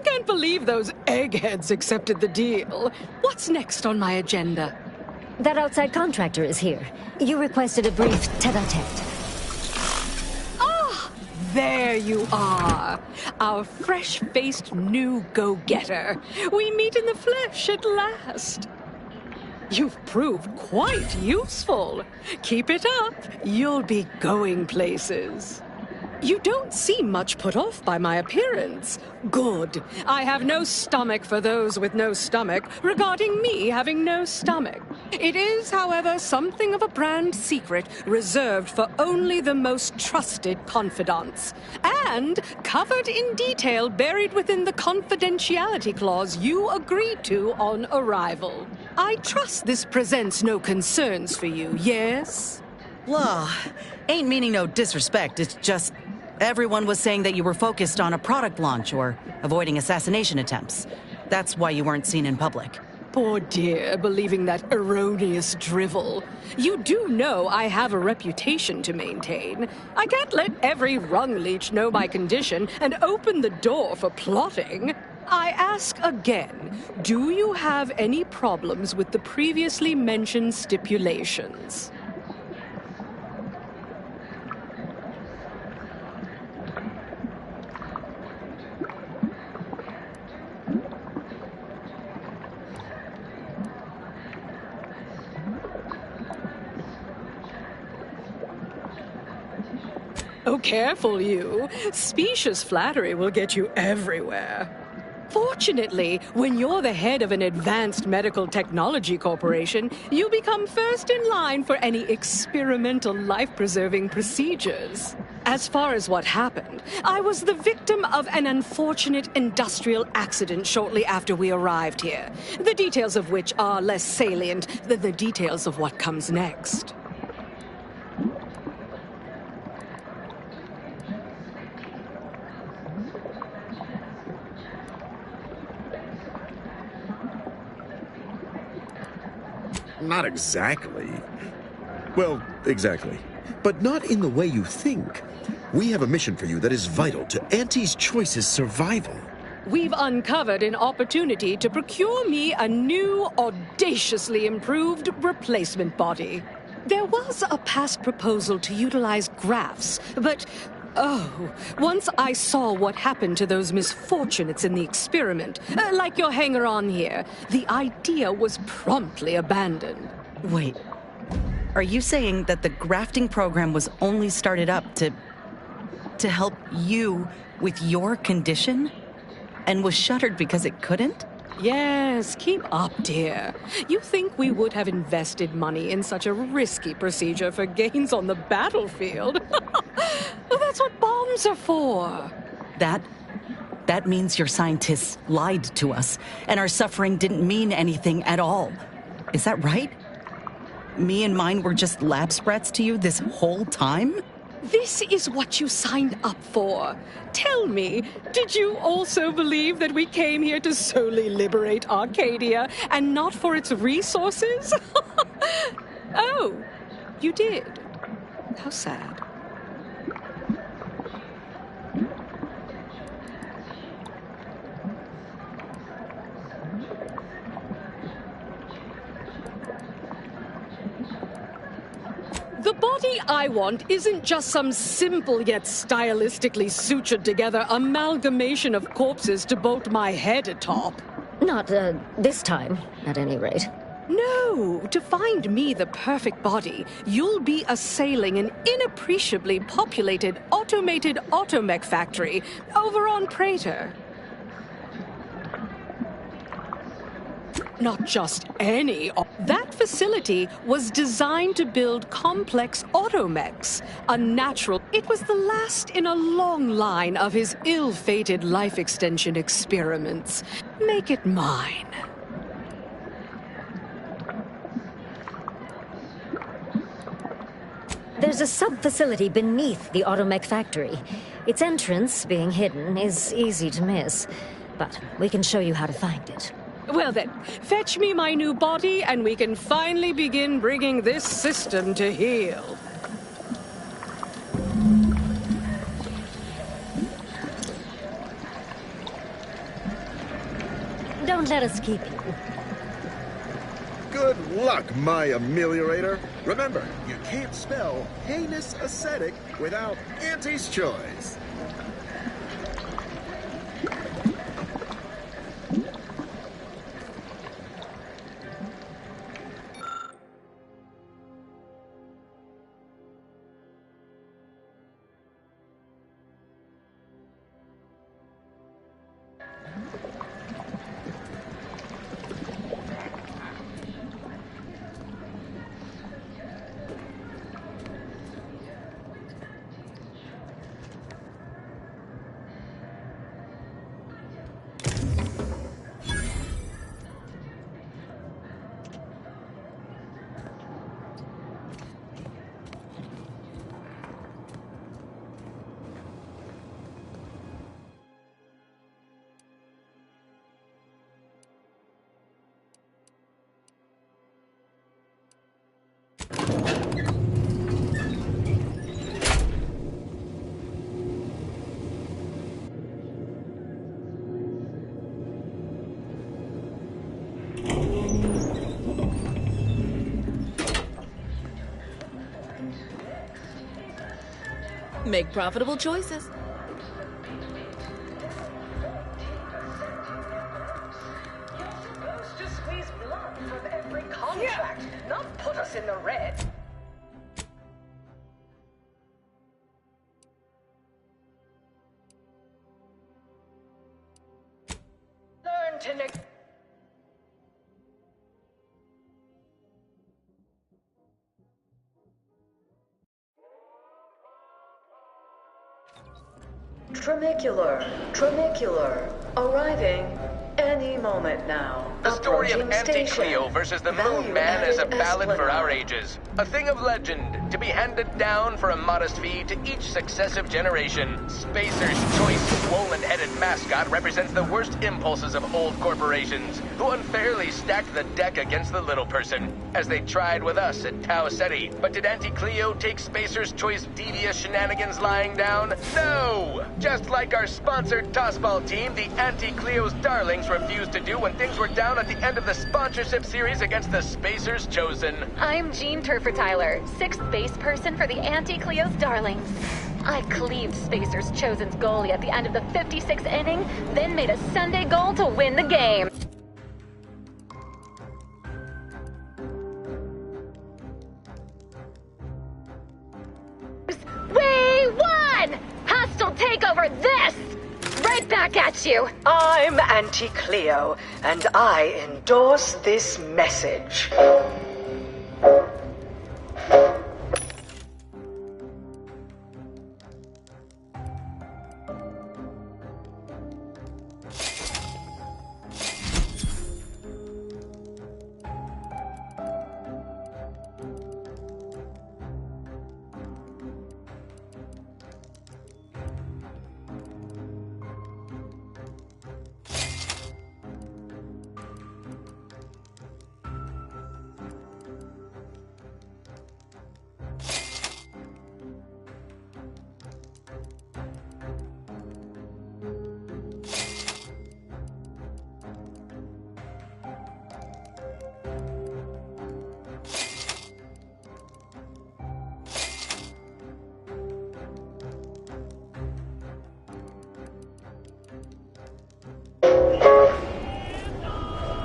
Speaker 5: Can't believe those eggheads accepted the deal. What's next on my agenda?
Speaker 6: That outside contractor is here. You requested a brief tete-a-tete.
Speaker 5: Ah, there you are. Our fresh-faced new go-getter. We meet in the flesh at last. You've proved quite useful. Keep it up. You'll be going places. You don't seem much put off by my appearance. Good. I have no stomach for those with no stomach regarding me having no stomach. It is, however, something of a brand secret reserved for only the most trusted confidants. And covered in detail buried within the confidentiality clause you agreed to on arrival. I trust this presents no concerns for you, yes?
Speaker 16: Well, ain't meaning no disrespect, it's just everyone was saying that you were focused on a product launch or avoiding assassination attempts. That's why you weren't seen in public.
Speaker 5: Poor dear, believing that erroneous drivel. You do know I have a reputation to maintain. I can't let every rung leech know my condition and open the door for plotting. I ask again, do you have any problems with the previously mentioned stipulations? Oh, careful you. Specious flattery will get you everywhere. Fortunately, when you're the head of an advanced medical technology corporation, you become first in line for any experimental life-preserving procedures. As far as what happened, I was the victim of an unfortunate industrial accident shortly after we arrived here, the details of which are less salient than the details of what comes next.
Speaker 2: Not exactly. Well, exactly. But not in the way you think. We have a mission for you that is vital to Auntie's Choice's survival.
Speaker 5: We've uncovered an opportunity to procure me a new, audaciously improved replacement body. There was a past proposal to utilize graphs, but once I saw what happened to those misfortunates in the experiment, like your hanger-on here, the idea was promptly abandoned.
Speaker 16: Wait, are you saying that the grafting program was only started up to help you with your condition? And was shuttered because it couldn't?
Speaker 5: Yes, keep up, dear. You think we would have invested money in such a risky procedure for gains on the battlefield? Well, that's what bombs are for.
Speaker 16: That means your scientists lied to us, and our suffering didn't mean anything at all. Is that right? Me and mine were just lab sprats to you this whole time?
Speaker 5: This is what you signed up for. Tell me, did you also believe that we came here to solely liberate Arcadia and not for its resources? Oh, you did. How sad. The body I want isn't just some simple yet stylistically sutured together amalgamation of corpses to bolt my head atop.
Speaker 6: Not, this time, at any rate.
Speaker 5: No, to find me the perfect body, you'll be assailing an inappreciably populated automated automech factory over on Praetor. Not just any. That facility was designed to build complex automechs. It was the last in a long line of his ill-fated life extension experiments. Make it mine.
Speaker 6: There's a sub-facility beneath the automech factory. Its entrance, being hidden, is easy to miss. But we can show you how to find it.
Speaker 5: Well then, fetch me my new body and we can finally begin bringing this system to heel.
Speaker 6: Don't let us keep you.
Speaker 2: Good luck, my ameliorator. Remember, you can't spell heinous ascetic without Auntie's Choice.
Speaker 4: Make profitable choices.
Speaker 12: You're supposed to squeeze blood from every contract, not put us in the red. Learn to
Speaker 14: Tramicular. Arriving any moment now.
Speaker 24: The story of
Speaker 14: Approaching
Speaker 24: Anti-Cleo
Speaker 14: station.
Speaker 24: versus the
Speaker 14: Value
Speaker 24: Moon Man is a
Speaker 14: added
Speaker 24: ballad for our
Speaker 14: Esplanade.
Speaker 24: ages. A thing of legend, to be handed down for a modest fee to each successive generation. Spacer's choice swollen-headed mascot represents the worst impulses of old corporations, who unfairly stacked the deck against the little person, as they tried with us at Tau Ceti. But did Anti-Cleo take Spacer's choice devious shenanigans lying down? No! Just like our sponsored tossball team, the Anti-Cleo's Darlings refused to do when things were down at the end of the sponsorship series against the Spacers Chosen.
Speaker 17: I'm Jean Turfer-Tyler, 6th base person for the Anti-Cleo's Darlings. I cleaved Spacer's Chosen's goalie at the end of the 56th inning, then made a Sunday goal to win the game. We won! Hostile takeover this! Right back at you!
Speaker 14: I'm Anti-Cleo, and I endorse this message.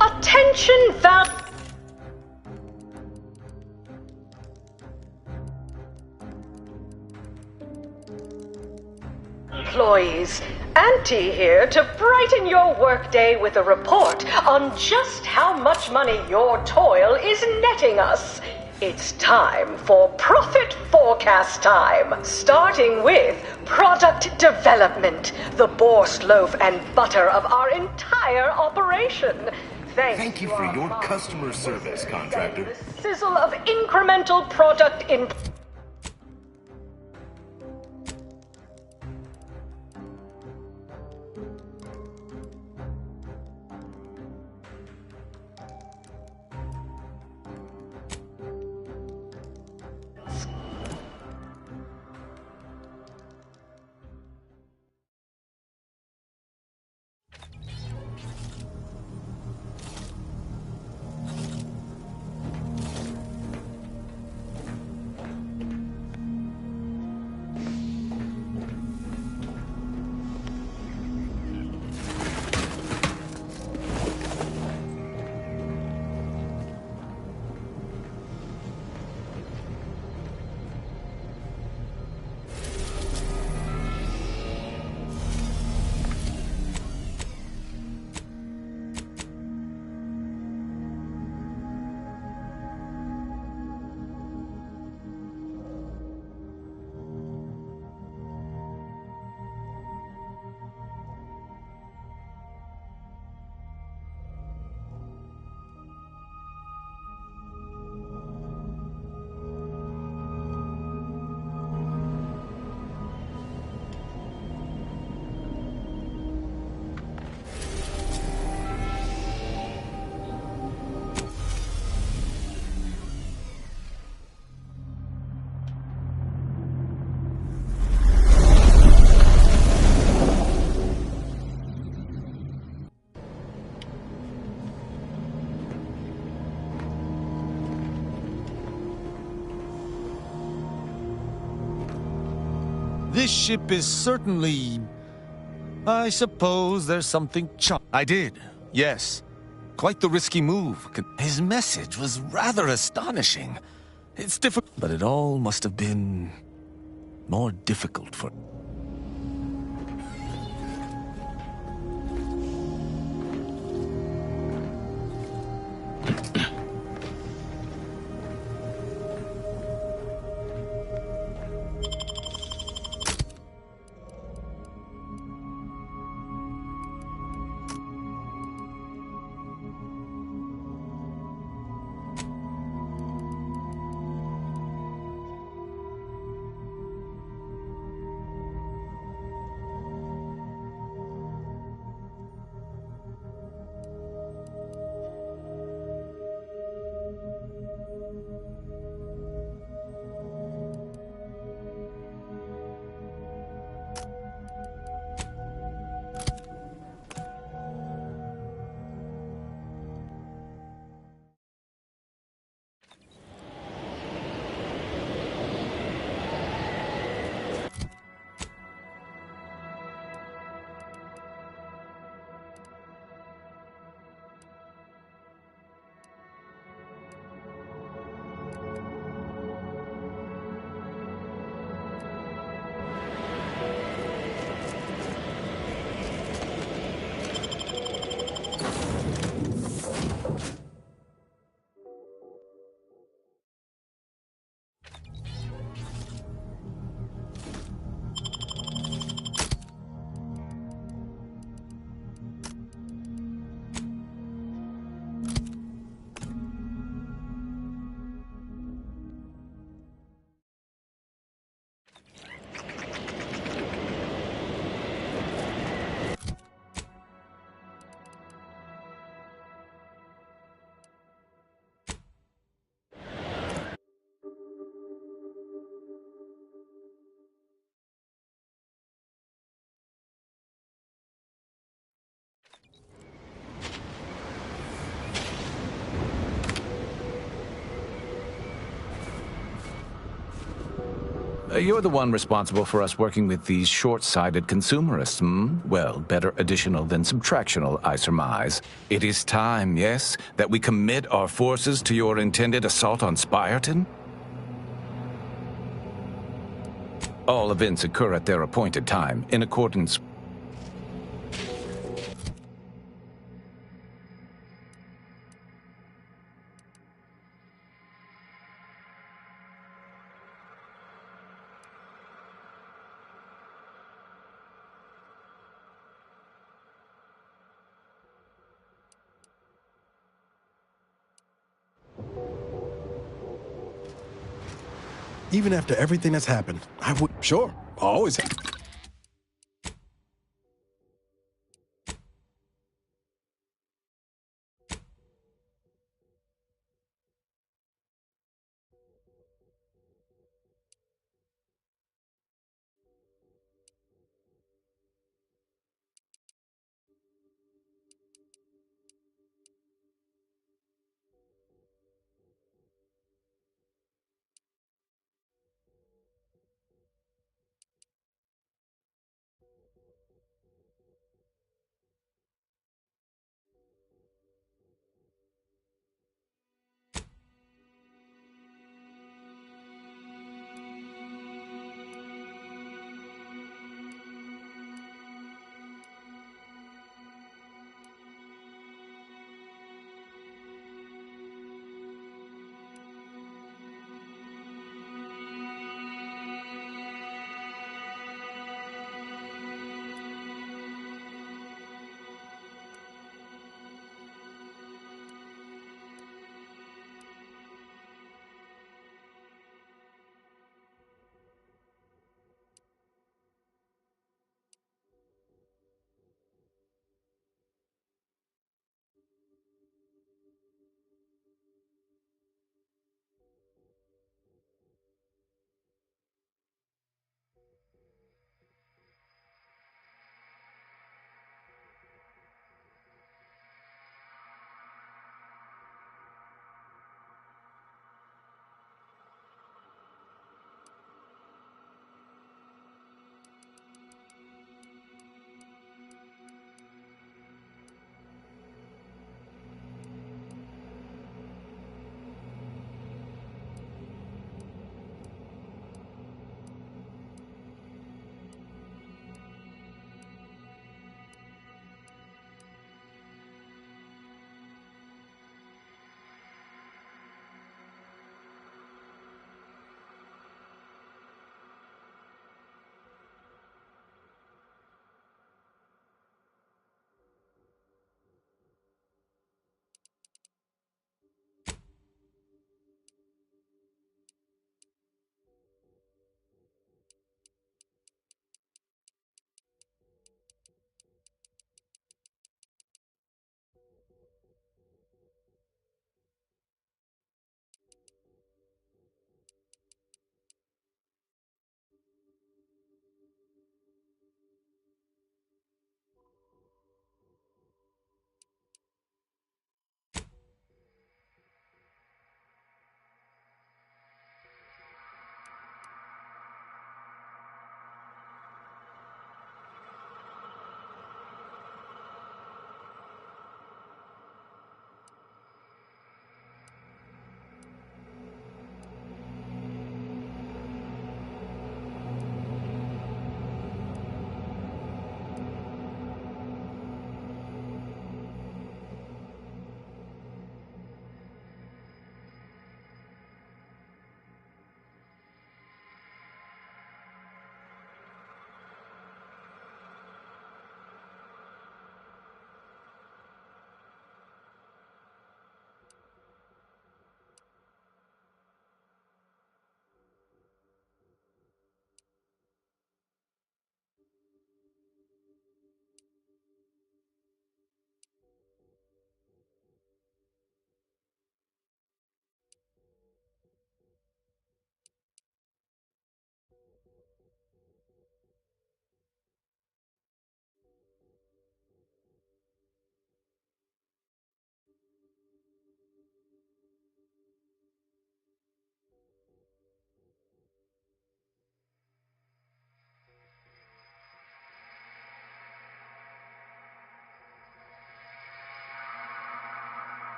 Speaker 14: Attention, Val. Employees, Auntie here to brighten your workday with a report on just how much money your toil is netting us. It's time for profit forecast time, starting with product development, the borscht loaf and butter of our entire operation.
Speaker 19: Thank you for your customer service, contractor.
Speaker 14: Sizzle of incremental product in.
Speaker 8: This ship is certainly... I suppose there's something I did, yes. Quite the risky move. His message was rather astonishing. It's difficult, but it all must have been more difficult for...
Speaker 7: You're the one responsible for us working with these short-sighted consumerists, hmm? Well, better additional than subtractional, I surmise. It is time, yes, that we commit our forces to your intended assault on Spyreton? All events occur at their appointed time, in accordance.
Speaker 10: Even after everything that's happened, I would... Sure, always...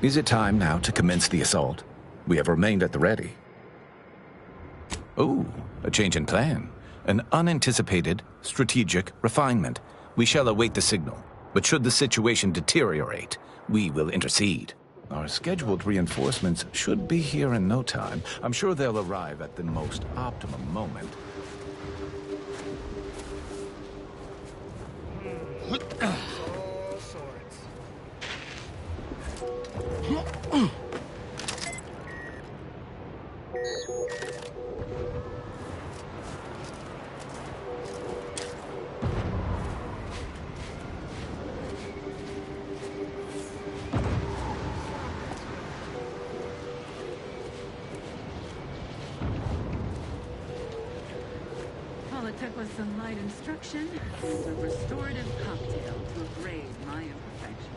Speaker 7: Is it time now to commence the assault? We have remained at the ready. Oh, a change in plan. An unanticipated, strategic refinement. We shall await the signal, but should the situation deteriorate, we will intercede. Our scheduled reinforcements should be here in no time. I'm sure they'll arrive at the most optimum moment.
Speaker 4: All it took was some light instruction and a restorative cocktail to abrade my imperfections.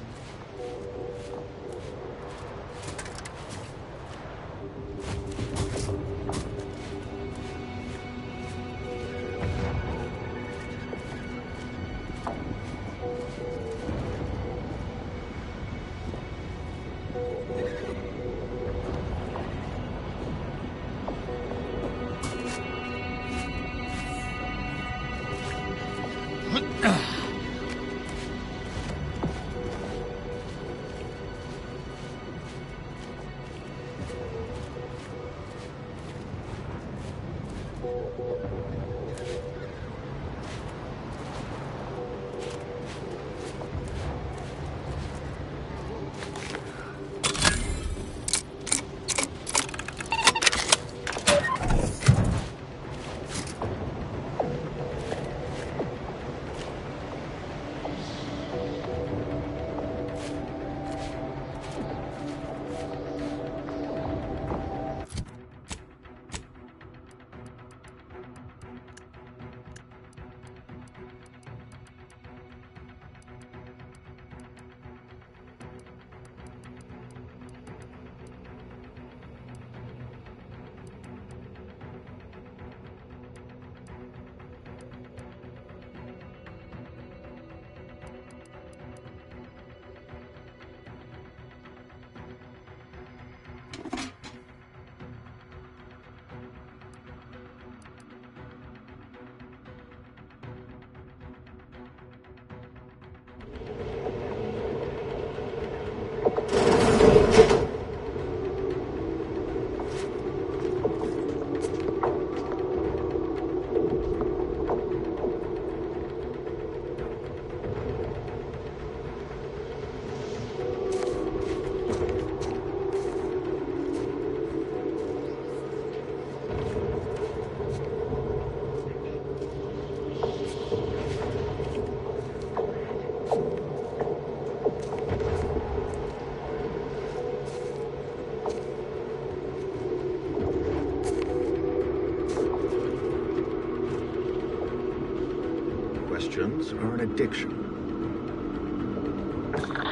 Speaker 19: Questions are an addiction.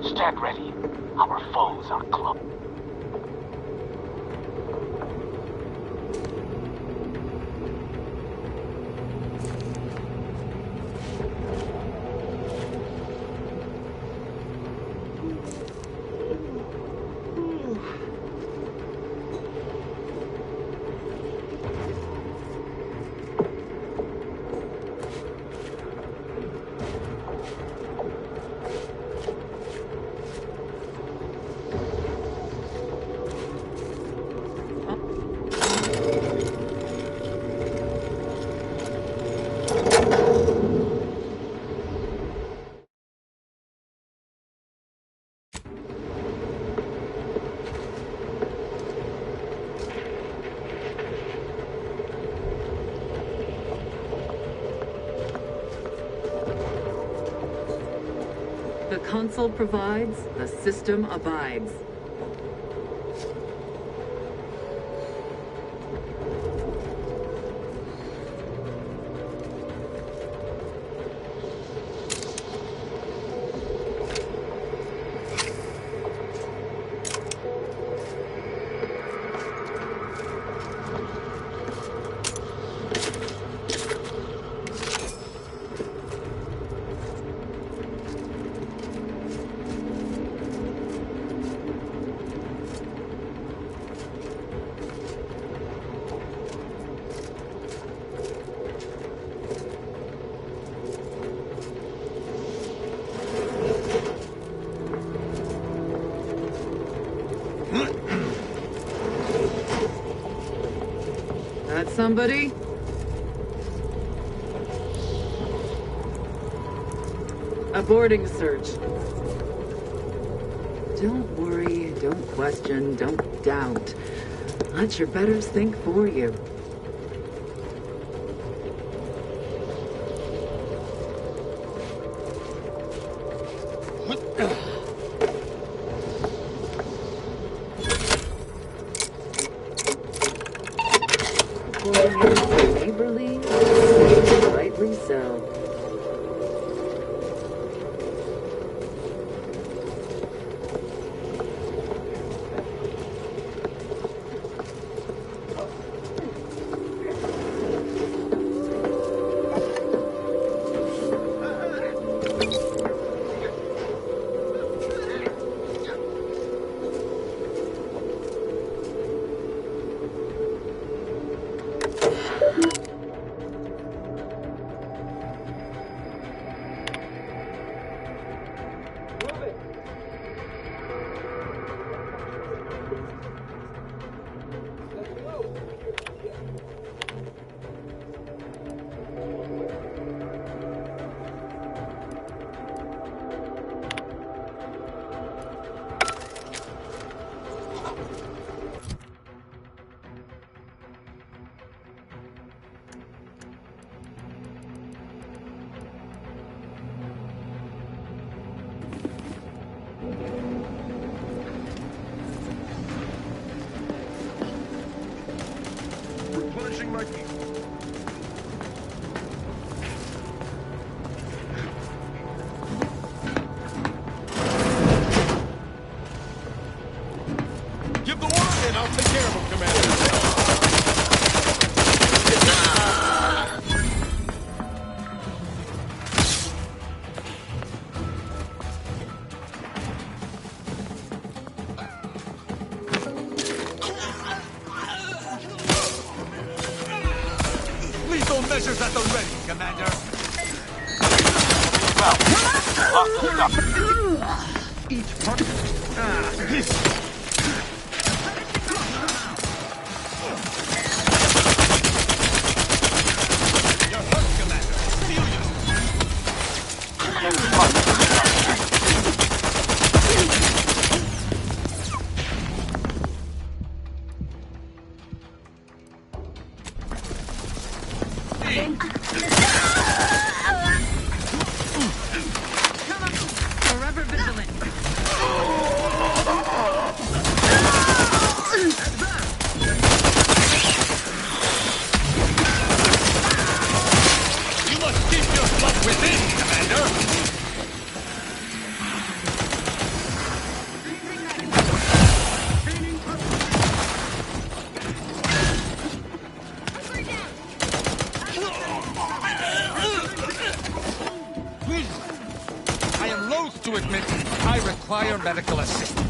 Speaker 11: Stand ready. Our foes are close.
Speaker 4: The console provides, the system abides.
Speaker 13: Got somebody? Aborting search. Don't worry, don't question, don't doubt. Let your betters think for you. Neighborly, rightly so.
Speaker 19: Replenishing my gear.
Speaker 8: Give the word and I'll take care of him, Commander. Lethal measures at the ready, Commander.
Speaker 19: Each part.
Speaker 13: Forever vigilant.
Speaker 8: You must keep your blood within, Commander. I am loath to admit I require medical assistance.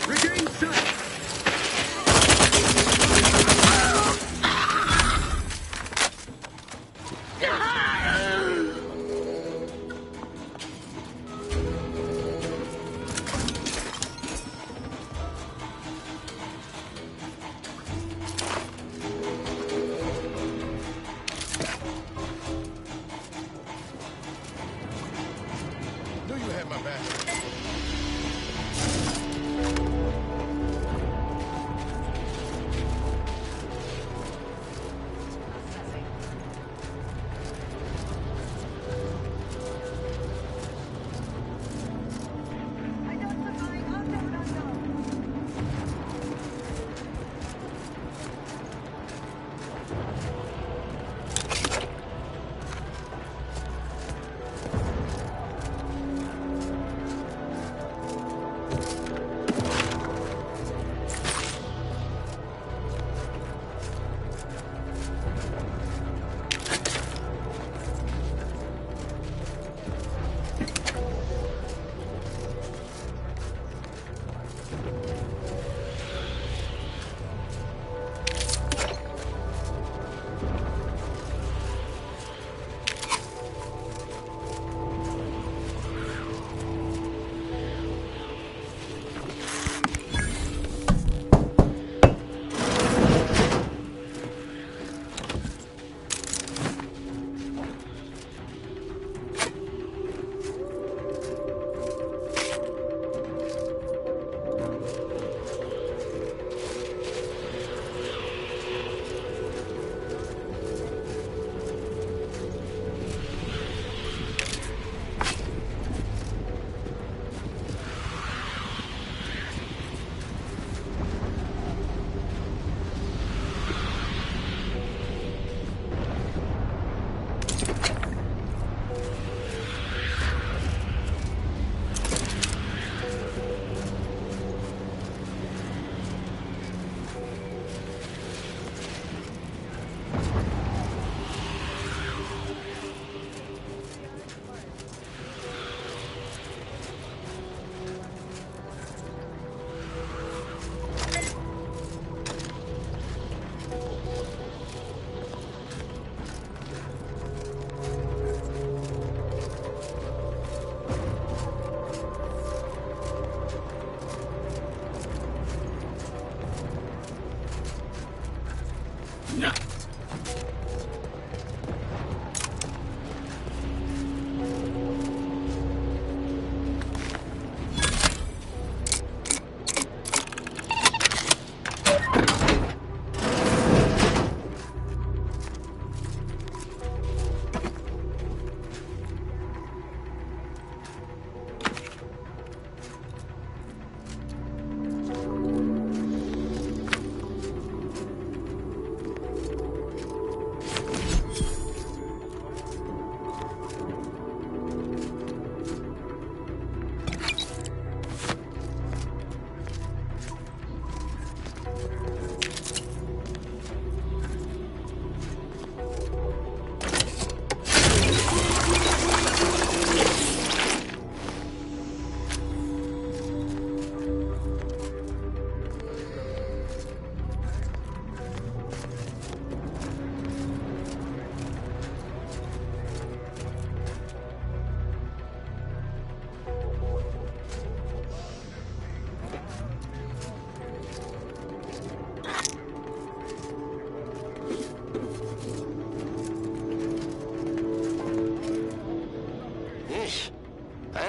Speaker 19: Regain sight.
Speaker 8: Knew you had my back.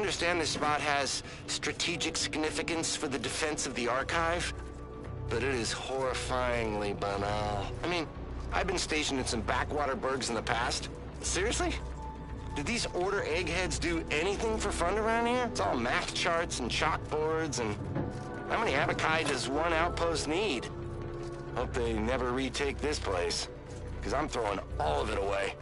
Speaker 15: understand this spot has strategic significance for the defense of the archive, but it is horrifyingly banal. I mean, I've been stationed in some backwater burgs in the past. Seriously? Did these Order eggheads do anything for fun around here? It's all math charts and chalkboards, and how many Abakai does one outpost need? Hope they never retake this place, because I'm throwing all of it away.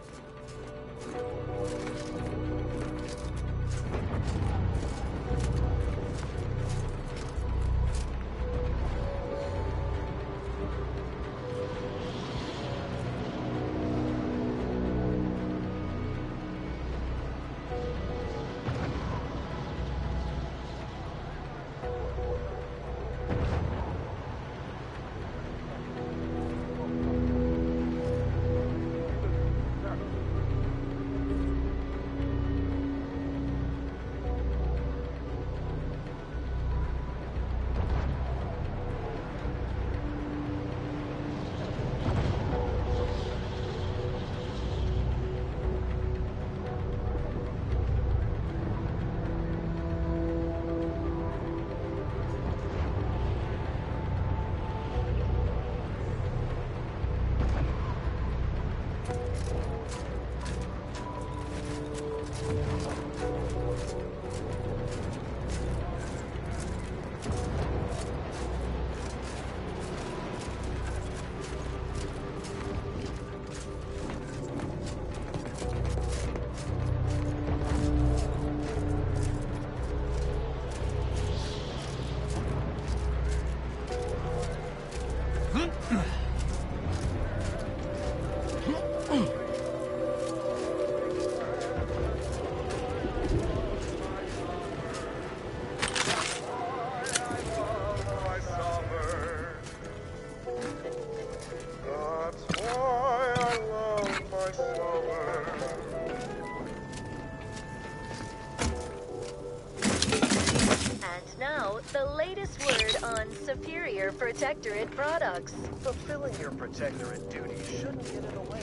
Speaker 17: The latest word on superior Protectorate products.
Speaker 11: Fulfilling your Protectorate duty shouldn't get in the way.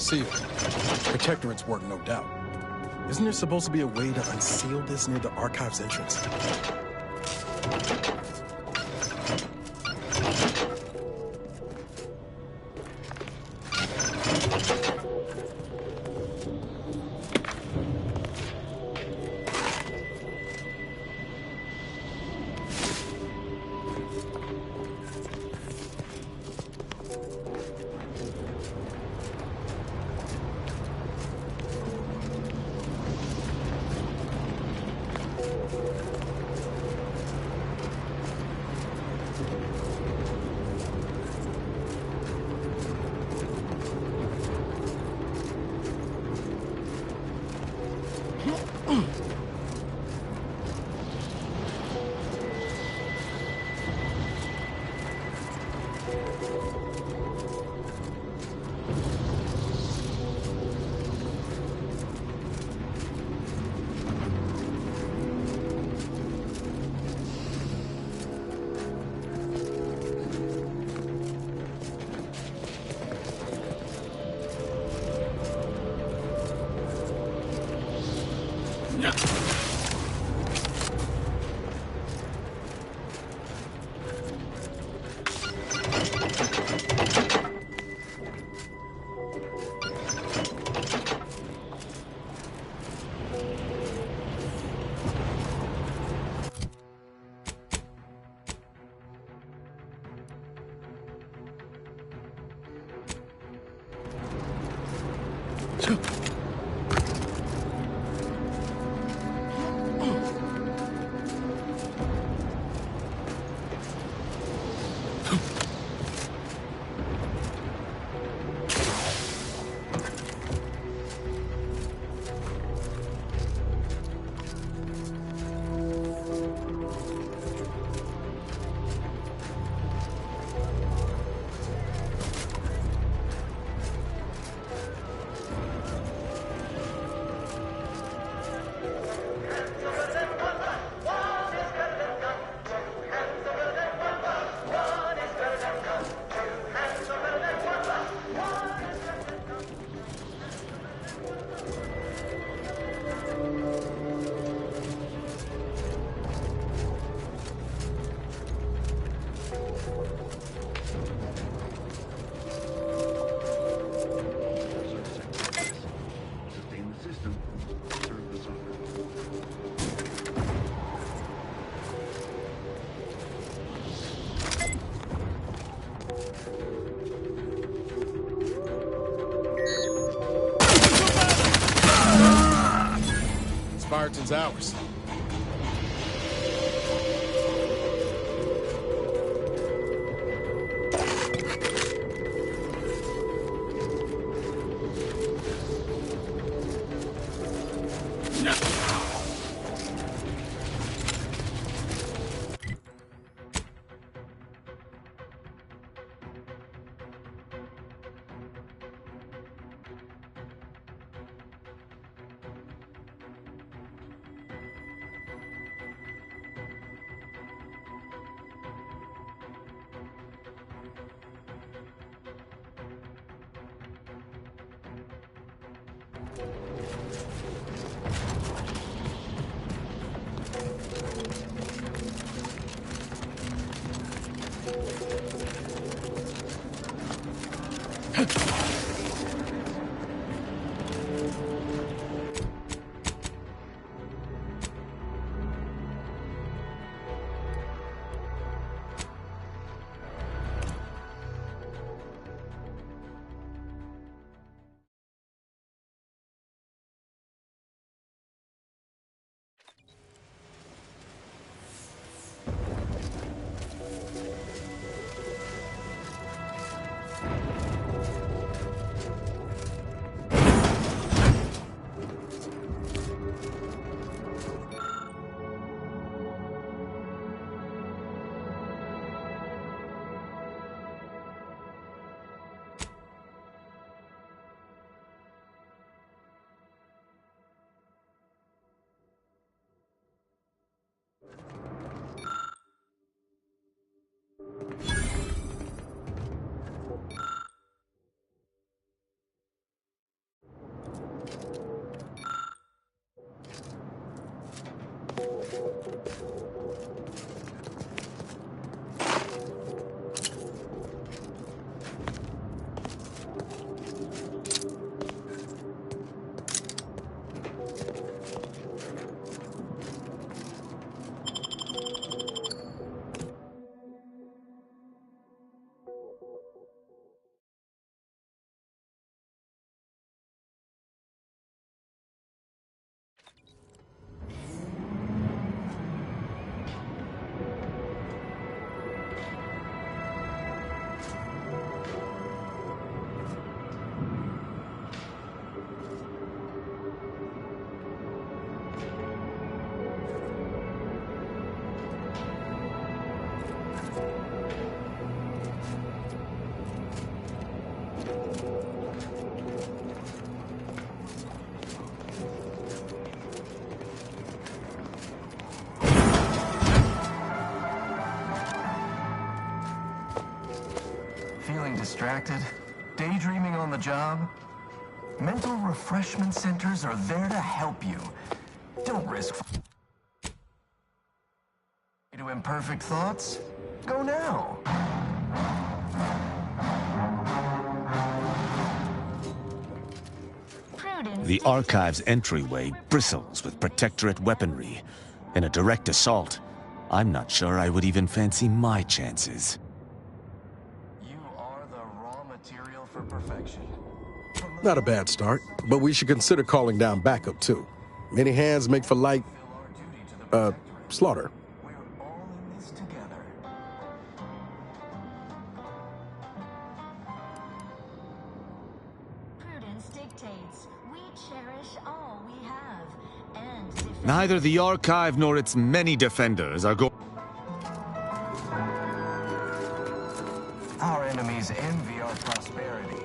Speaker 10: Sealed. Protectorate's work, no doubt. Isn't there supposed to be a way to unseal this near the archive's entrance? Spartan's ours.
Speaker 11: Feeling distracted? Daydreaming on the job? Mental refreshment centers are there to help you. Don't risk to imperfect thoughts. Go now.
Speaker 8: The Archive's entryway bristles with Protectorate weaponry. In a direct assault, I'm not sure I would even fancy my chances.
Speaker 11: You are the raw material for perfection.
Speaker 10: Not a bad start, but we should consider calling down backup, too. Many hands make for light, slaughter.
Speaker 3: Prudence dictates we cherish all we have, and
Speaker 8: Neither the Archive nor its many defenders are going.
Speaker 11: Our enemies envy our prosperity.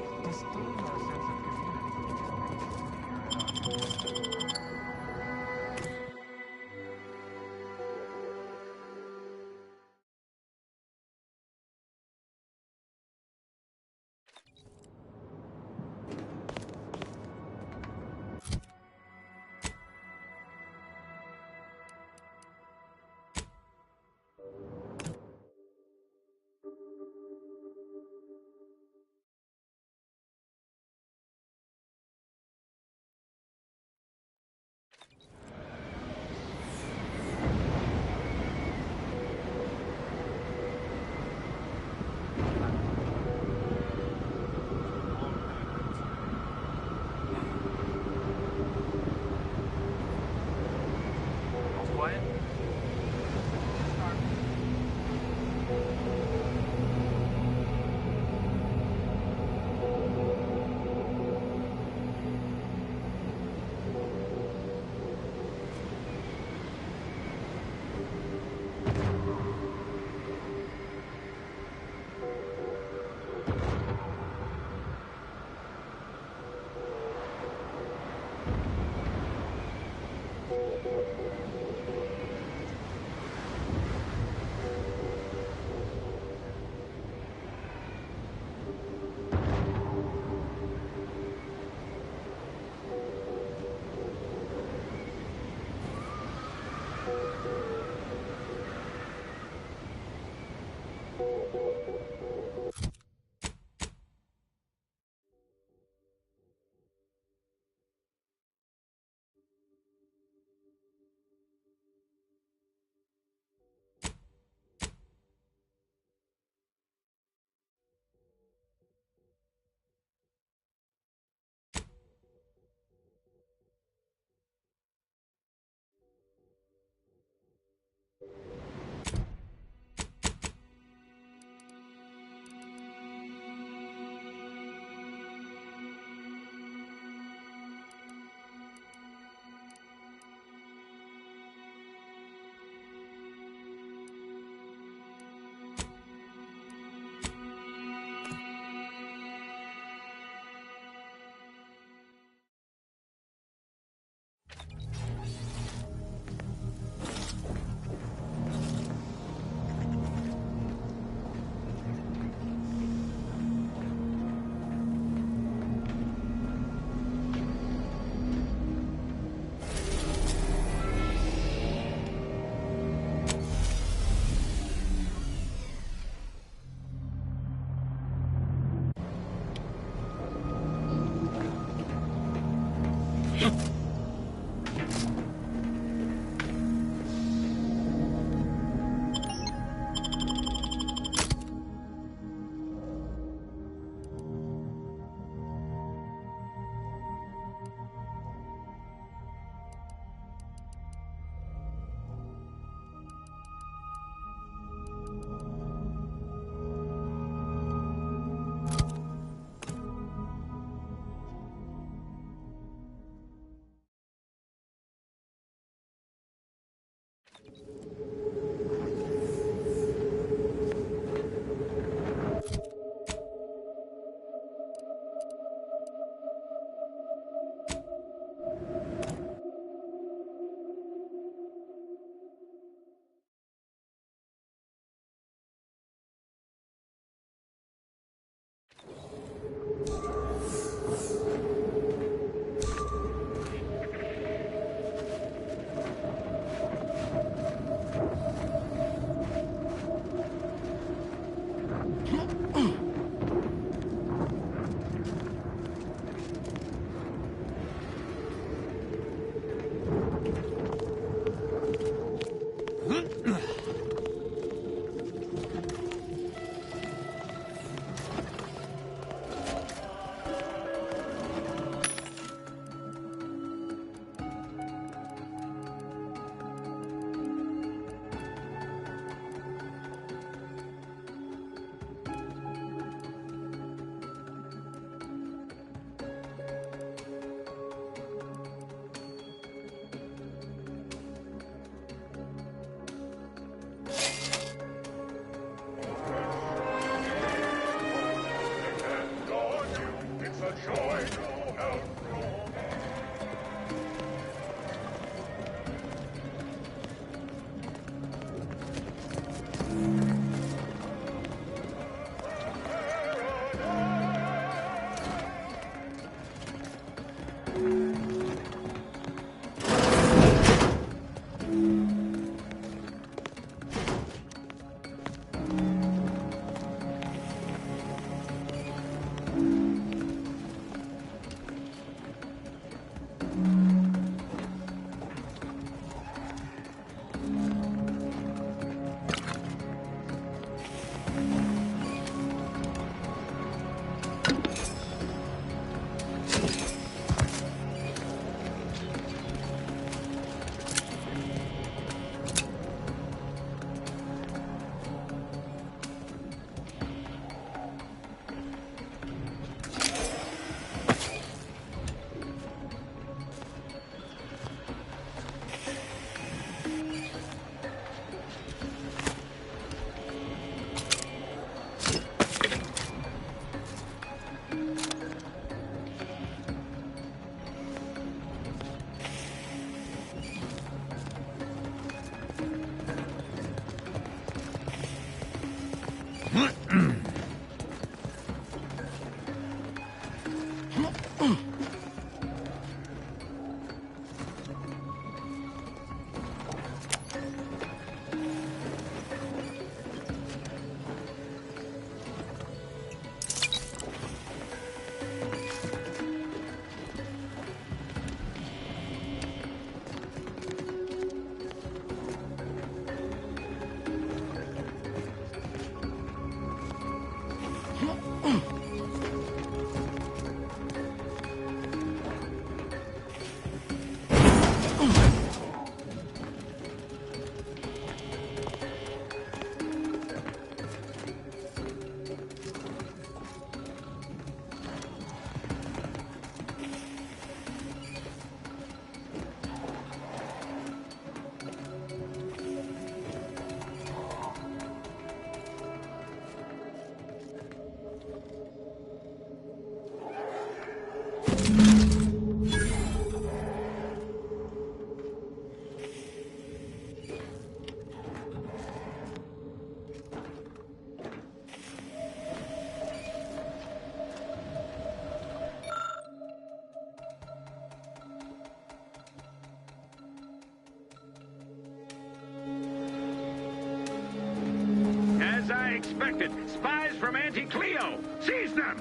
Speaker 20: As I expected, spies from Anti-Cleo! Seize them!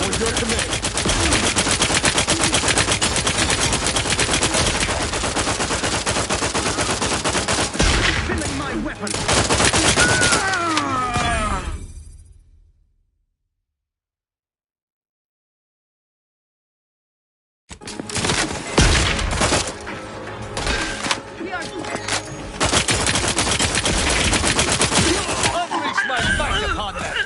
Speaker 10: On your command.
Speaker 20: Filling my weapon!
Speaker 8: Unleash my might upon them!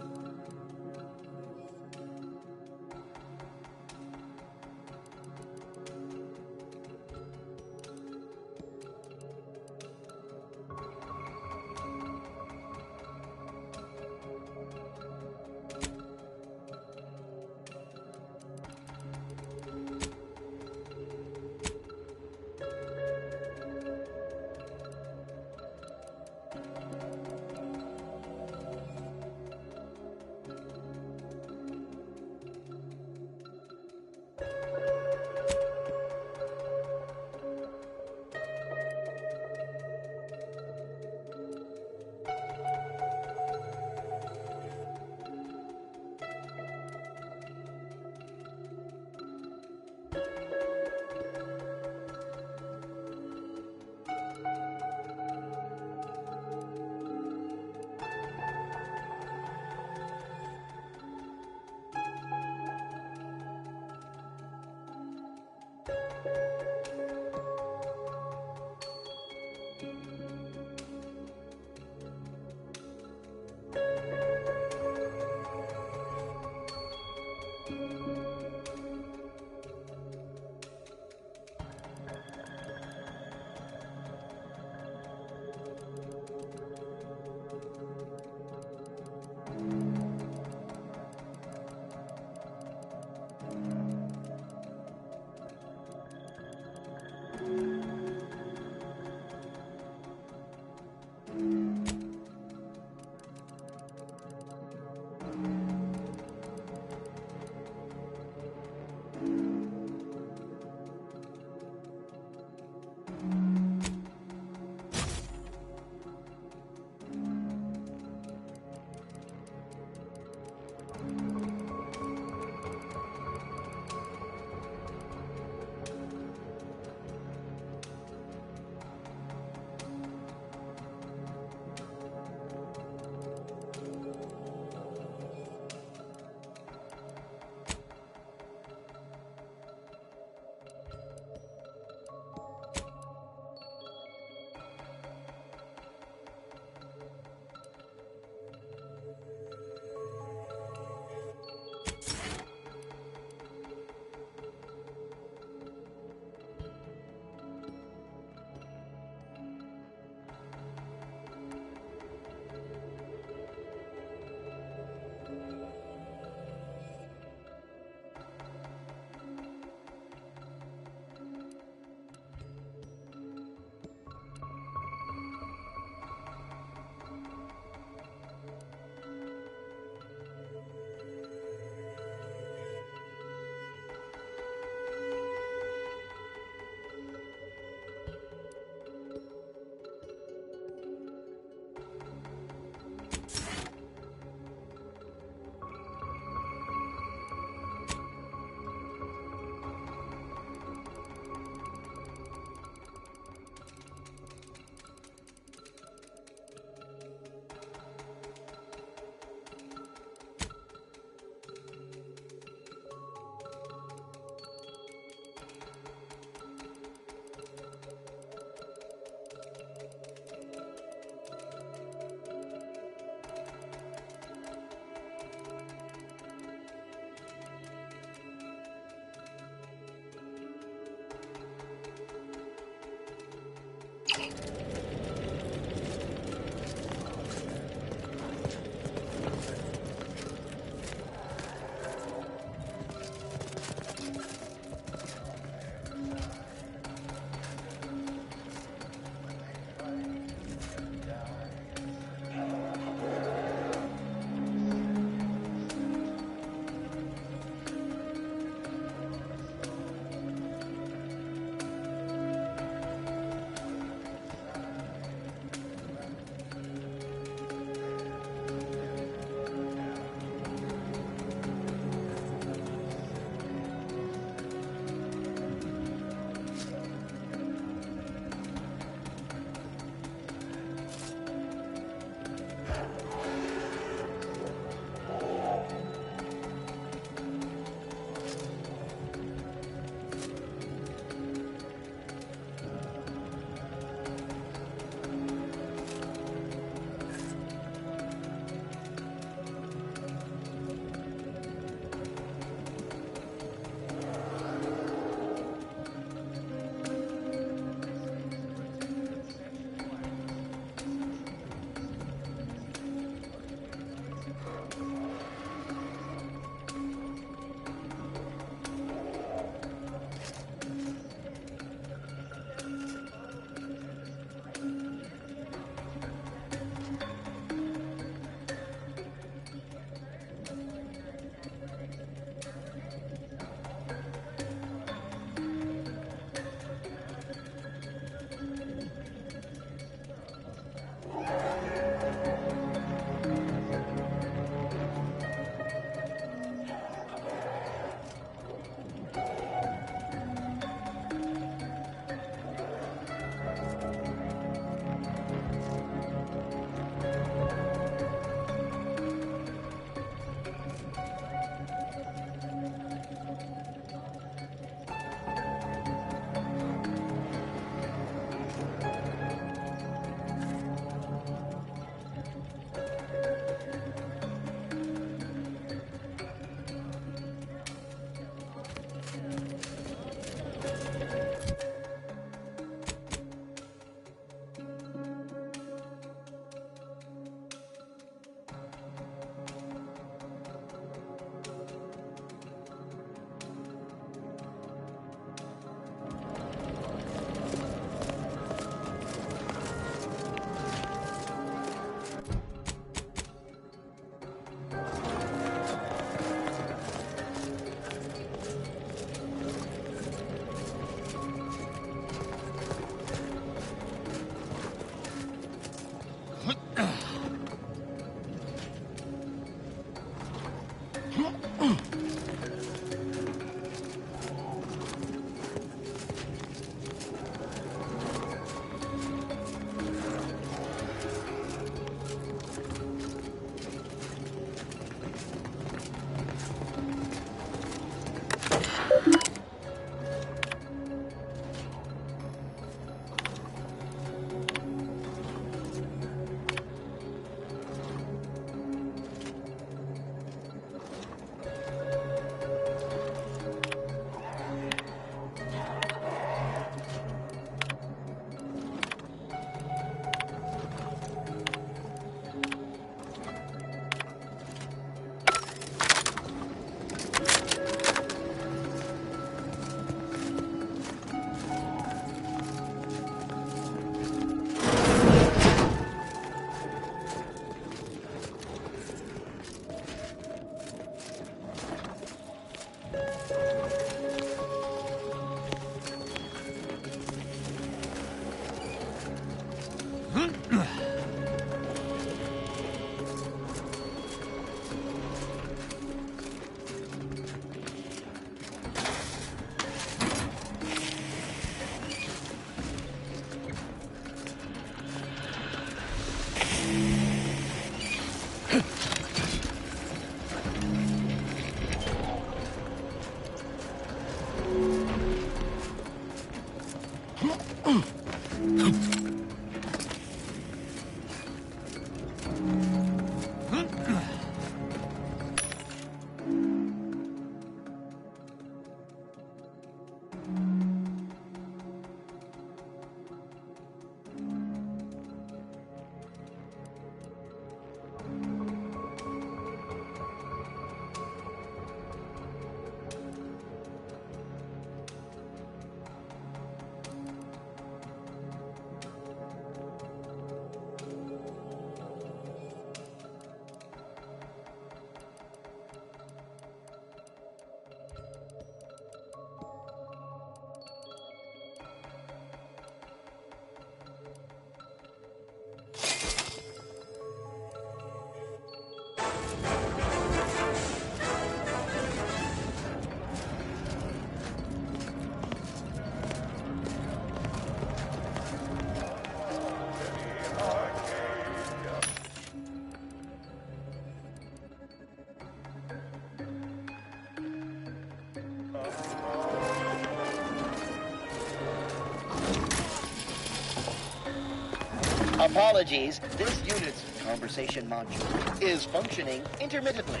Speaker 18: Apologies, this unit's conversation module is functioning intermittently.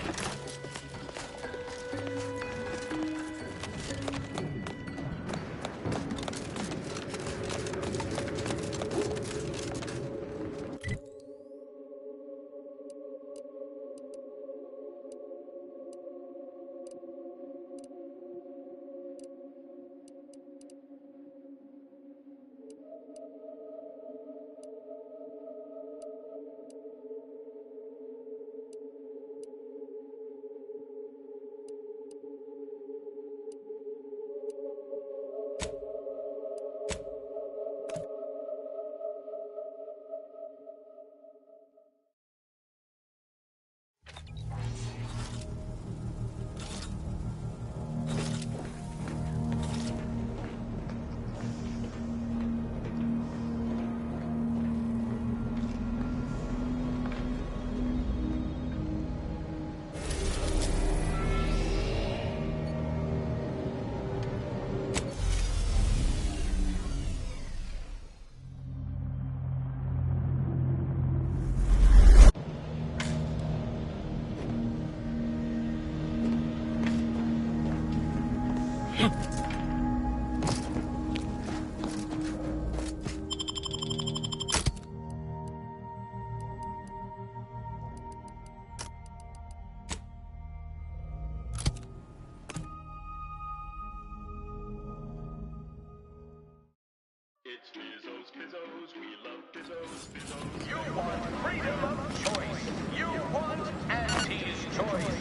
Speaker 20: It's Bizzos, Bizzos, we love Bizzos, Bizzos.
Speaker 24: You want freedom of choice. You want Auntie's choice.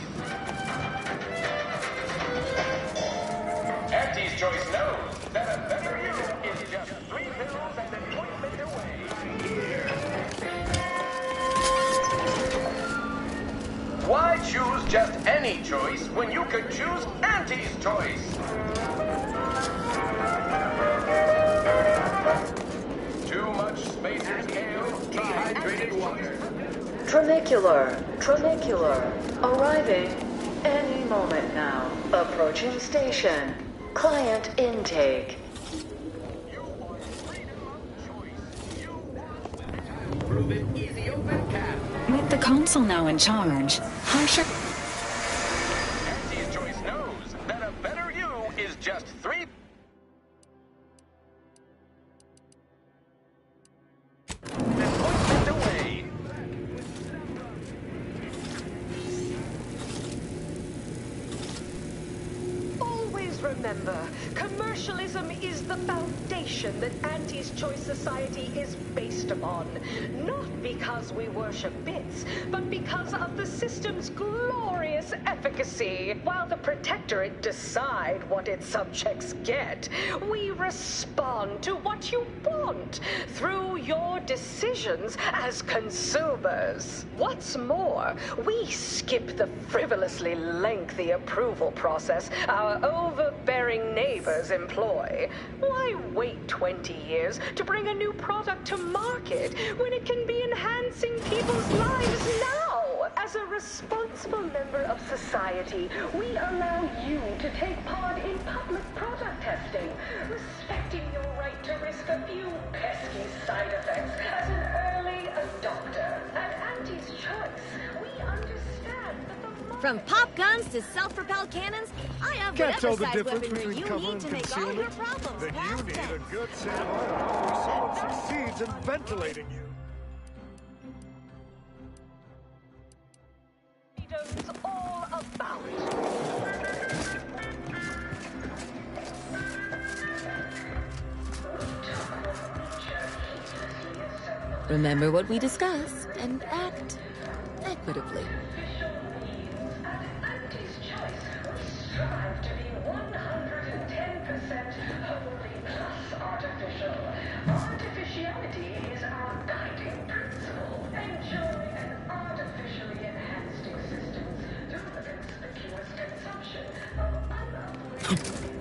Speaker 24: Auntie's choice knows that a better you is just 3 pills and an ointment away. Why choose just any choice when you could choose Auntie's choice? Too much Spacer's Kale, dehydrated water.
Speaker 14: Tronicular. Arriving any moment now. Approaching station. Client intake.
Speaker 21: With the consul now in charge, harsher.
Speaker 24: Auntie's choice knows that a better you is just 3.
Speaker 14: Always remember, commercialism is the foundation that Auntie's Choice Society is based upon. Not because we worship bits, but because of the system's glorious efficacy. While the Protectorate decide what its subjects get, we respond to what you want through your decisions as consumers. What's more, we skip the frivolously lengthy approval process our overbearing neighbors employ. Why wait 20 years to bring a new product to market when it can be enhancing people's lives now? As a responsible member of society, we allow you to take part in public product testing, respecting your right to risk a few pesky side effects as an early adopter. At Auntie's Choice, we understand that the
Speaker 22: From pop guns to self-propelled cannons, I have
Speaker 23: Can't
Speaker 22: whatever
Speaker 23: tell the
Speaker 22: size
Speaker 23: difference
Speaker 22: weaponry
Speaker 23: between
Speaker 22: you
Speaker 23: cover
Speaker 22: need
Speaker 23: and
Speaker 22: to make all your
Speaker 23: concealment?
Speaker 22: problems
Speaker 23: Then you
Speaker 22: past
Speaker 23: need
Speaker 22: tense.
Speaker 23: a good set before someone succeeds in ventilating you.
Speaker 14: freedom's all about.
Speaker 4: Remember what we discussed and act equitably.
Speaker 14: Strive to be 110% wholly plus artificial. Artificiality is our guiding principle. Enjoy an artificially enhanced existence through the conspicuous consumption of unuplifting.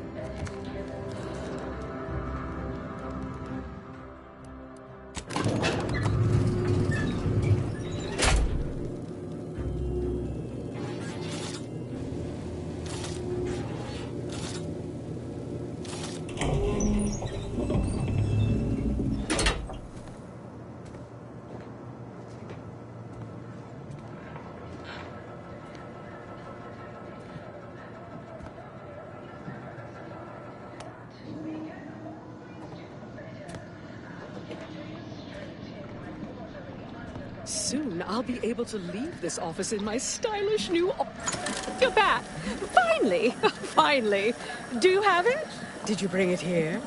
Speaker 1: Soon I'll be able to leave this office in my stylish new You're back! Finally! Finally! Do you have it? Did you bring it here?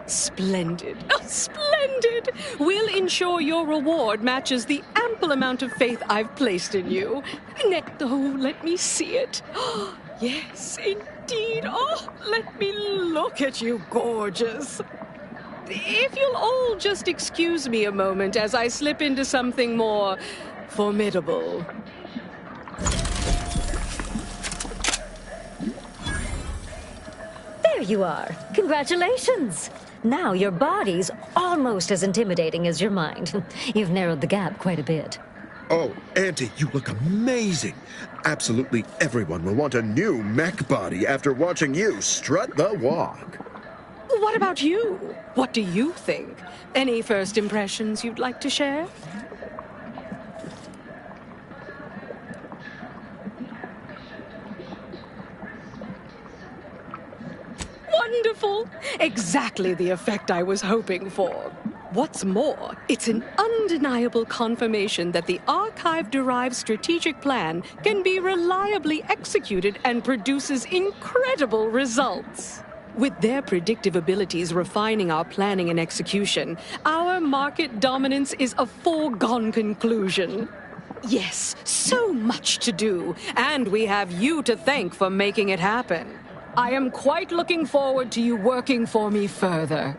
Speaker 1: Splendid. Oh, splendid! We'll ensure your reward matches the ample amount of faith I've placed in you. Oh, let me see it. Yes, indeed. Oh, let me look at you, gorgeous. If you'll all just excuse me a moment as I slip into something more formidable.
Speaker 6: There you are. Congratulations. Now your body's almost as intimidating as your mind. You've narrowed the gap quite a bit.
Speaker 2: Oh, Auntie, you look amazing. Absolutely everyone will want a new mech body after watching you strut the walk.
Speaker 1: What about you? What do you think? Any first impressions you'd like to share? Wonderful! Exactly the effect I was hoping for. What's more, it's an undeniable confirmation that the archive-derived strategic plan can be reliably executed and produces incredible results. With their predictive abilities refining our planning and execution, our market dominance is a foregone conclusion. Yes, so much to do, and we have you to thank for making it happen. I am quite looking forward to you working for me further.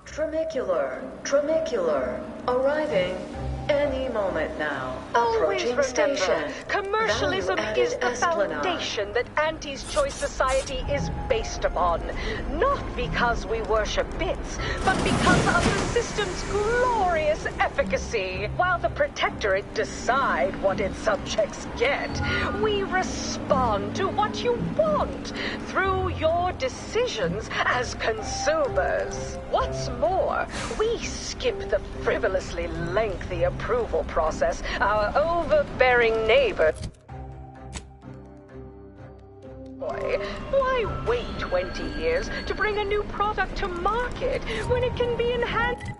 Speaker 14: Tramicular, arriving any moment now.
Speaker 1: Always
Speaker 14: Approaching
Speaker 1: remember,
Speaker 14: station.
Speaker 1: commercialism
Speaker 14: Value-added
Speaker 1: is the
Speaker 14: esplanade.
Speaker 1: foundation that Auntie's Choice Society is based upon. Not because we worship bits, but because of the system's glorious efficacy. While the Protectorate decide what its subjects get, we respond to what you want through your decisions as consumers. What's more, we skip the frivolously lengthy approval process our overbearing neighbor. Why wait 20 years to bring a new product to market when it can be enhanced?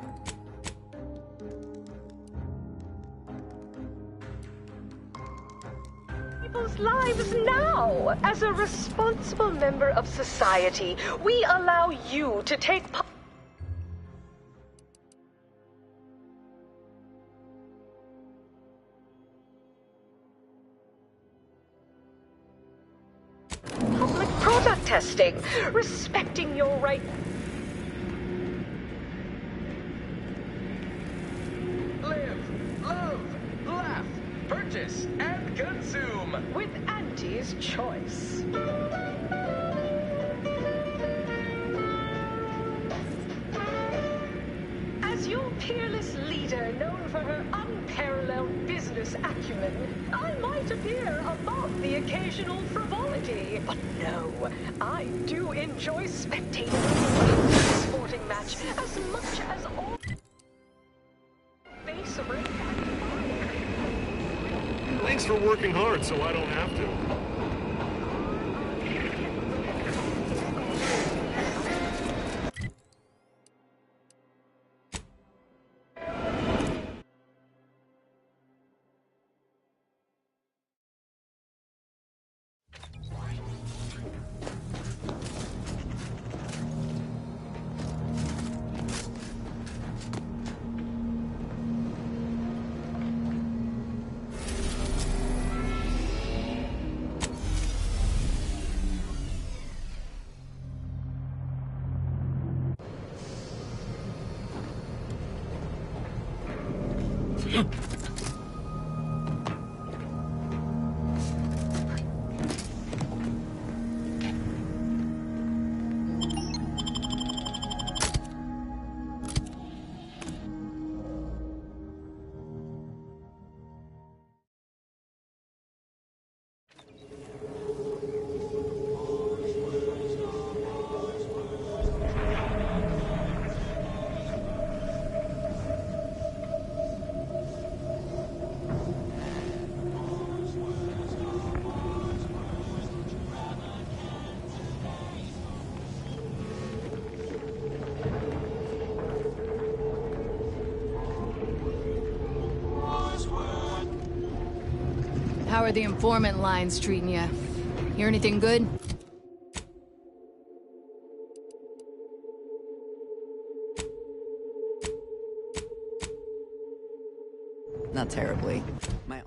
Speaker 1: People's lives now. As a responsible member of society, we allow you to take part. Public product testing, respecting your right.
Speaker 24: Live, love, laugh, purchase, and consume.
Speaker 1: With Auntie's Choice. As your peerless leader, known for her unparalleled business acumen, I might appear above the occasional frivolity. But no, I do enjoy spectating a sporting match as much as all base ring.
Speaker 5: Thanks for working hard so I don't have to.
Speaker 9: How are the informant lines treating you? Hear anything good? Not terribly. My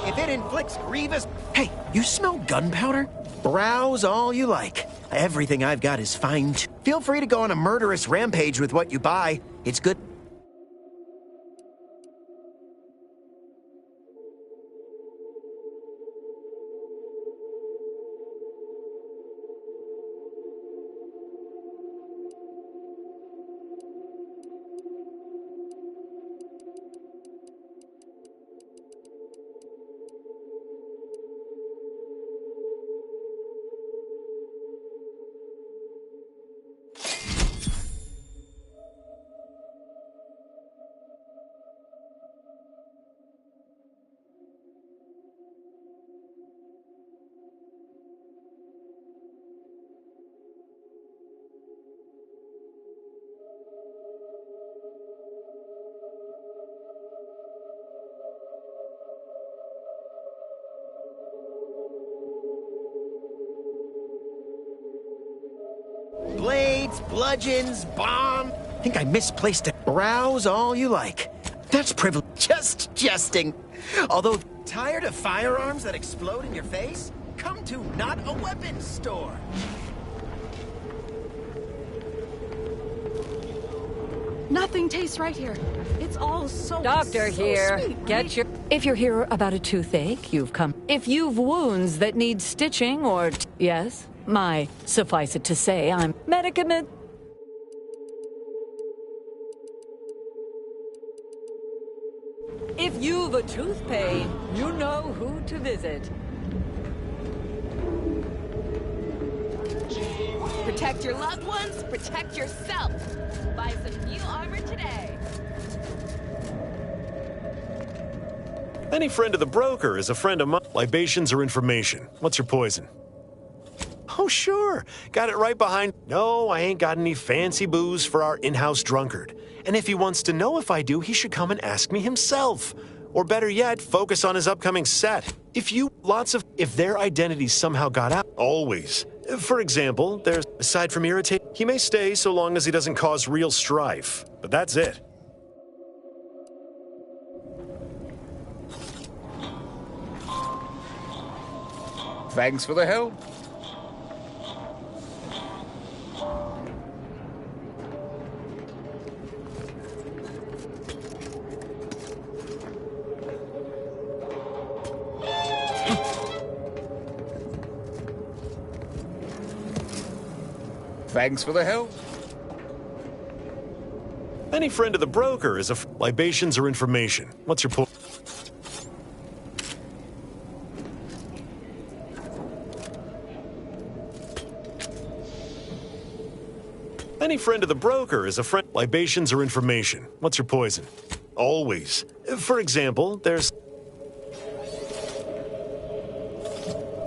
Speaker 2: If it inflicts grievous... Hey, you smell gunpowder? Browse all you like. Everything I've got is fine. Feel free to go on a murderous rampage with what you buy. It's good... bludgeons, bomb. Think I misplaced it. Browse all you like. That's privilege. Just jesting. Although, tired of firearms that explode in your face? Come to Not a Weapons Store.
Speaker 9: Nothing tastes right here. It's all so
Speaker 7: Doctor
Speaker 9: so
Speaker 7: here.
Speaker 9: sweet,
Speaker 7: Get
Speaker 9: right?
Speaker 7: your... If you're here about a toothache, you've come. If you've wounds that need stitching or... Yes, suffice it to say, I'm medicament. If you've a tooth pain, you know who to visit.
Speaker 12: Protect your loved ones, protect yourself. Buy some new armor today.
Speaker 5: Any friend of the broker is a friend of mine. Libations or information. What's your poison? Oh, sure. Got it right behind. No, I ain't got any fancy booze for our in-house drunkard. And if he wants to know if I do, he should come and ask me himself. Or better yet, focus on his upcoming set. If their identities somehow got out, always. For example, aside from irritate, he may stay so long as he doesn't cause real strife. But that's it.
Speaker 13: Thanks for the help. Thanks for the help.
Speaker 5: Any friend of the broker is libations or information. What's your point? Any friend of the broker is a friend. Libations or information. What's your poison? Always. For example,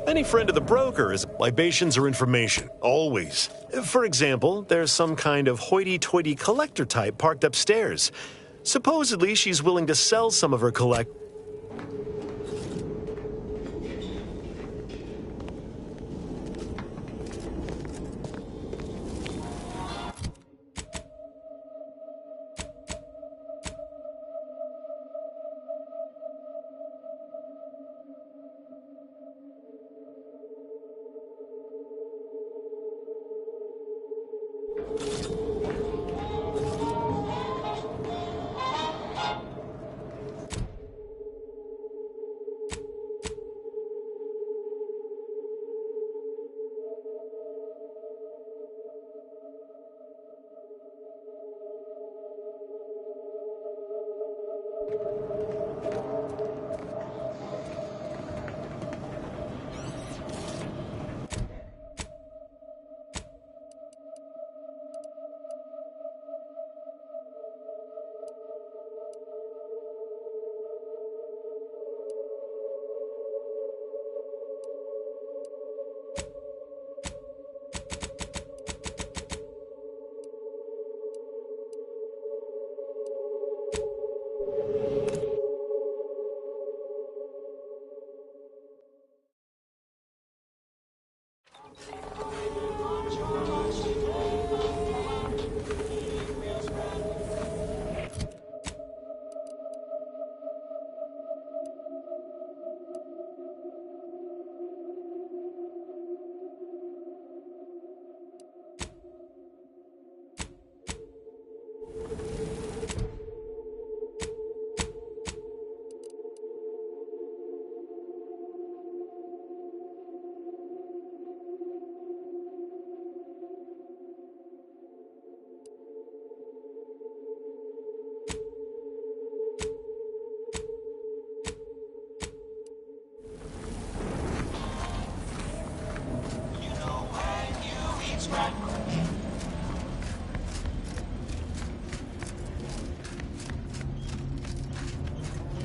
Speaker 5: Any friend of the broker is libations or information. Always. For example, there's some kind of hoity-toity collector type parked upstairs. Supposedly, she's willing to sell some of her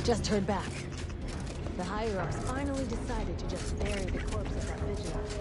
Speaker 22: Just heard back. The higher-ups finally decided to just bury the corpse of that vigilante.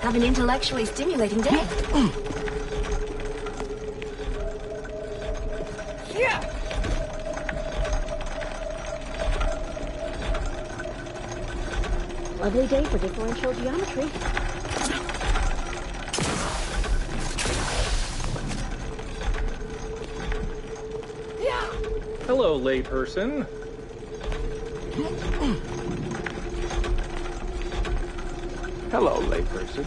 Speaker 15: Have an intellectually stimulating day. Yeah. Lovely day for differential geometry.
Speaker 16: Hello, layperson. Hello, layperson.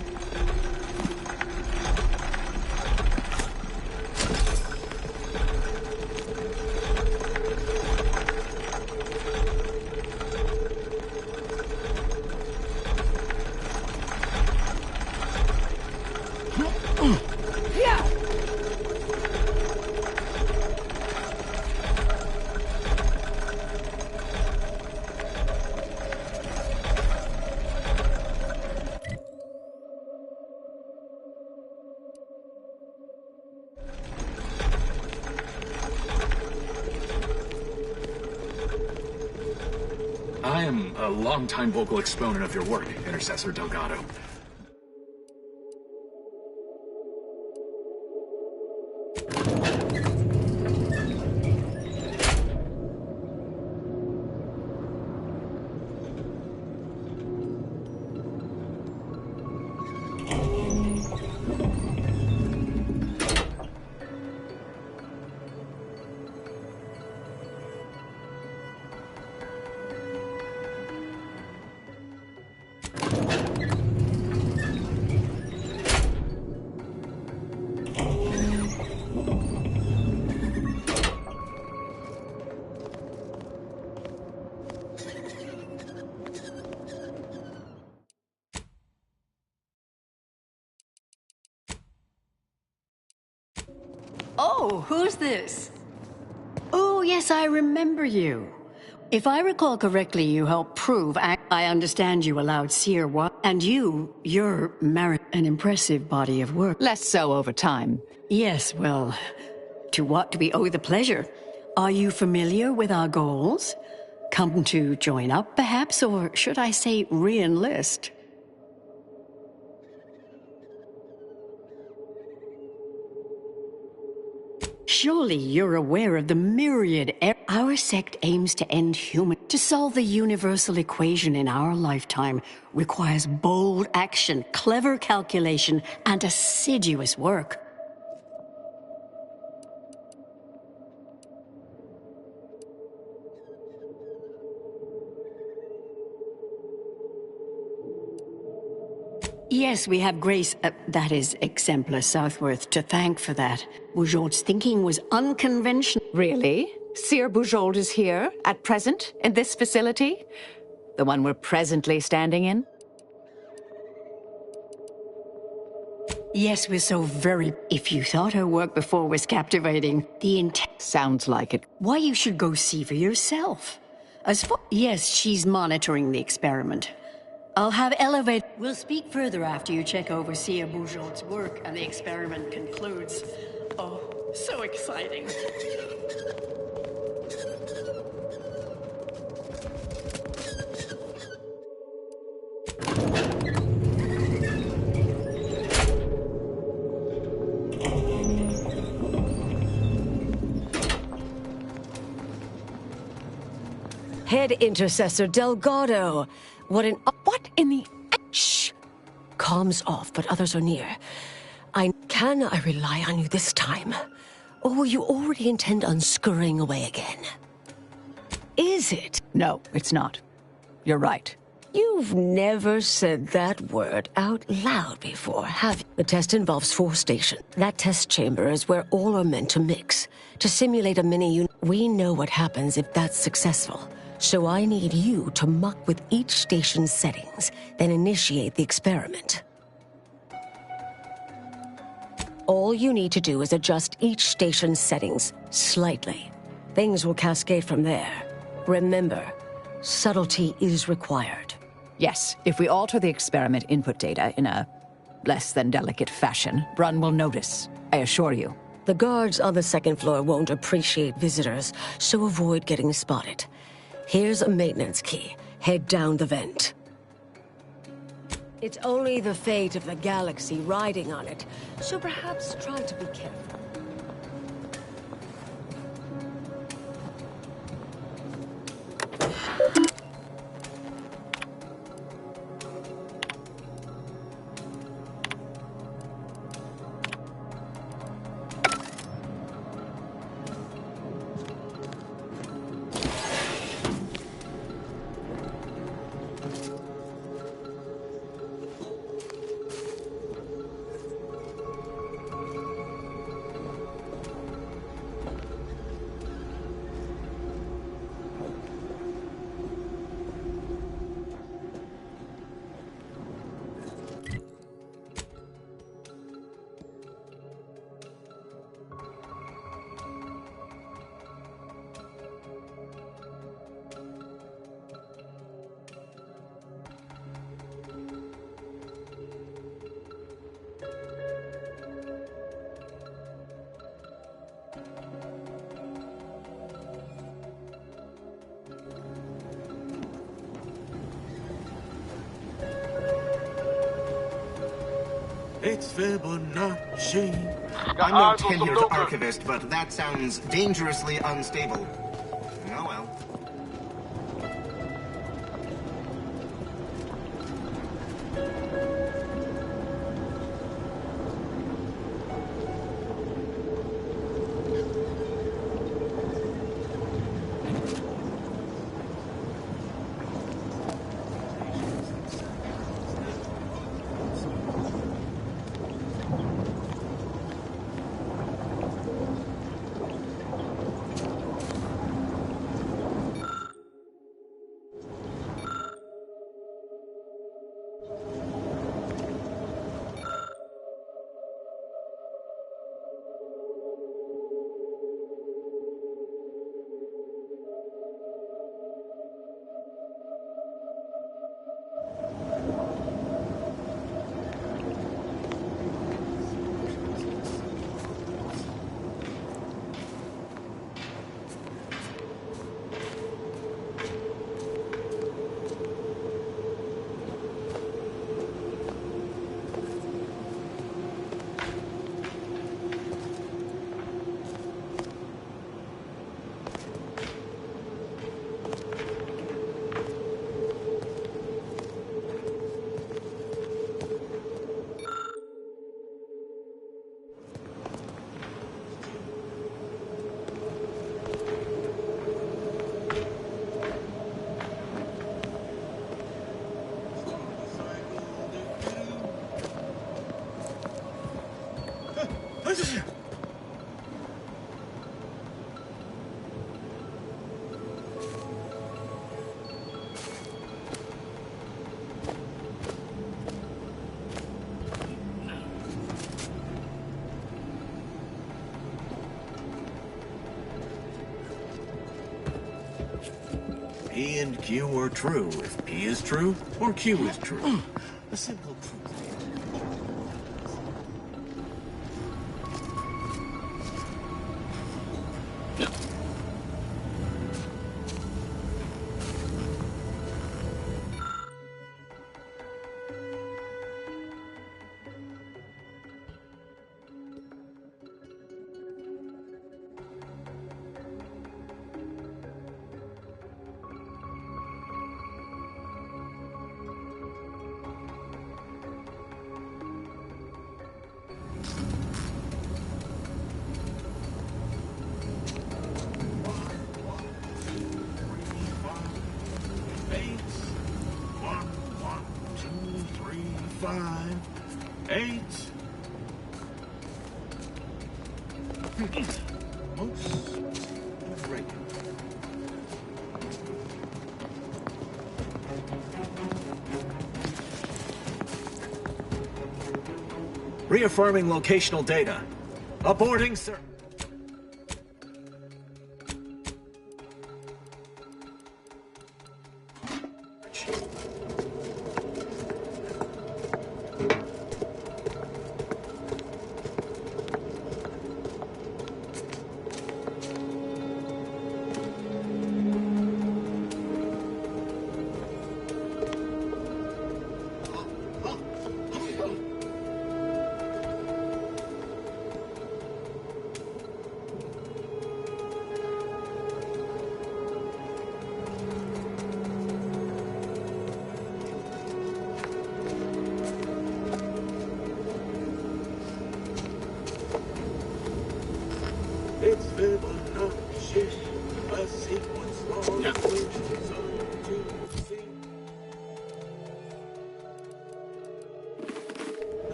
Speaker 17: I am a longtime vocal exponent of your work, Intercessor Delgado.
Speaker 19: Oh, who's this? Oh, yes, I remember you. If I recall correctly, you helped prove I understand you allowed Seer what, and you're married an impressive body of work.
Speaker 7: Less so over time.
Speaker 19: Yes, well, to what do we owe the pleasure? Are you familiar with our goals? Come to join up, perhaps, or should I say re-enlist? Surely you're aware of the myriad our sect aims to end human. To solve the universal equation in our lifetime requires bold action, clever calculation, and assiduous work. Yes, we have Grace, that is Exemplar Southworth, to thank for that. Bujold's thinking was unconventional.
Speaker 7: Really? Seer Bujold is here, at present, in this facility? The one we're presently standing in?
Speaker 19: Yes, we're so very... If you thought her work before was captivating, the intent...
Speaker 7: Sounds like it.
Speaker 19: Why, you should go see for yourself. As for... Yes, she's monitoring the experiment. I'll have elevate... We'll speak further after you check over Seer Bujold's work and the experiment concludes. Oh, so exciting.
Speaker 25: Head Intercessor Delgado. What in the... Shh. Comms off, but others are near. Can I rely on you this time? Or will you already intend on scurrying away again? Is it?
Speaker 7: No, it's not. You're right.
Speaker 25: You've never said that word out loud before, have you? The test involves 4 stations. That test chamber is where all are meant to mix. To simulate a mini-unit, we know what happens if that's successful. So I need you to muck with each station's settings, then initiate the experiment. All you need to do is adjust each station's settings slightly. Things will cascade from there. Remember, subtlety is required.
Speaker 7: Yes, if we alter the experiment input data in a less than delicate fashion, Brun will notice, I assure you.
Speaker 25: The guards on the 2nd floor won't appreciate visitors, so avoid getting spotted. Here's a maintenance key. head down the vent. It's only the fate of the galaxy riding on it, so perhaps try to be careful.
Speaker 3: It's Fibonacci. I'm no tenured archivist, but that sounds dangerously unstable. Oh well. P and Q are true if P is true or Q is true. A simple truth. Reaffirming locational data. Aborting, sir.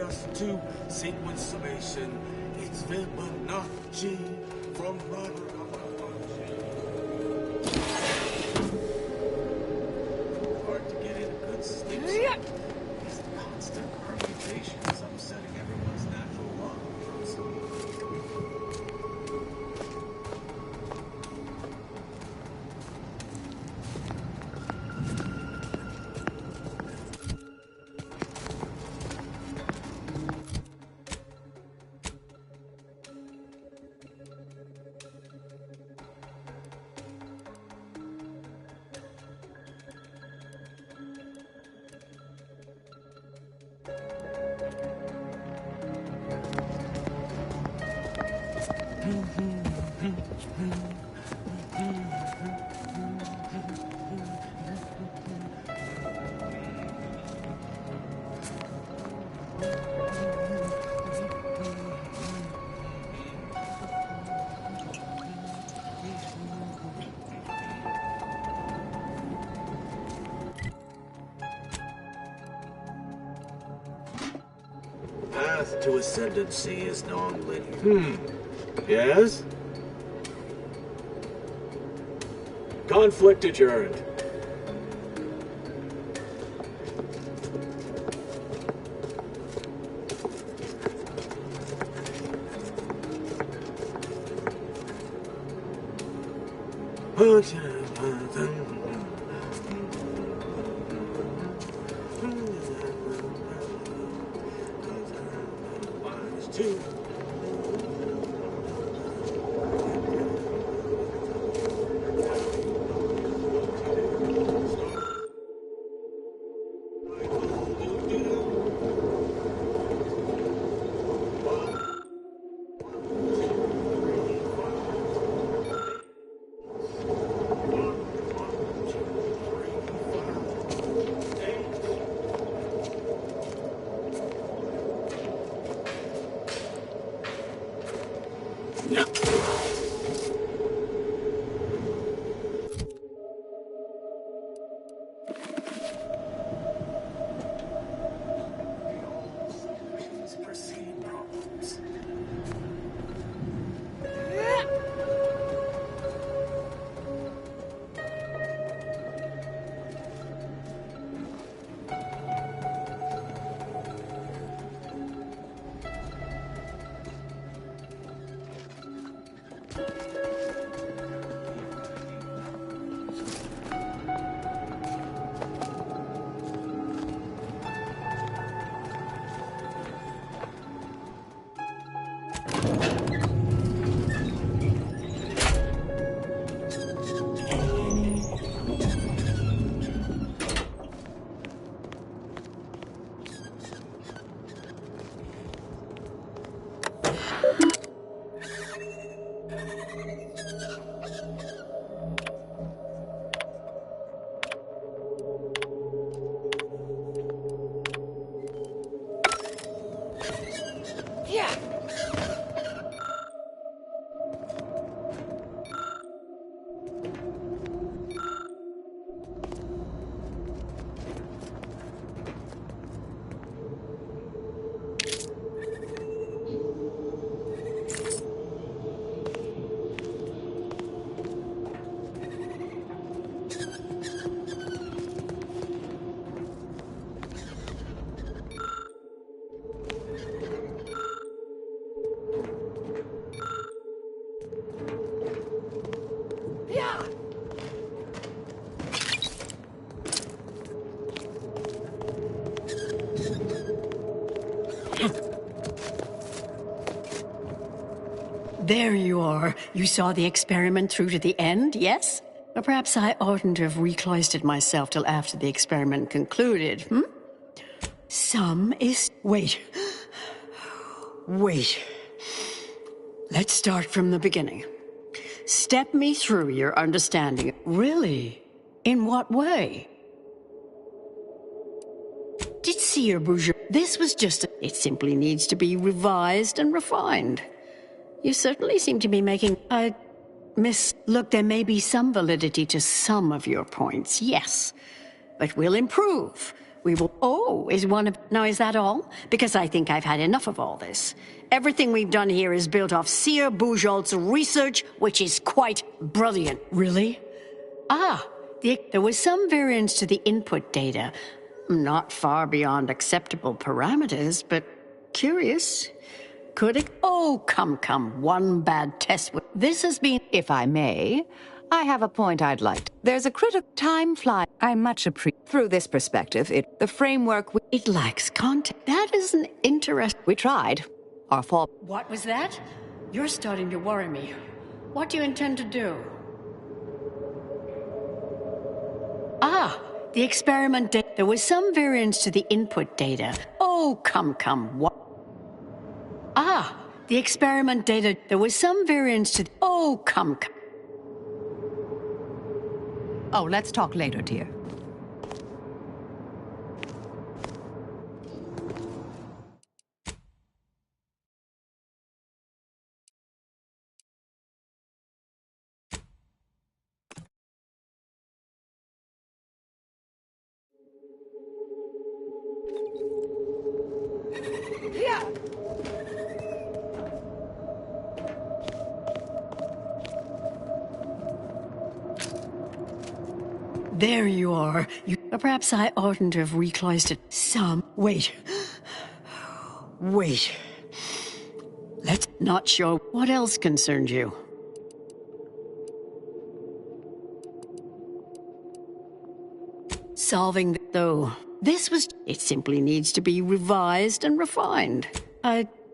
Speaker 13: us to sequence summation. It's Fibonacci from hard to get in a good sleep. These constant permutations upsetting everyone's natural lungs. Path to ascendancy is non-linear. Yes? Conflict adjourned.
Speaker 19: There you are. You saw the experiment through to the end, yes? Or perhaps I oughtn't to have recloistered myself till after the experiment concluded, Wait. Wait. Let's start from the beginning. Step me through your understanding. Really? In what way? Did Seer Bourgeois... This was just... It simply needs to be revised and refined. You certainly seem to be making... Look, there may be some validity to some of your points, yes. But we'll improve. We will. Oh, is one of. Now, is that all? Because I think I've had enough of all this. Everything we've done here is built off Seer Bujold's research, which is quite brilliant. Really? Ah, there was some variance to the input data. Not far beyond acceptable parameters, but curious. Could it? Oh, come. One bad test. This has been.
Speaker 7: If I may, I have a point I'd like to. There's a critical time fly. I much appreciate. Through this perspective, the framework.
Speaker 19: It lacks content. That is an interest.
Speaker 7: We tried. Our fault.
Speaker 19: What was that? You're starting to worry me. What do you intend to do? Ah, the experiment. There was some variance to the input data. Oh, come. What? Ah, the experiment data. There was some variance to. Oh, come.
Speaker 7: Oh, let's talk later, dear.
Speaker 19: There you are. Perhaps I oughtn't to have reclosed it. Wait. Let's not show. What else concerned you? Solving, though. It simply needs to be revised and refined.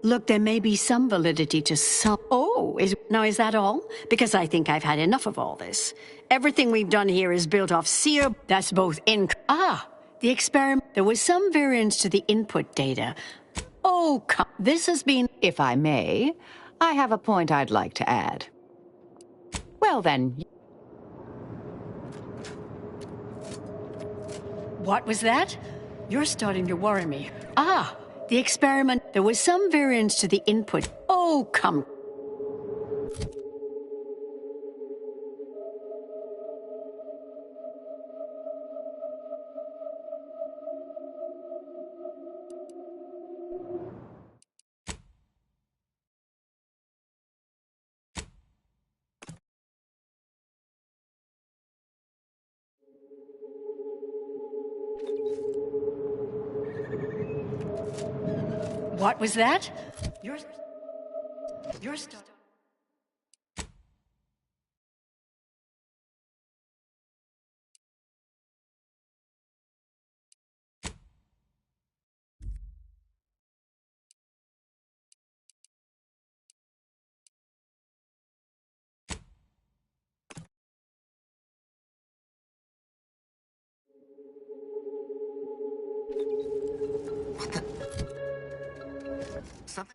Speaker 19: Look, there may be some validity to some. Oh, is that all? Because I think I've had enough of all this. Everything we've done here is built off Seer. That's both in. Ah, the experiment. There was some variance to the input data. Oh, this has been.
Speaker 7: If I may, I have a point I'd like to add. Well then.
Speaker 19: What was that? You're starting to worry me. Ah, the experiment. There was some variance to the input. Oh, come. What was that? You're starting.
Speaker 3: Something.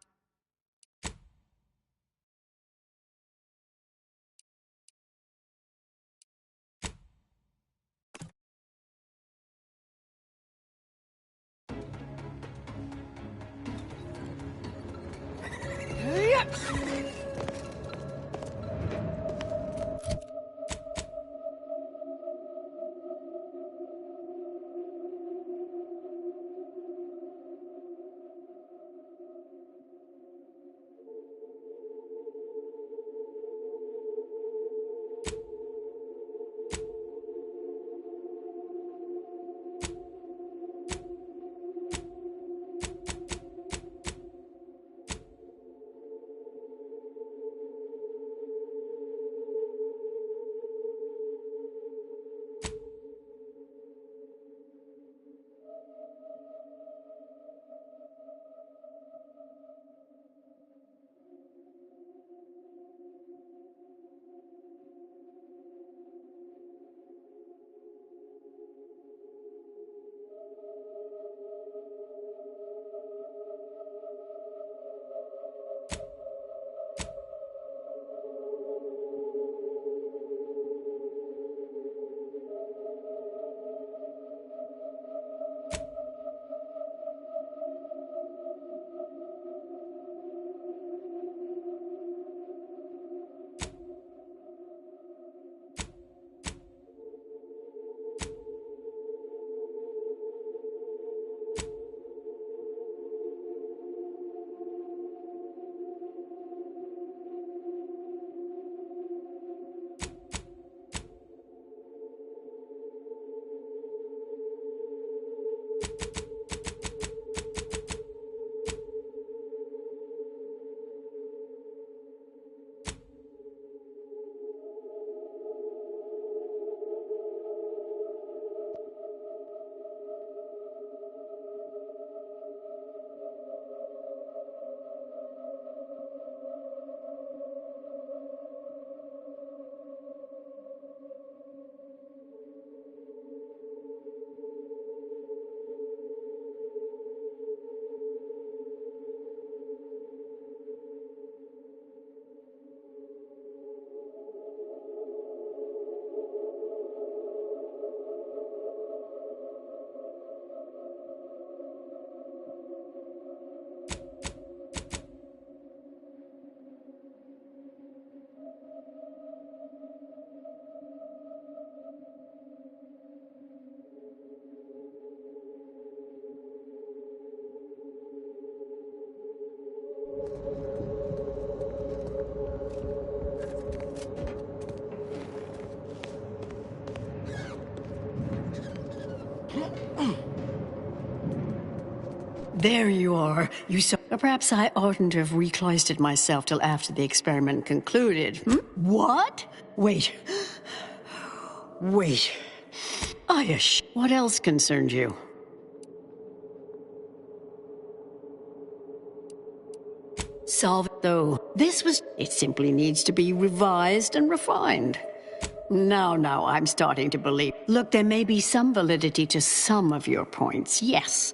Speaker 19: There you are. You saw. Perhaps I oughtn't have recloistered myself till after the experiment concluded. What? Wait. Wait. What else concerned you? Solve it, though. It simply needs to be revised and refined. Now, I'm starting to believe. Look, there may be some validity to some of your points, yes.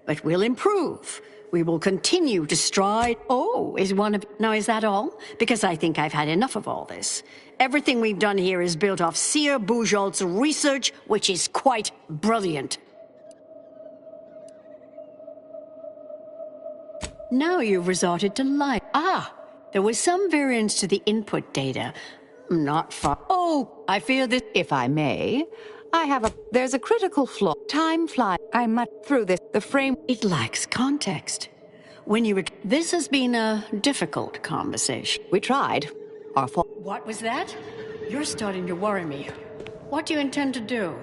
Speaker 19: But we'll improve. We will continue to stride. Oh, is that all? Because I think I've had enough of all this. Everything we've done here is built off Seer Bujold's research, which is quite brilliant. Now you've resorted to lie. There was some variance to the input data. Not far. Oh, I fear that.
Speaker 7: If I may, there's a critical flaw. Time flies. I must through this. The frame.
Speaker 19: It lacks context. This has been a difficult conversation.
Speaker 7: We tried. Our fault.
Speaker 19: What was that? You're starting to worry me. What do you intend to do?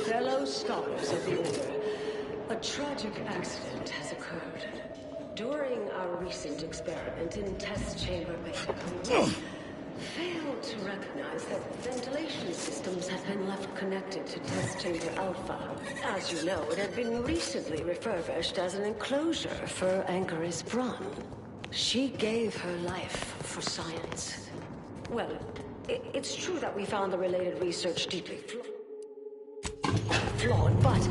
Speaker 25: Fellow scholars of the Order, a tragic accident has occurred. During our recent experiment in test chamber beta, we failed to recognize that ventilation systems had been left connected to test chamber Alpha. As you know, it had been recently refurbished as an enclosure for Anchoress Brun. She gave her life for science. Well, it's true that we found the related research deeply flawed, but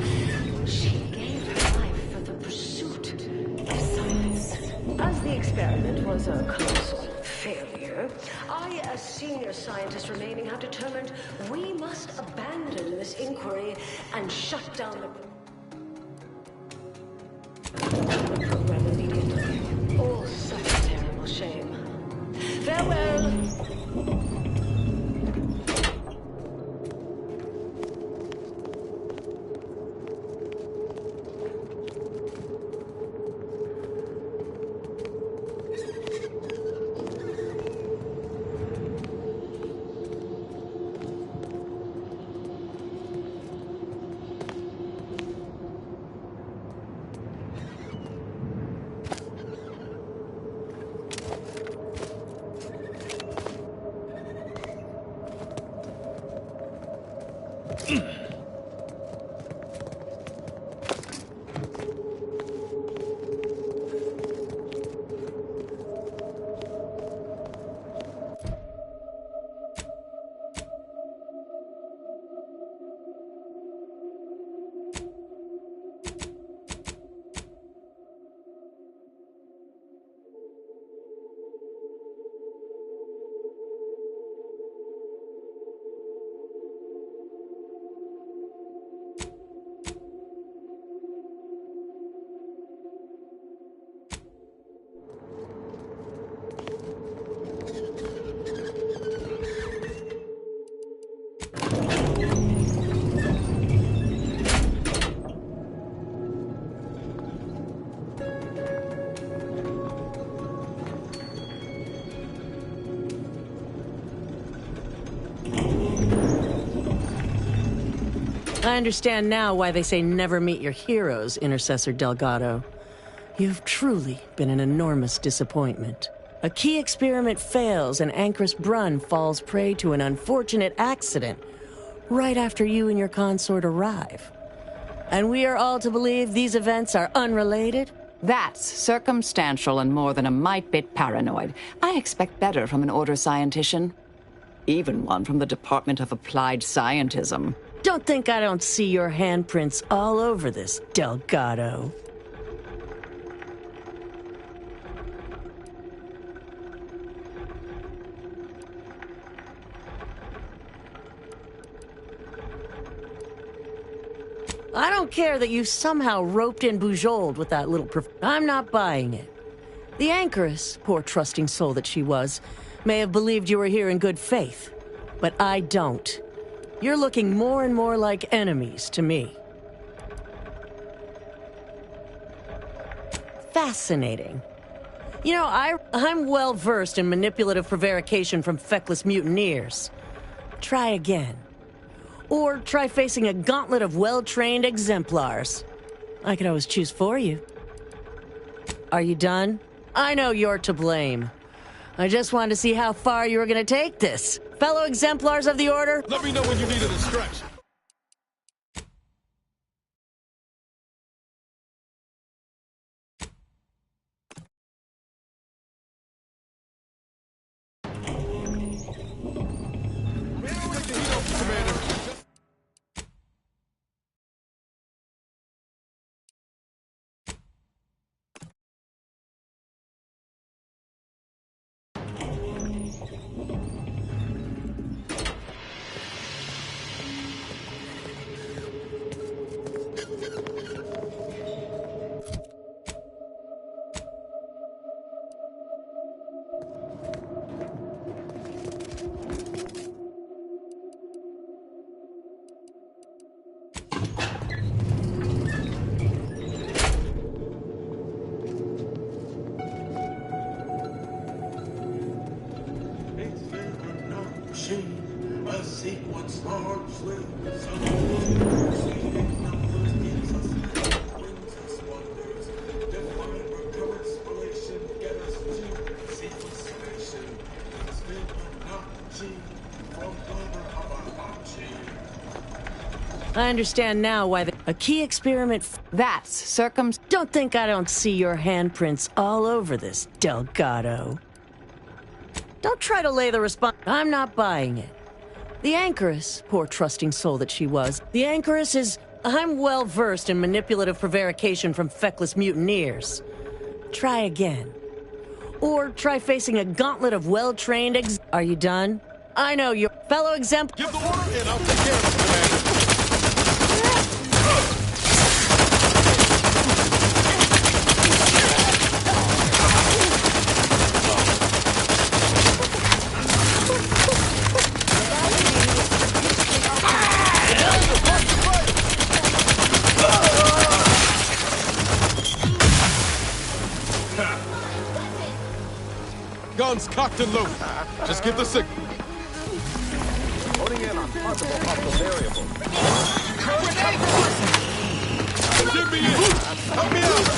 Speaker 25: she gave her life for the pursuit of science. As the experiment was a colossal failure, I, as senior scientist remaining, have determined we must abandon this inquiry and shut down the program immediately. Oh, such a terrible shame. Farewell!
Speaker 8: I understand now why they say never meet your heroes, Intercessor Delgado. You've truly been an enormous disappointment. A key experiment fails and Anchoress Brunn falls prey to an unfortunate accident right after you and your consort arrive. And we are all to believe these events are unrelated?
Speaker 7: That's circumstantial and more than a mite bit paranoid. I expect better from an order scientician. Even one from the Department of Applied Scientism.
Speaker 8: Don't think I don't see your handprints all over this, Delgado. I don't care that you somehow roped in Bujold with that little I'm not buying it. The Anchoress, poor trusting soul that she was, may have believed you were here in good faith, but I don't. You're looking more and more like enemies to me. Fascinating. You know, I'm well versed in manipulative prevarication from feckless mutineers. Try again. Or try facing a gauntlet of well-trained exemplars. I could always choose for you. Are you done? I know you're to blame. I just wanted to see how far you were going to take this. Fellow exemplars of the Order?
Speaker 10: Let me know when you needed a stretch.
Speaker 13: A sequence largely
Speaker 8: I understand now why a key experiment
Speaker 7: That's
Speaker 8: Don't think I don't see your handprints all over this, Delgado. Don't try to lay the response. I'm not buying it. The Anchoress, poor trusting soul that she was, the Anchoress is... I'm well versed in manipulative prevarication from feckless mutineers. Try again. Or try facing a gauntlet of well-trained Are you done? I know your fellow exemplar...
Speaker 10: Give the order and I'll take care of it, Commander. Guns cocked and loaded. Just give the signal.
Speaker 23: Honing in on possible hostile variables.
Speaker 10: Give me in. Help me out.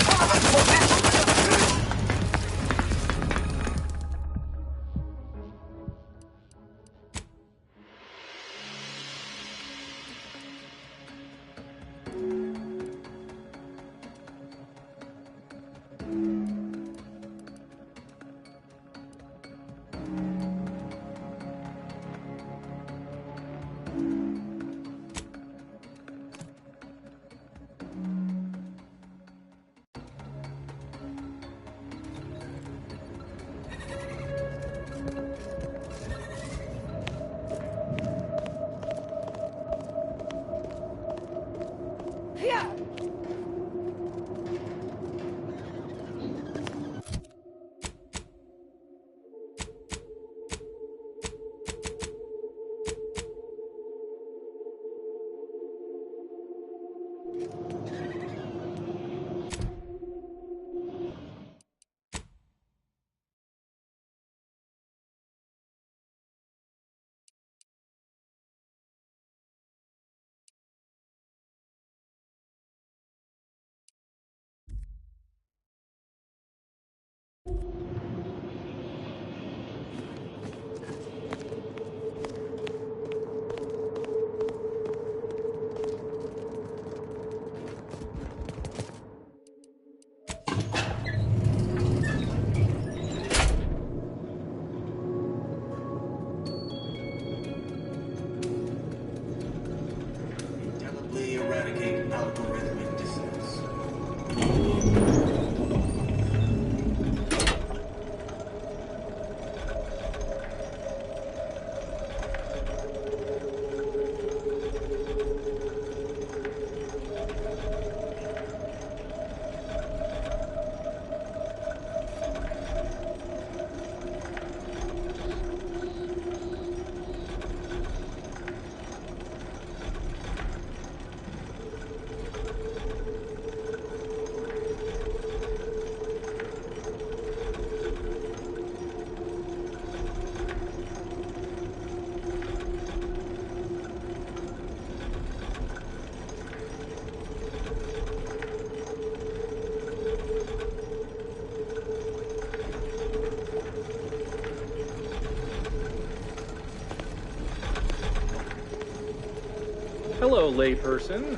Speaker 16: Hello, layperson.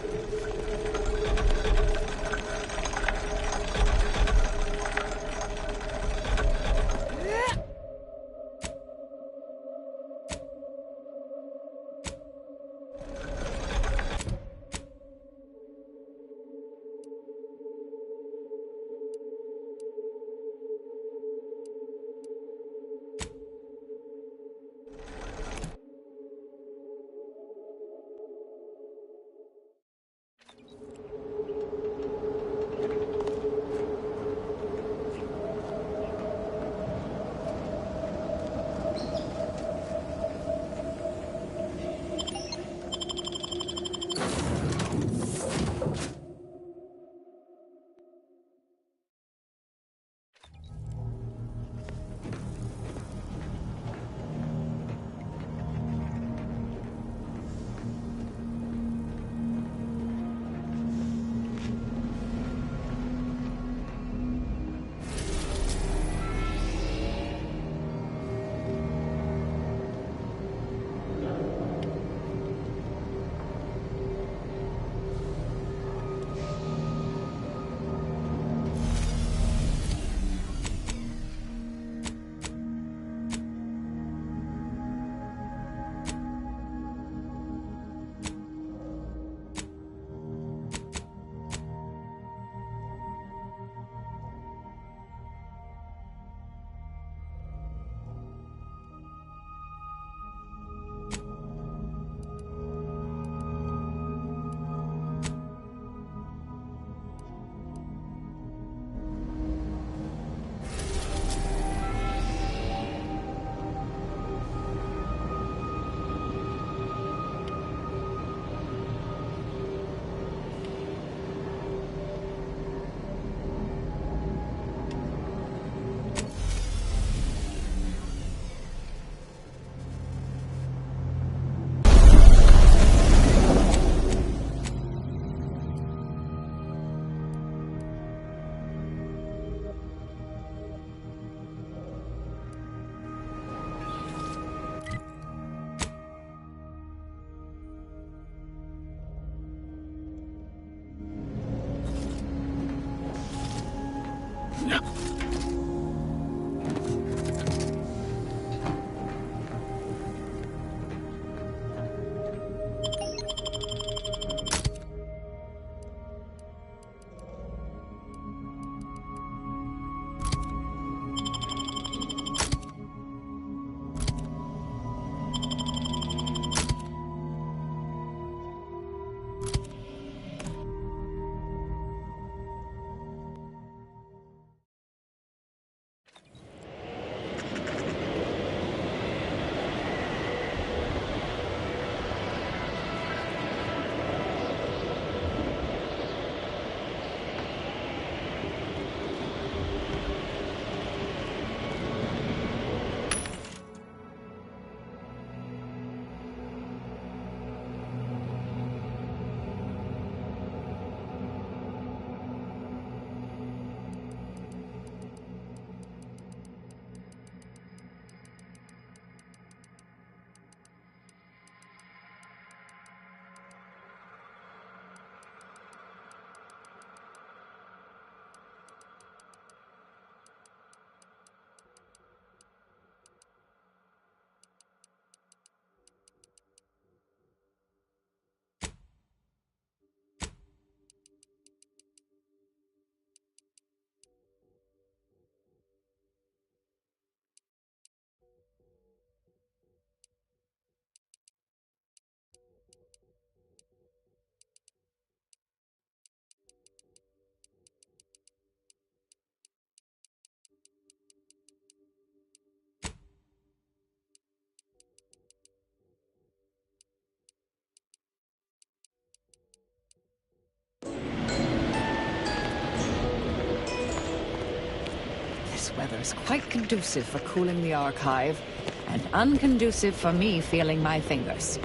Speaker 7: This weather's quite conducive for cooling the archive, and unconducive for me feeling my fingers.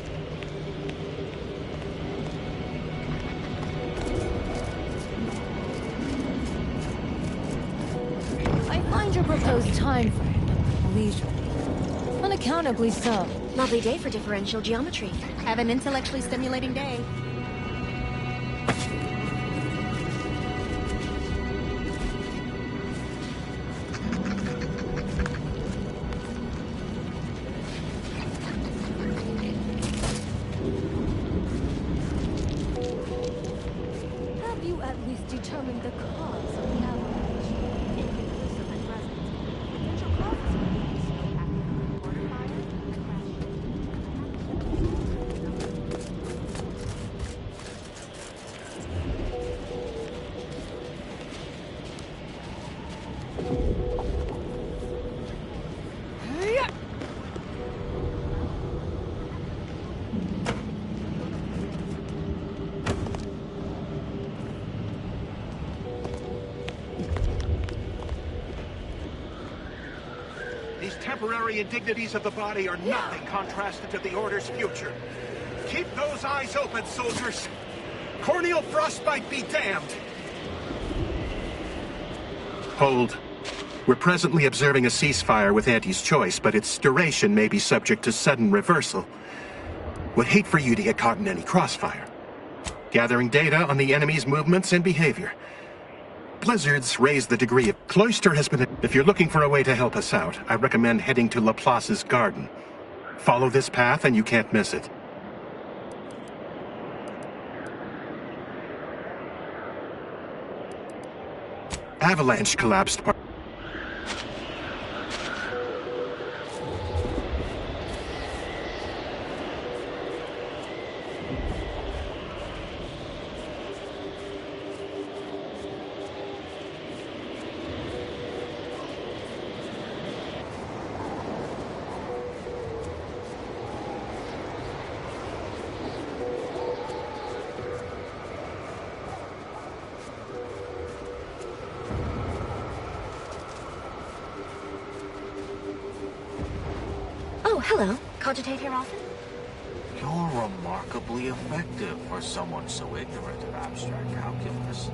Speaker 22: I find your proposed time frame leisurely. Unaccountably so.
Speaker 15: Lovely day for differential geometry.
Speaker 4: Have an intellectually stimulating day.
Speaker 22: Have you at least determined the cause of the avalanche? Inclusive and present. Potential causes include snowpack, water fire,
Speaker 23: These temporary indignities of the body are nothing contrasted to the Order's future. Keep those eyes open, soldiers! Corneal frostbite be damned!
Speaker 3: Hold. We're presently observing a ceasefire with Auntie's choice, but its duration may be subject to sudden reversal. Would hate for you to get caught in any crossfire. Gathering data on the enemy's movements and behavior. Blizzards raise the degree of... Cloister has been... If you're looking for a way to help us out, I recommend heading to Laplace's garden. Follow this path and you can't miss it. Avalanche collapsed...
Speaker 15: Oh, hello. Cogitate here often?
Speaker 13: You're remarkably effective for someone so ignorant of abstract calculus.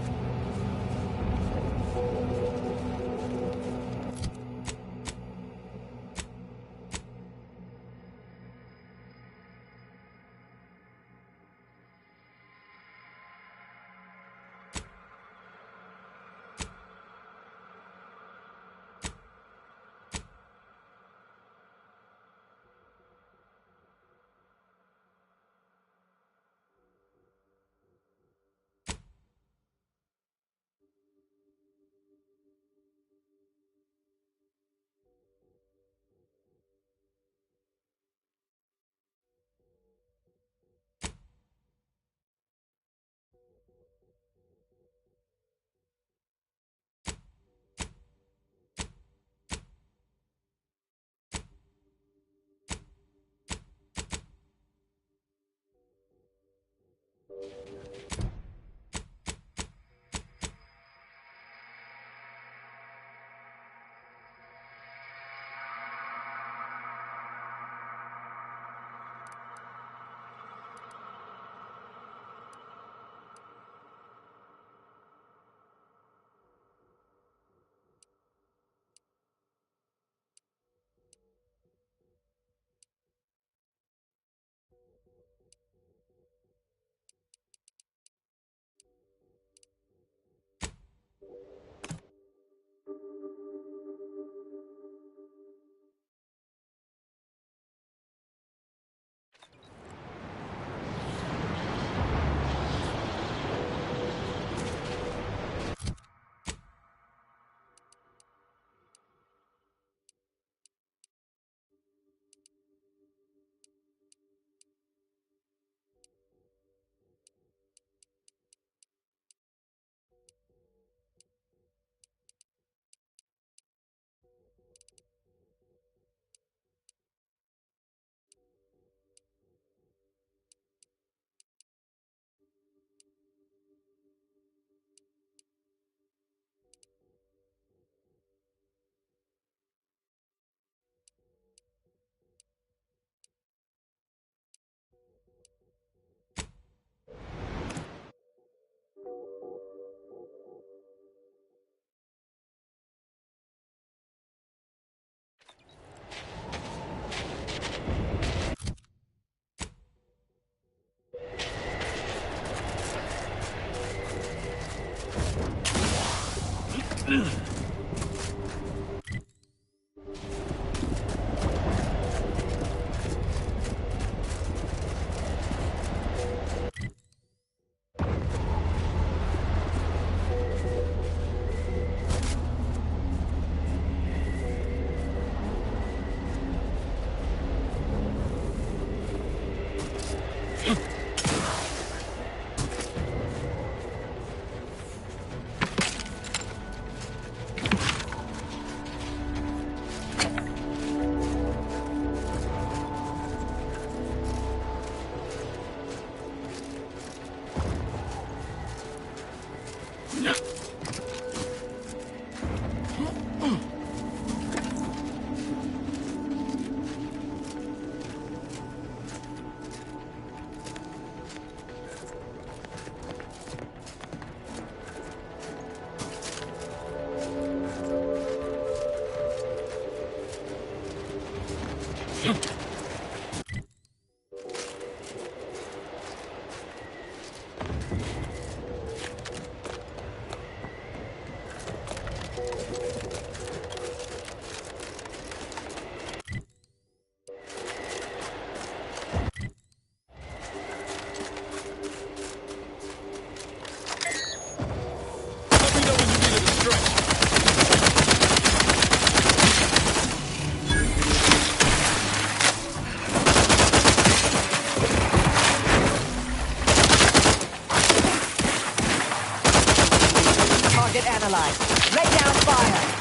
Speaker 7: Target analyzed. Lay down fire.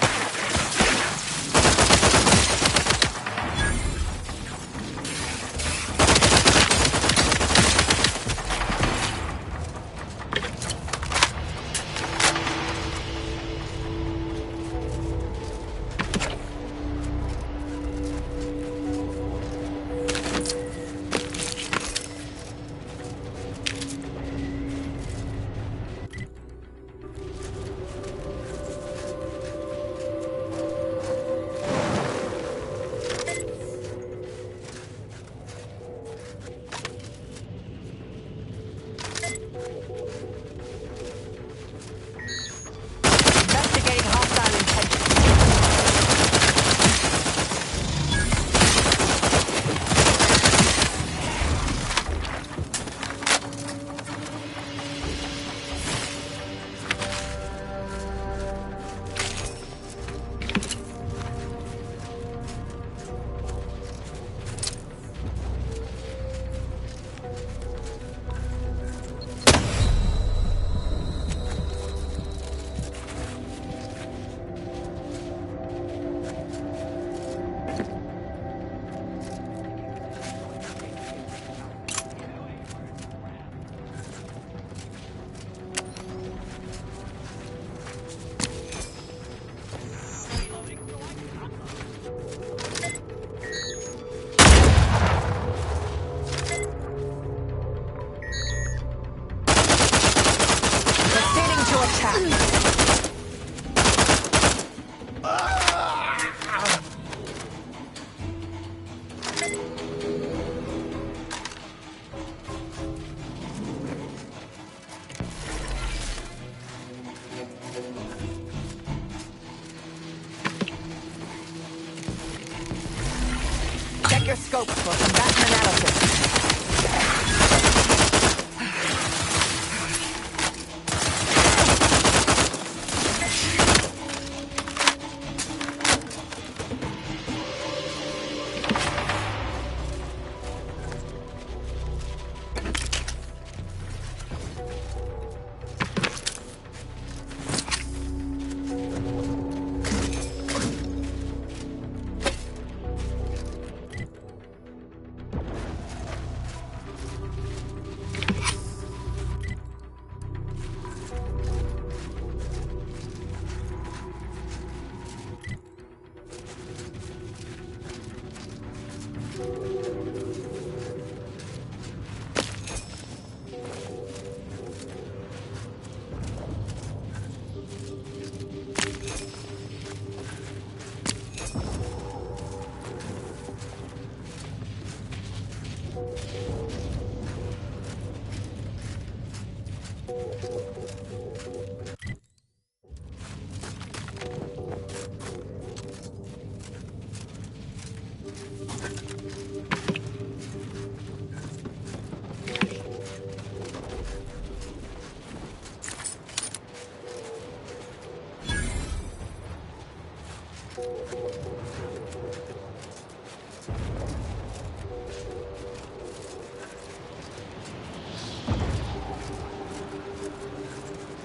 Speaker 7: Check your scopes for combatant analysis.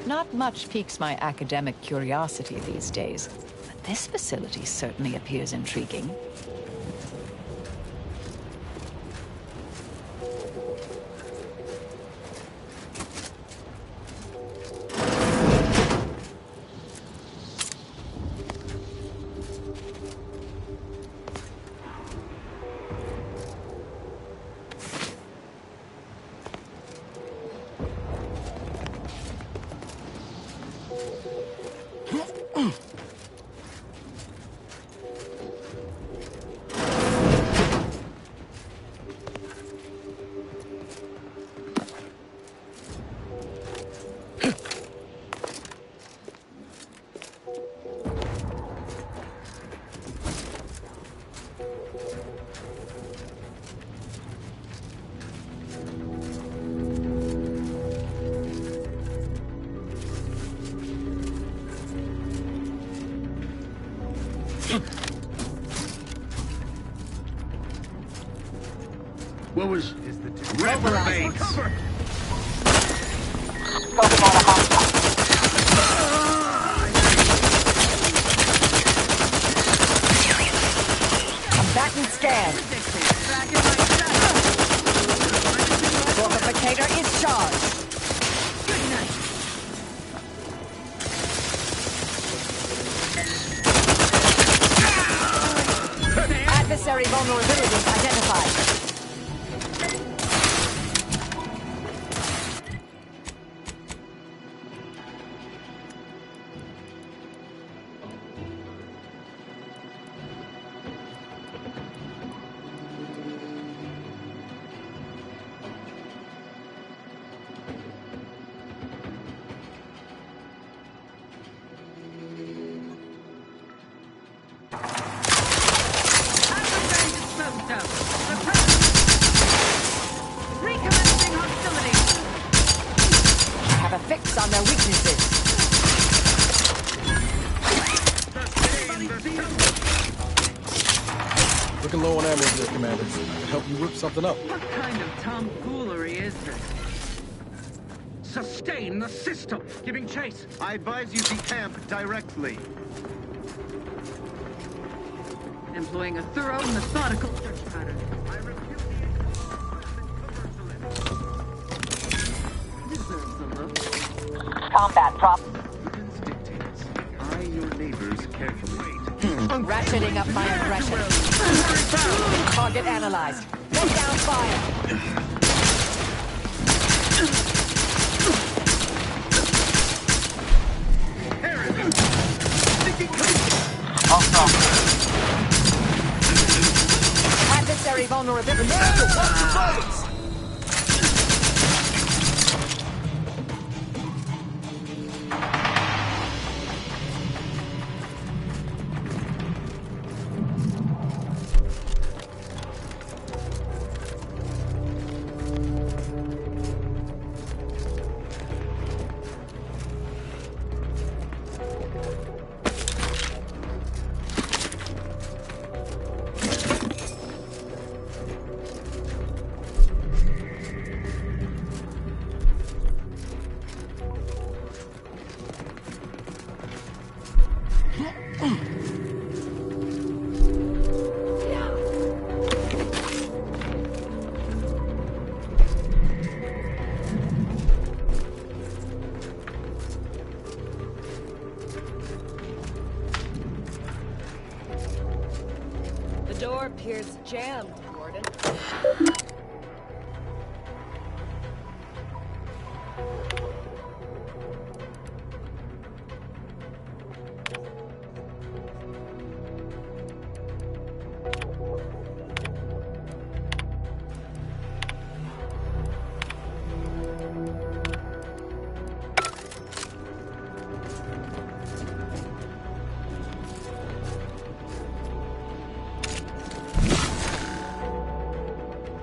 Speaker 7: Not much piques my academic curiosity these days, but this facility certainly appears intriguing.
Speaker 23: What was... Reprobates!
Speaker 7: Combatant scan. Fortificator is charged. Adversary vulnerabilities identified. On their weaknesses.
Speaker 6: Looking low on ammo here, Commander. I can help you whip something up.
Speaker 11: What kind of tomfoolery is this? Sustain the system! Giving chase!
Speaker 23: I advise you decamp directly.
Speaker 11: Employing a thorough, methodical search pattern. I refuse the deserves a look.
Speaker 7: Combat prop.
Speaker 23: Eye your neighbors carefully.
Speaker 7: Ratcheting up my aggression. Target analyzed. Let down fire. Adversary vulnerability.
Speaker 12: The door appears jammed, Gordon.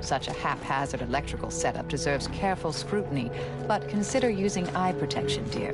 Speaker 7: Such a haphazard electrical setup deserves careful scrutiny, but consider using eye protection, dear.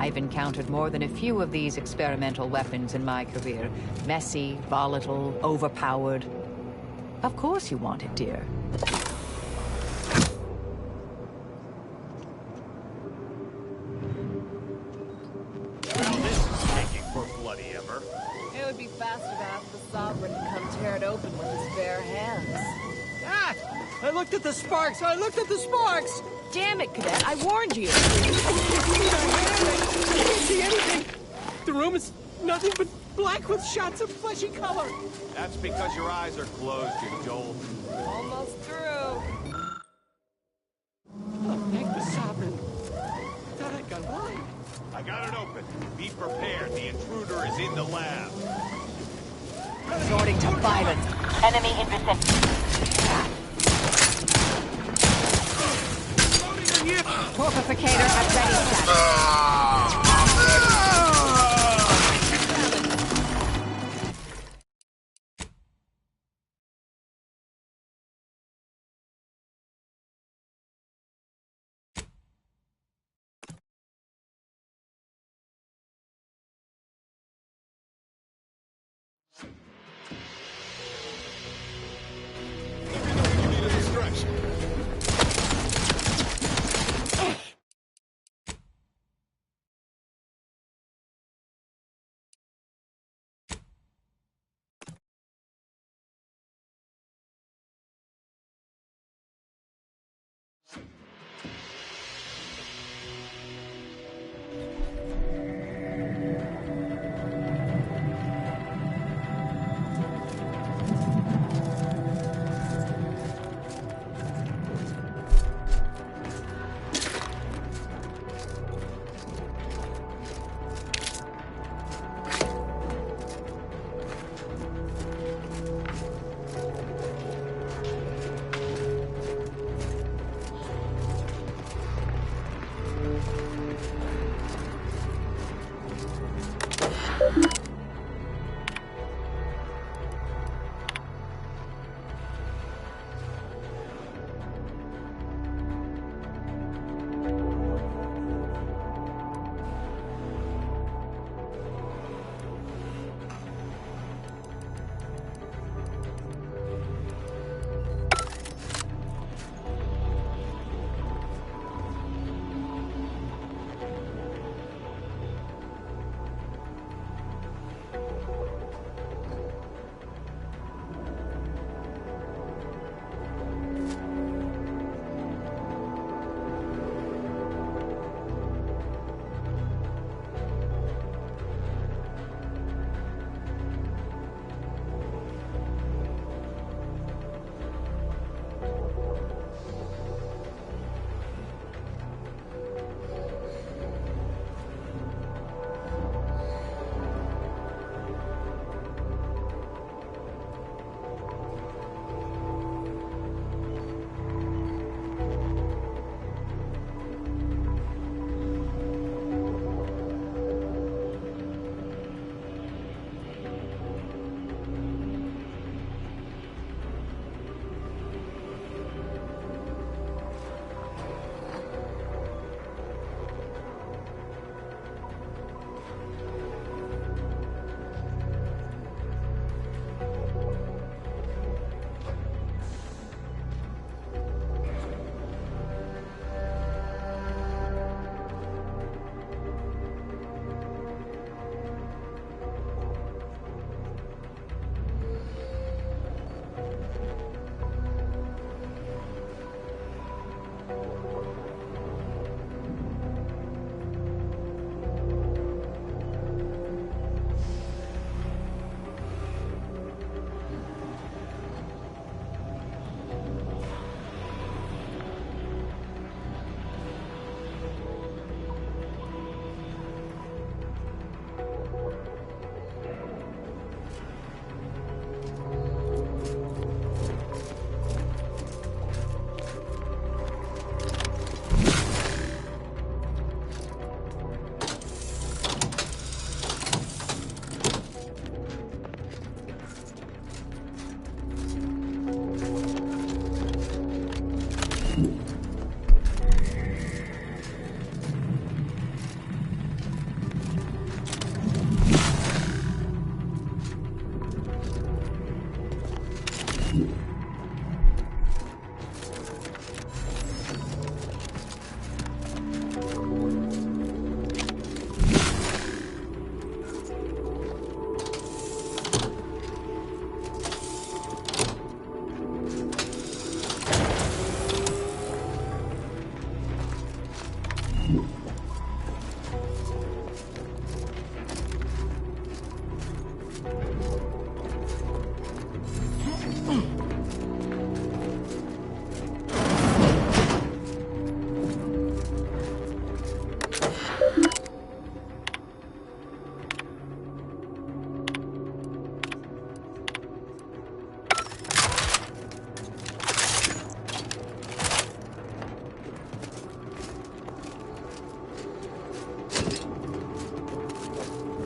Speaker 7: I've encountered more than a few of these experimental weapons in my career. Messy, volatile, overpowered. Of course you want it, dear.
Speaker 14: Well, this is taking for bloody ever.
Speaker 12: It would be faster to ask the Sovereign to come tear it open with his bare hands.
Speaker 8: Ah! I looked at the sparks! I looked at the sparks!
Speaker 12: Damn it, Cadet, I warned you!
Speaker 8: I can't see anything! The room is nothing but black with shots of fleshy color!
Speaker 14: That's because your eyes are closed, you dolt.
Speaker 12: Almost through.
Speaker 8: Oh, thank the Sovereign. Thought I'd gone blind.
Speaker 14: I got it open. Be prepared. The intruder is in the lab.
Speaker 7: Resorting to violence.
Speaker 12: Enemy in vicinity.
Speaker 7: Torpificator at ready status.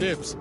Speaker 6: Dibs.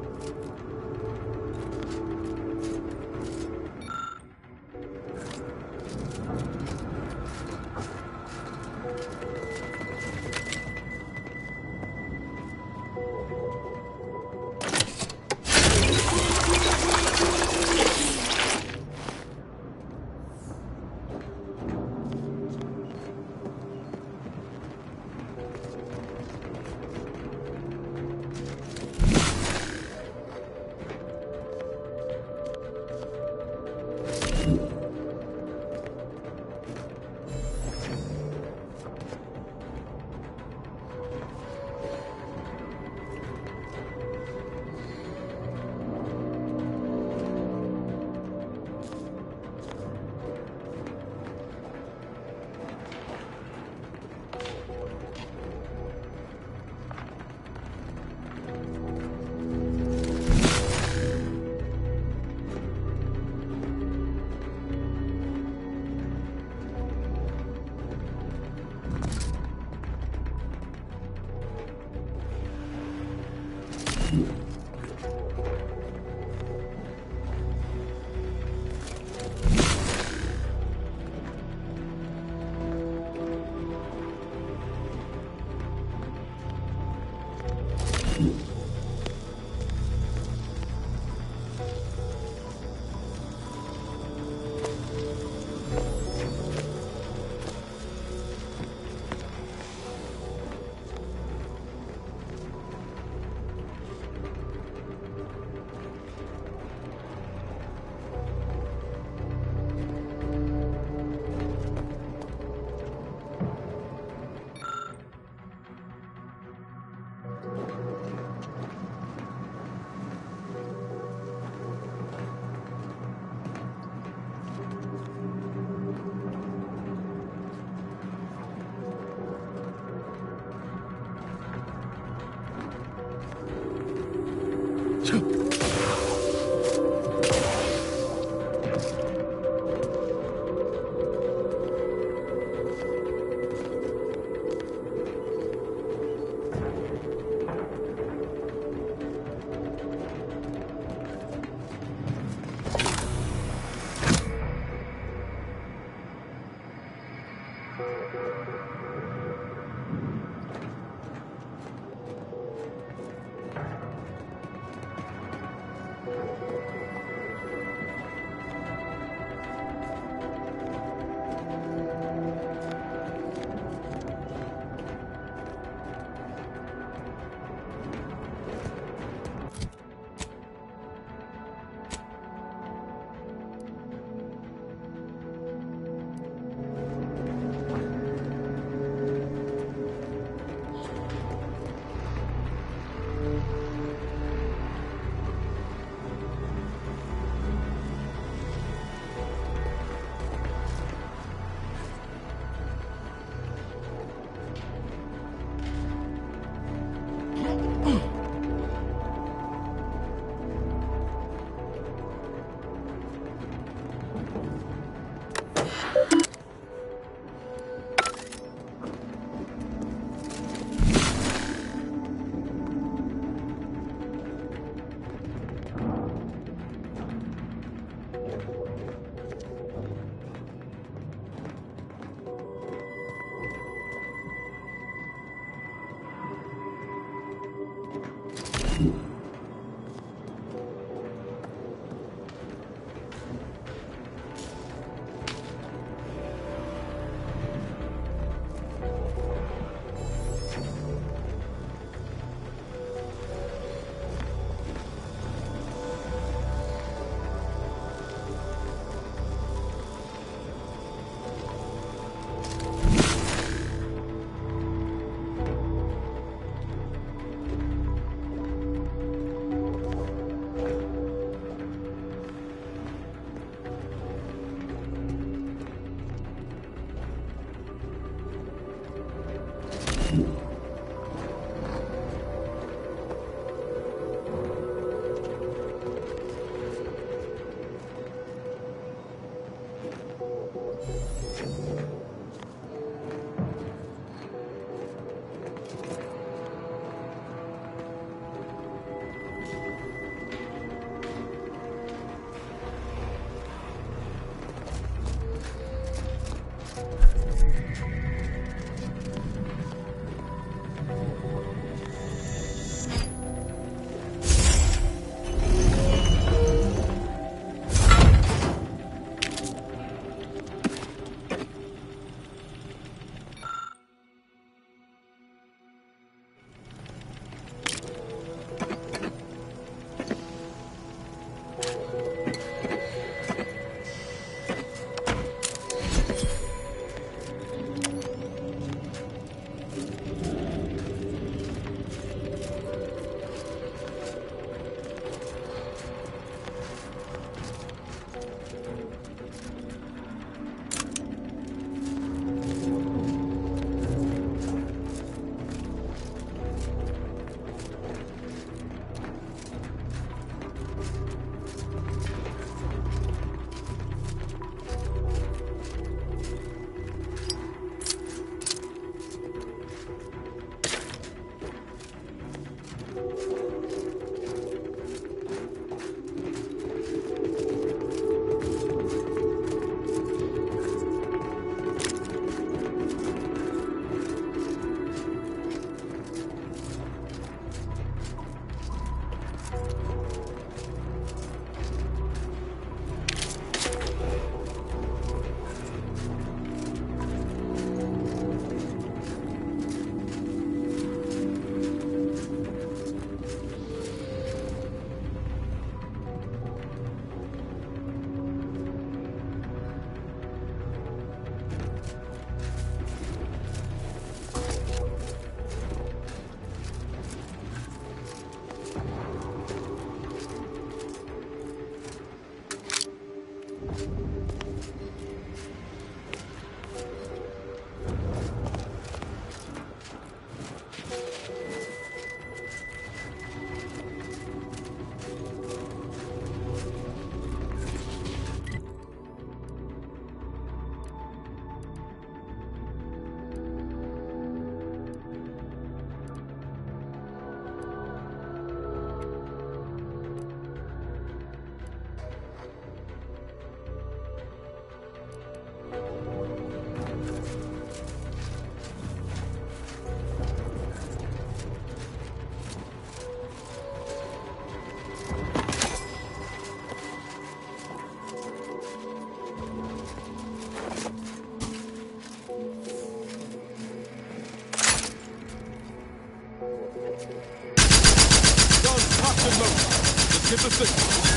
Speaker 10: Get the signal.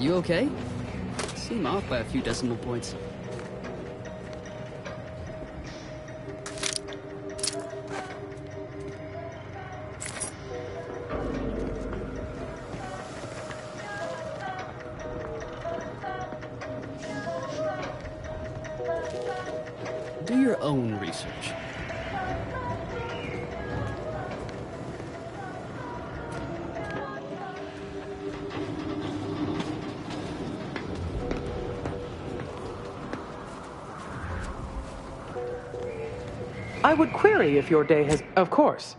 Speaker 1: You okay? Seem off by a few decimal points. Do your own research.
Speaker 18: I would query if your day has... Of course.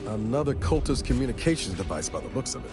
Speaker 6: Another cultist communications device by the looks of it.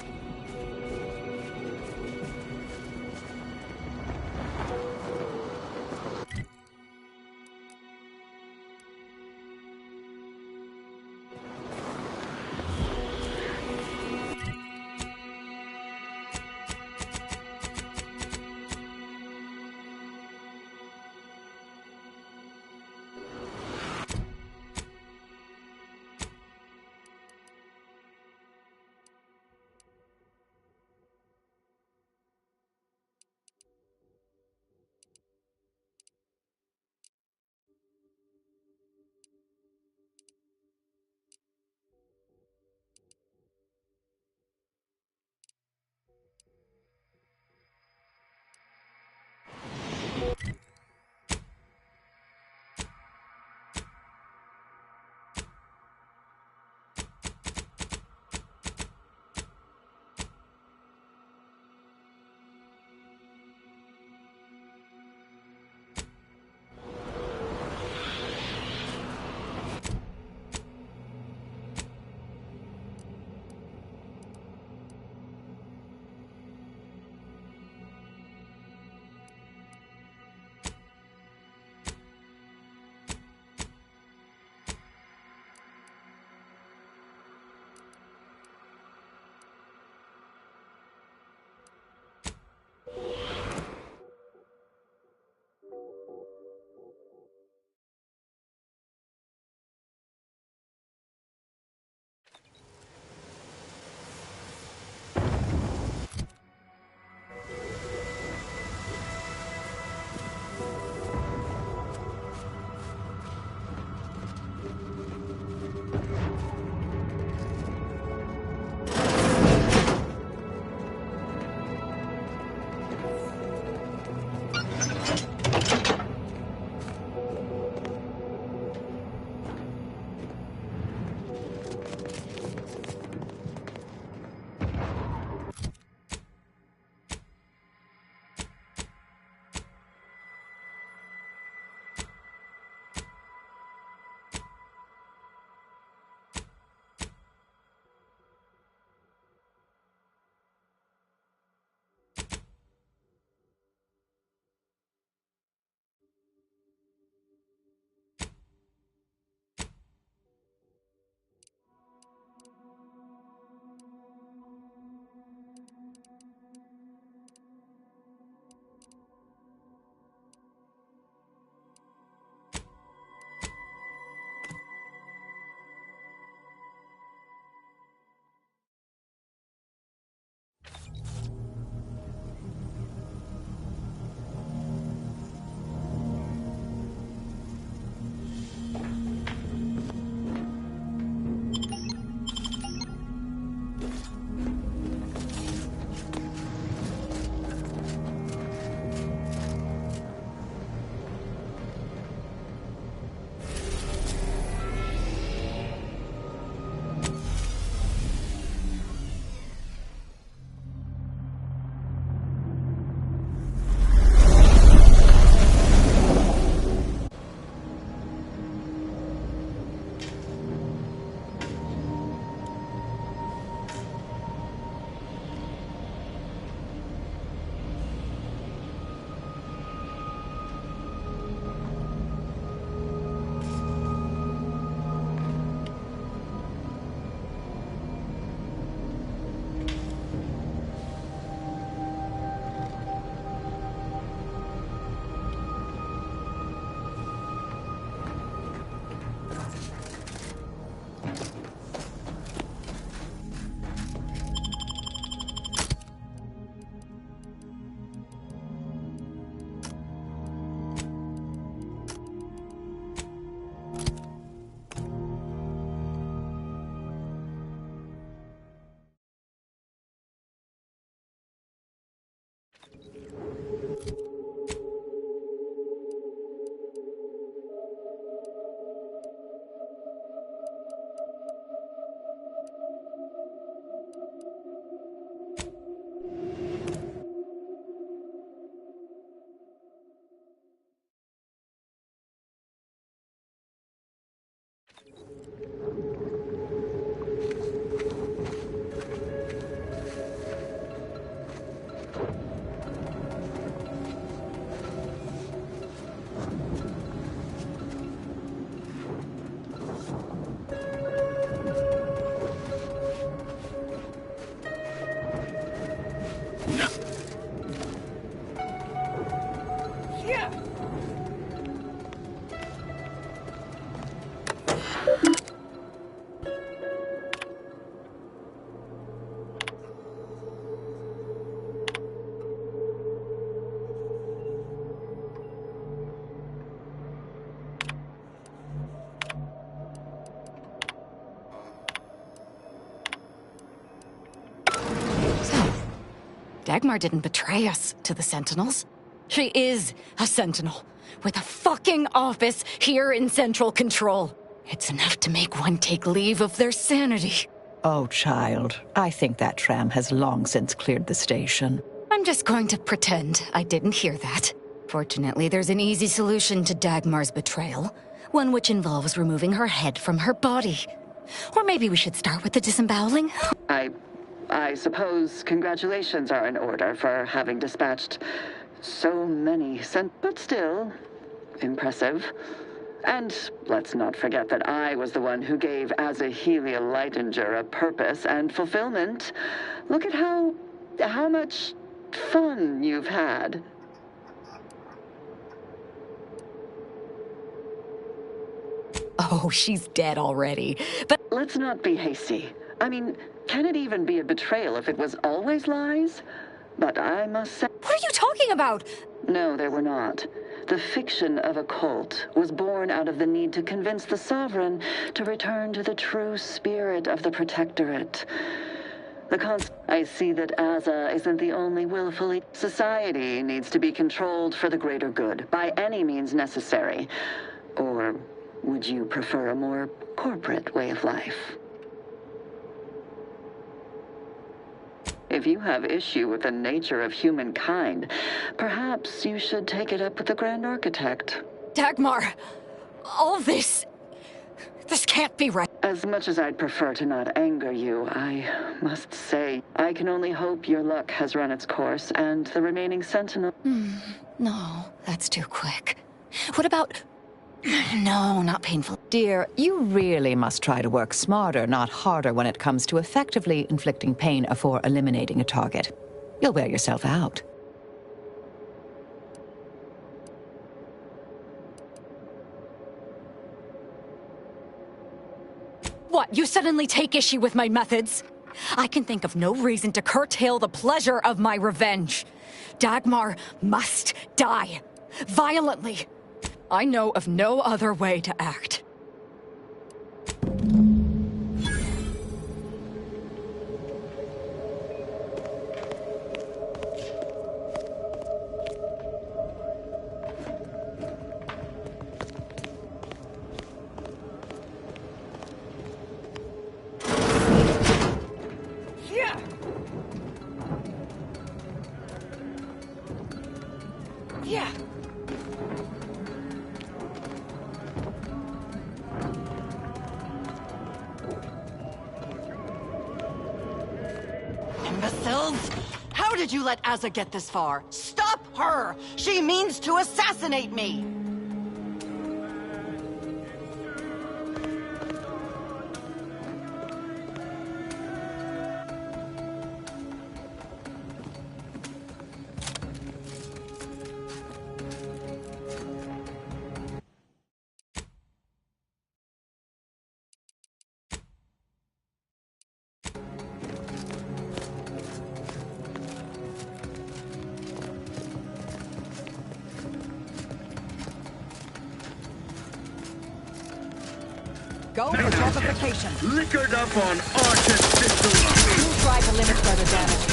Speaker 2: Dagmar didn't betray us to the Sentinels. She is a Sentinel, with a fucking office here in Central Control. It's enough to make one take leave of their sanity.
Speaker 7: Oh, child, I think that tram has long since cleared the station.
Speaker 2: I'm just going to pretend I didn't hear that. Fortunately, there's an easy solution to Dagmar's betrayal. One which involves removing her head from her body. Or maybe we should start with the disemboweling?
Speaker 9: I suppose congratulations are in order for having dispatched so many but still, impressive. And let's not forget that I was the one who gave Azahelia Leitinger a purpose and fulfillment. Look at how much fun you've had.
Speaker 2: Oh, she's dead already. But
Speaker 9: let's not be hasty. I mean, can it even be a betrayal if it was always lies? But I must say...
Speaker 2: What are you talking about?
Speaker 9: No, there were not. The fiction of a cult was born out of the need to convince the Sovereign to return to the true spirit of the Protectorate. I see that Aza isn't the only willfully... Society needs to be controlled for the greater good, by any means necessary. Or would you prefer a more corporate way of life? If you have issue with the nature of humankind, perhaps you should take it up with the Grand Architect.
Speaker 2: Dagmar, all this can't be right.
Speaker 9: As much as I'd prefer to not anger you, I must say, I can only hope your luck has run its course and the remaining Sentinel...
Speaker 2: No, that's too quick. What about... No, not painful.
Speaker 7: Dear, you really must try to work smarter, not harder, when it comes to effectively inflicting pain before eliminating a target. You'll wear yourself out.
Speaker 2: What, you suddenly take issue with my methods? I can think of no reason to curtail the pleasure of my revenge. Dagmar must die. Violently. I know of no other way to act.
Speaker 20: Imbeciles! How did you let Aza get this far? Stop her! She means to assassinate me!
Speaker 10: Go for torpification. Liquored up on artificial.
Speaker 2: You'll try to limit further damage,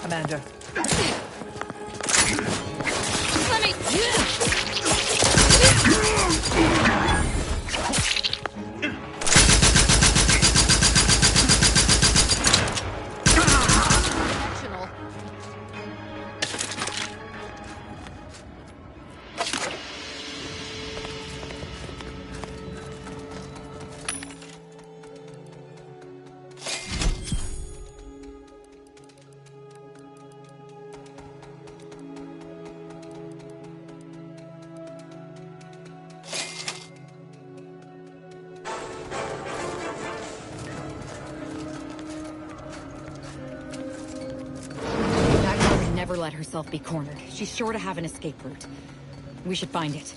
Speaker 2: Commander. Let me... Never let herself be cornered. She's sure to have an escape route. We should find it.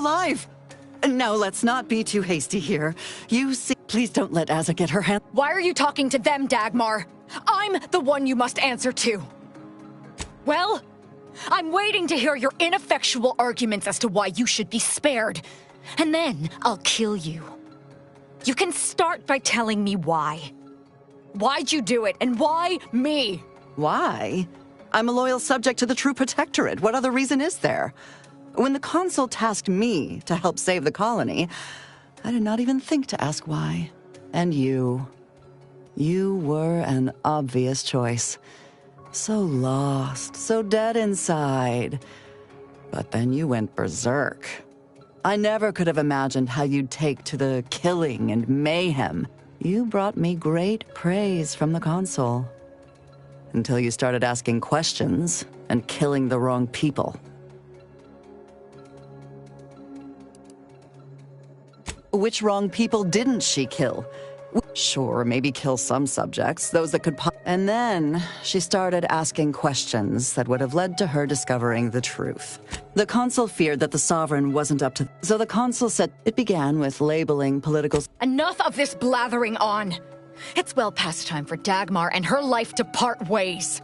Speaker 20: alive. Now, let's not be too hasty here. You see, please don't let Asa get her hand.
Speaker 2: Why are you talking to them, Dagmar? I'm the one you must answer to. Well, I'm waiting to hear your ineffectual arguments as to why you should be spared. And then I'll kill you. You can start by telling me why. Why'd you do it, and why me?
Speaker 20: Why? I'm a loyal subject to the True Protectorate. What other reason is there? When the Consul tasked me to help save the colony, I did not even think to ask why. And you were an obvious choice. So lost, so dead inside. But then you went berserk. I never could have imagined how you'd take to the killing and mayhem. You brought me great praise from the Consul. Until you started asking questions and killing the wrong people. Which wrong people didn't she kill? Sure, maybe kill some subjects, those that could And then she started asking questions that would have led to her discovering the truth. The Consul feared that the Sovereign wasn't up to... So the Consul said it began with labeling political...
Speaker 2: Enough of this blathering on! It's well past time for Dagmar and her life to part ways.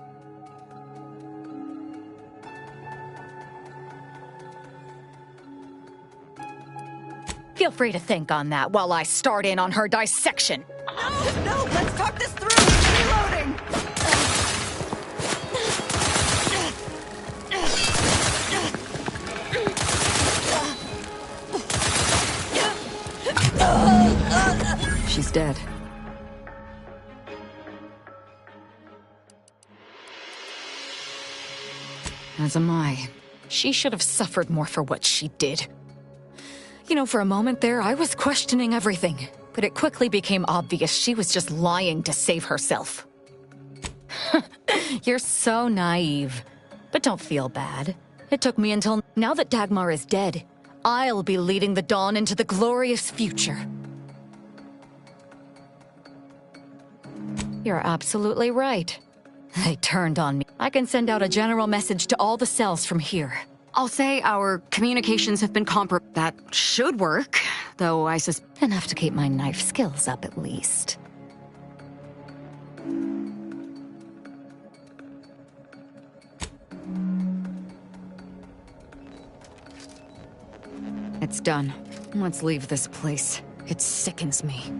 Speaker 2: Feel free to think on that while I start in on her dissection.
Speaker 20: No, let's talk this through. Reloading.
Speaker 2: She's dead. As am I. She should have suffered more for what she did. You know, for a moment there, I was questioning everything, but it quickly became obvious she was just lying to save herself. You're so naive. But don't feel bad. It took me until... Now that Dagmar is dead, I'll be leading the Dawn into the glorious future. You're absolutely right. They turned on me. I can send out a general message to all the cells from here. I'll say our communications have been compromised. That should work, though I suspect enough to keep my knife skills up at least. It's done. Let's leave this place. It sickens me.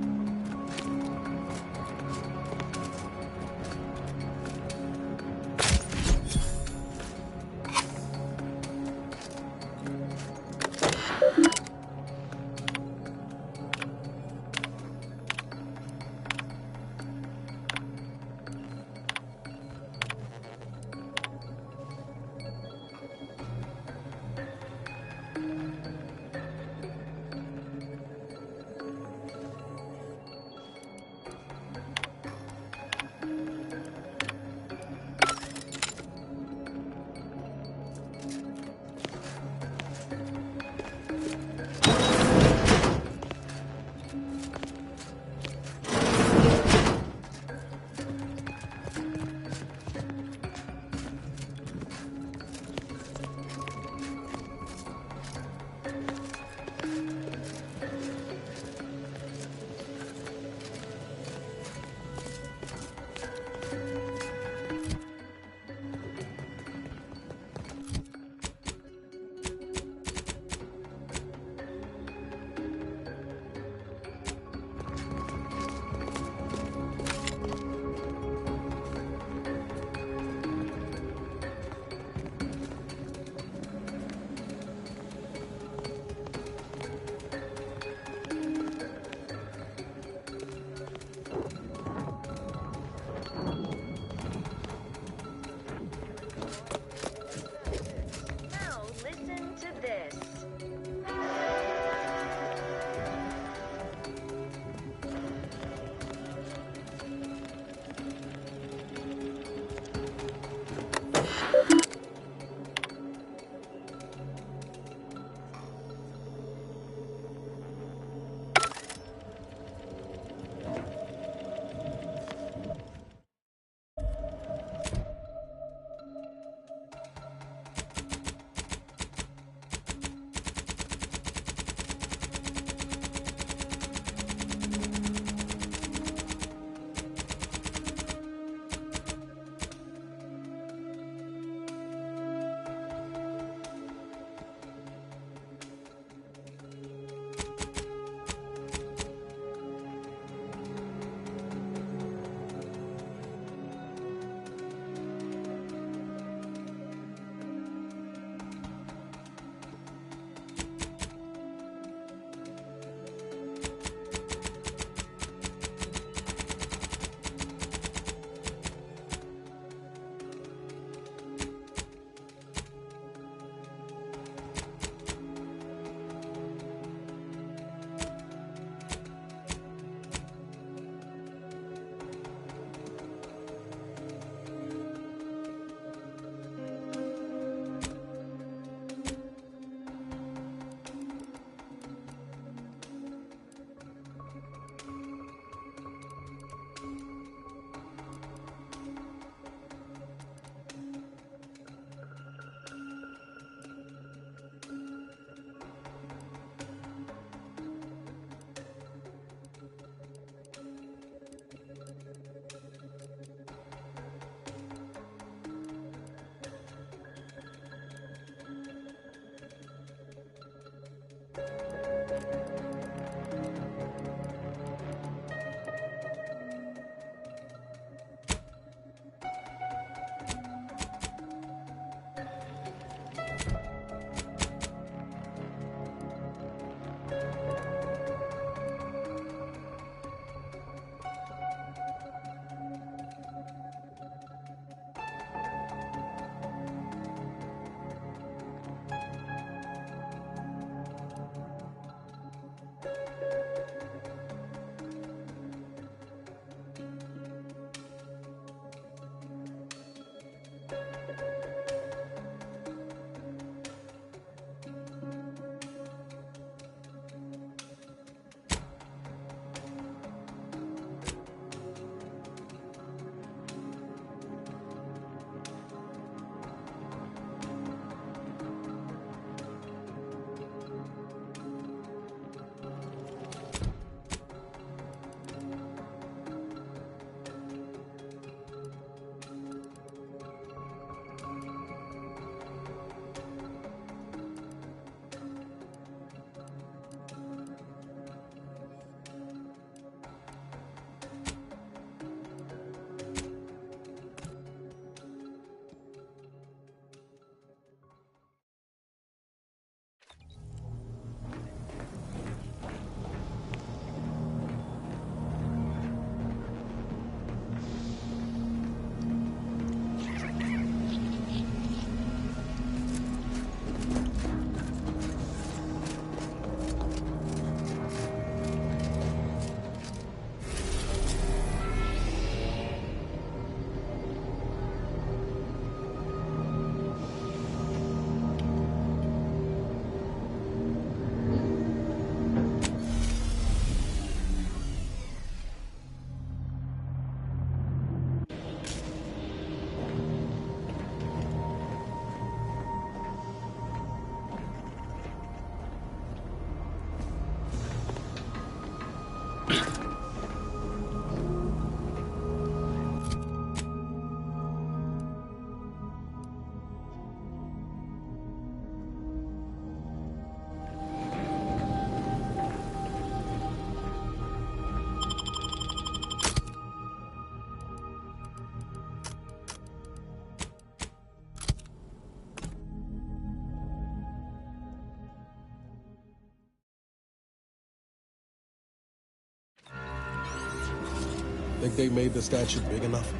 Speaker 6: Think they made the statue big enough?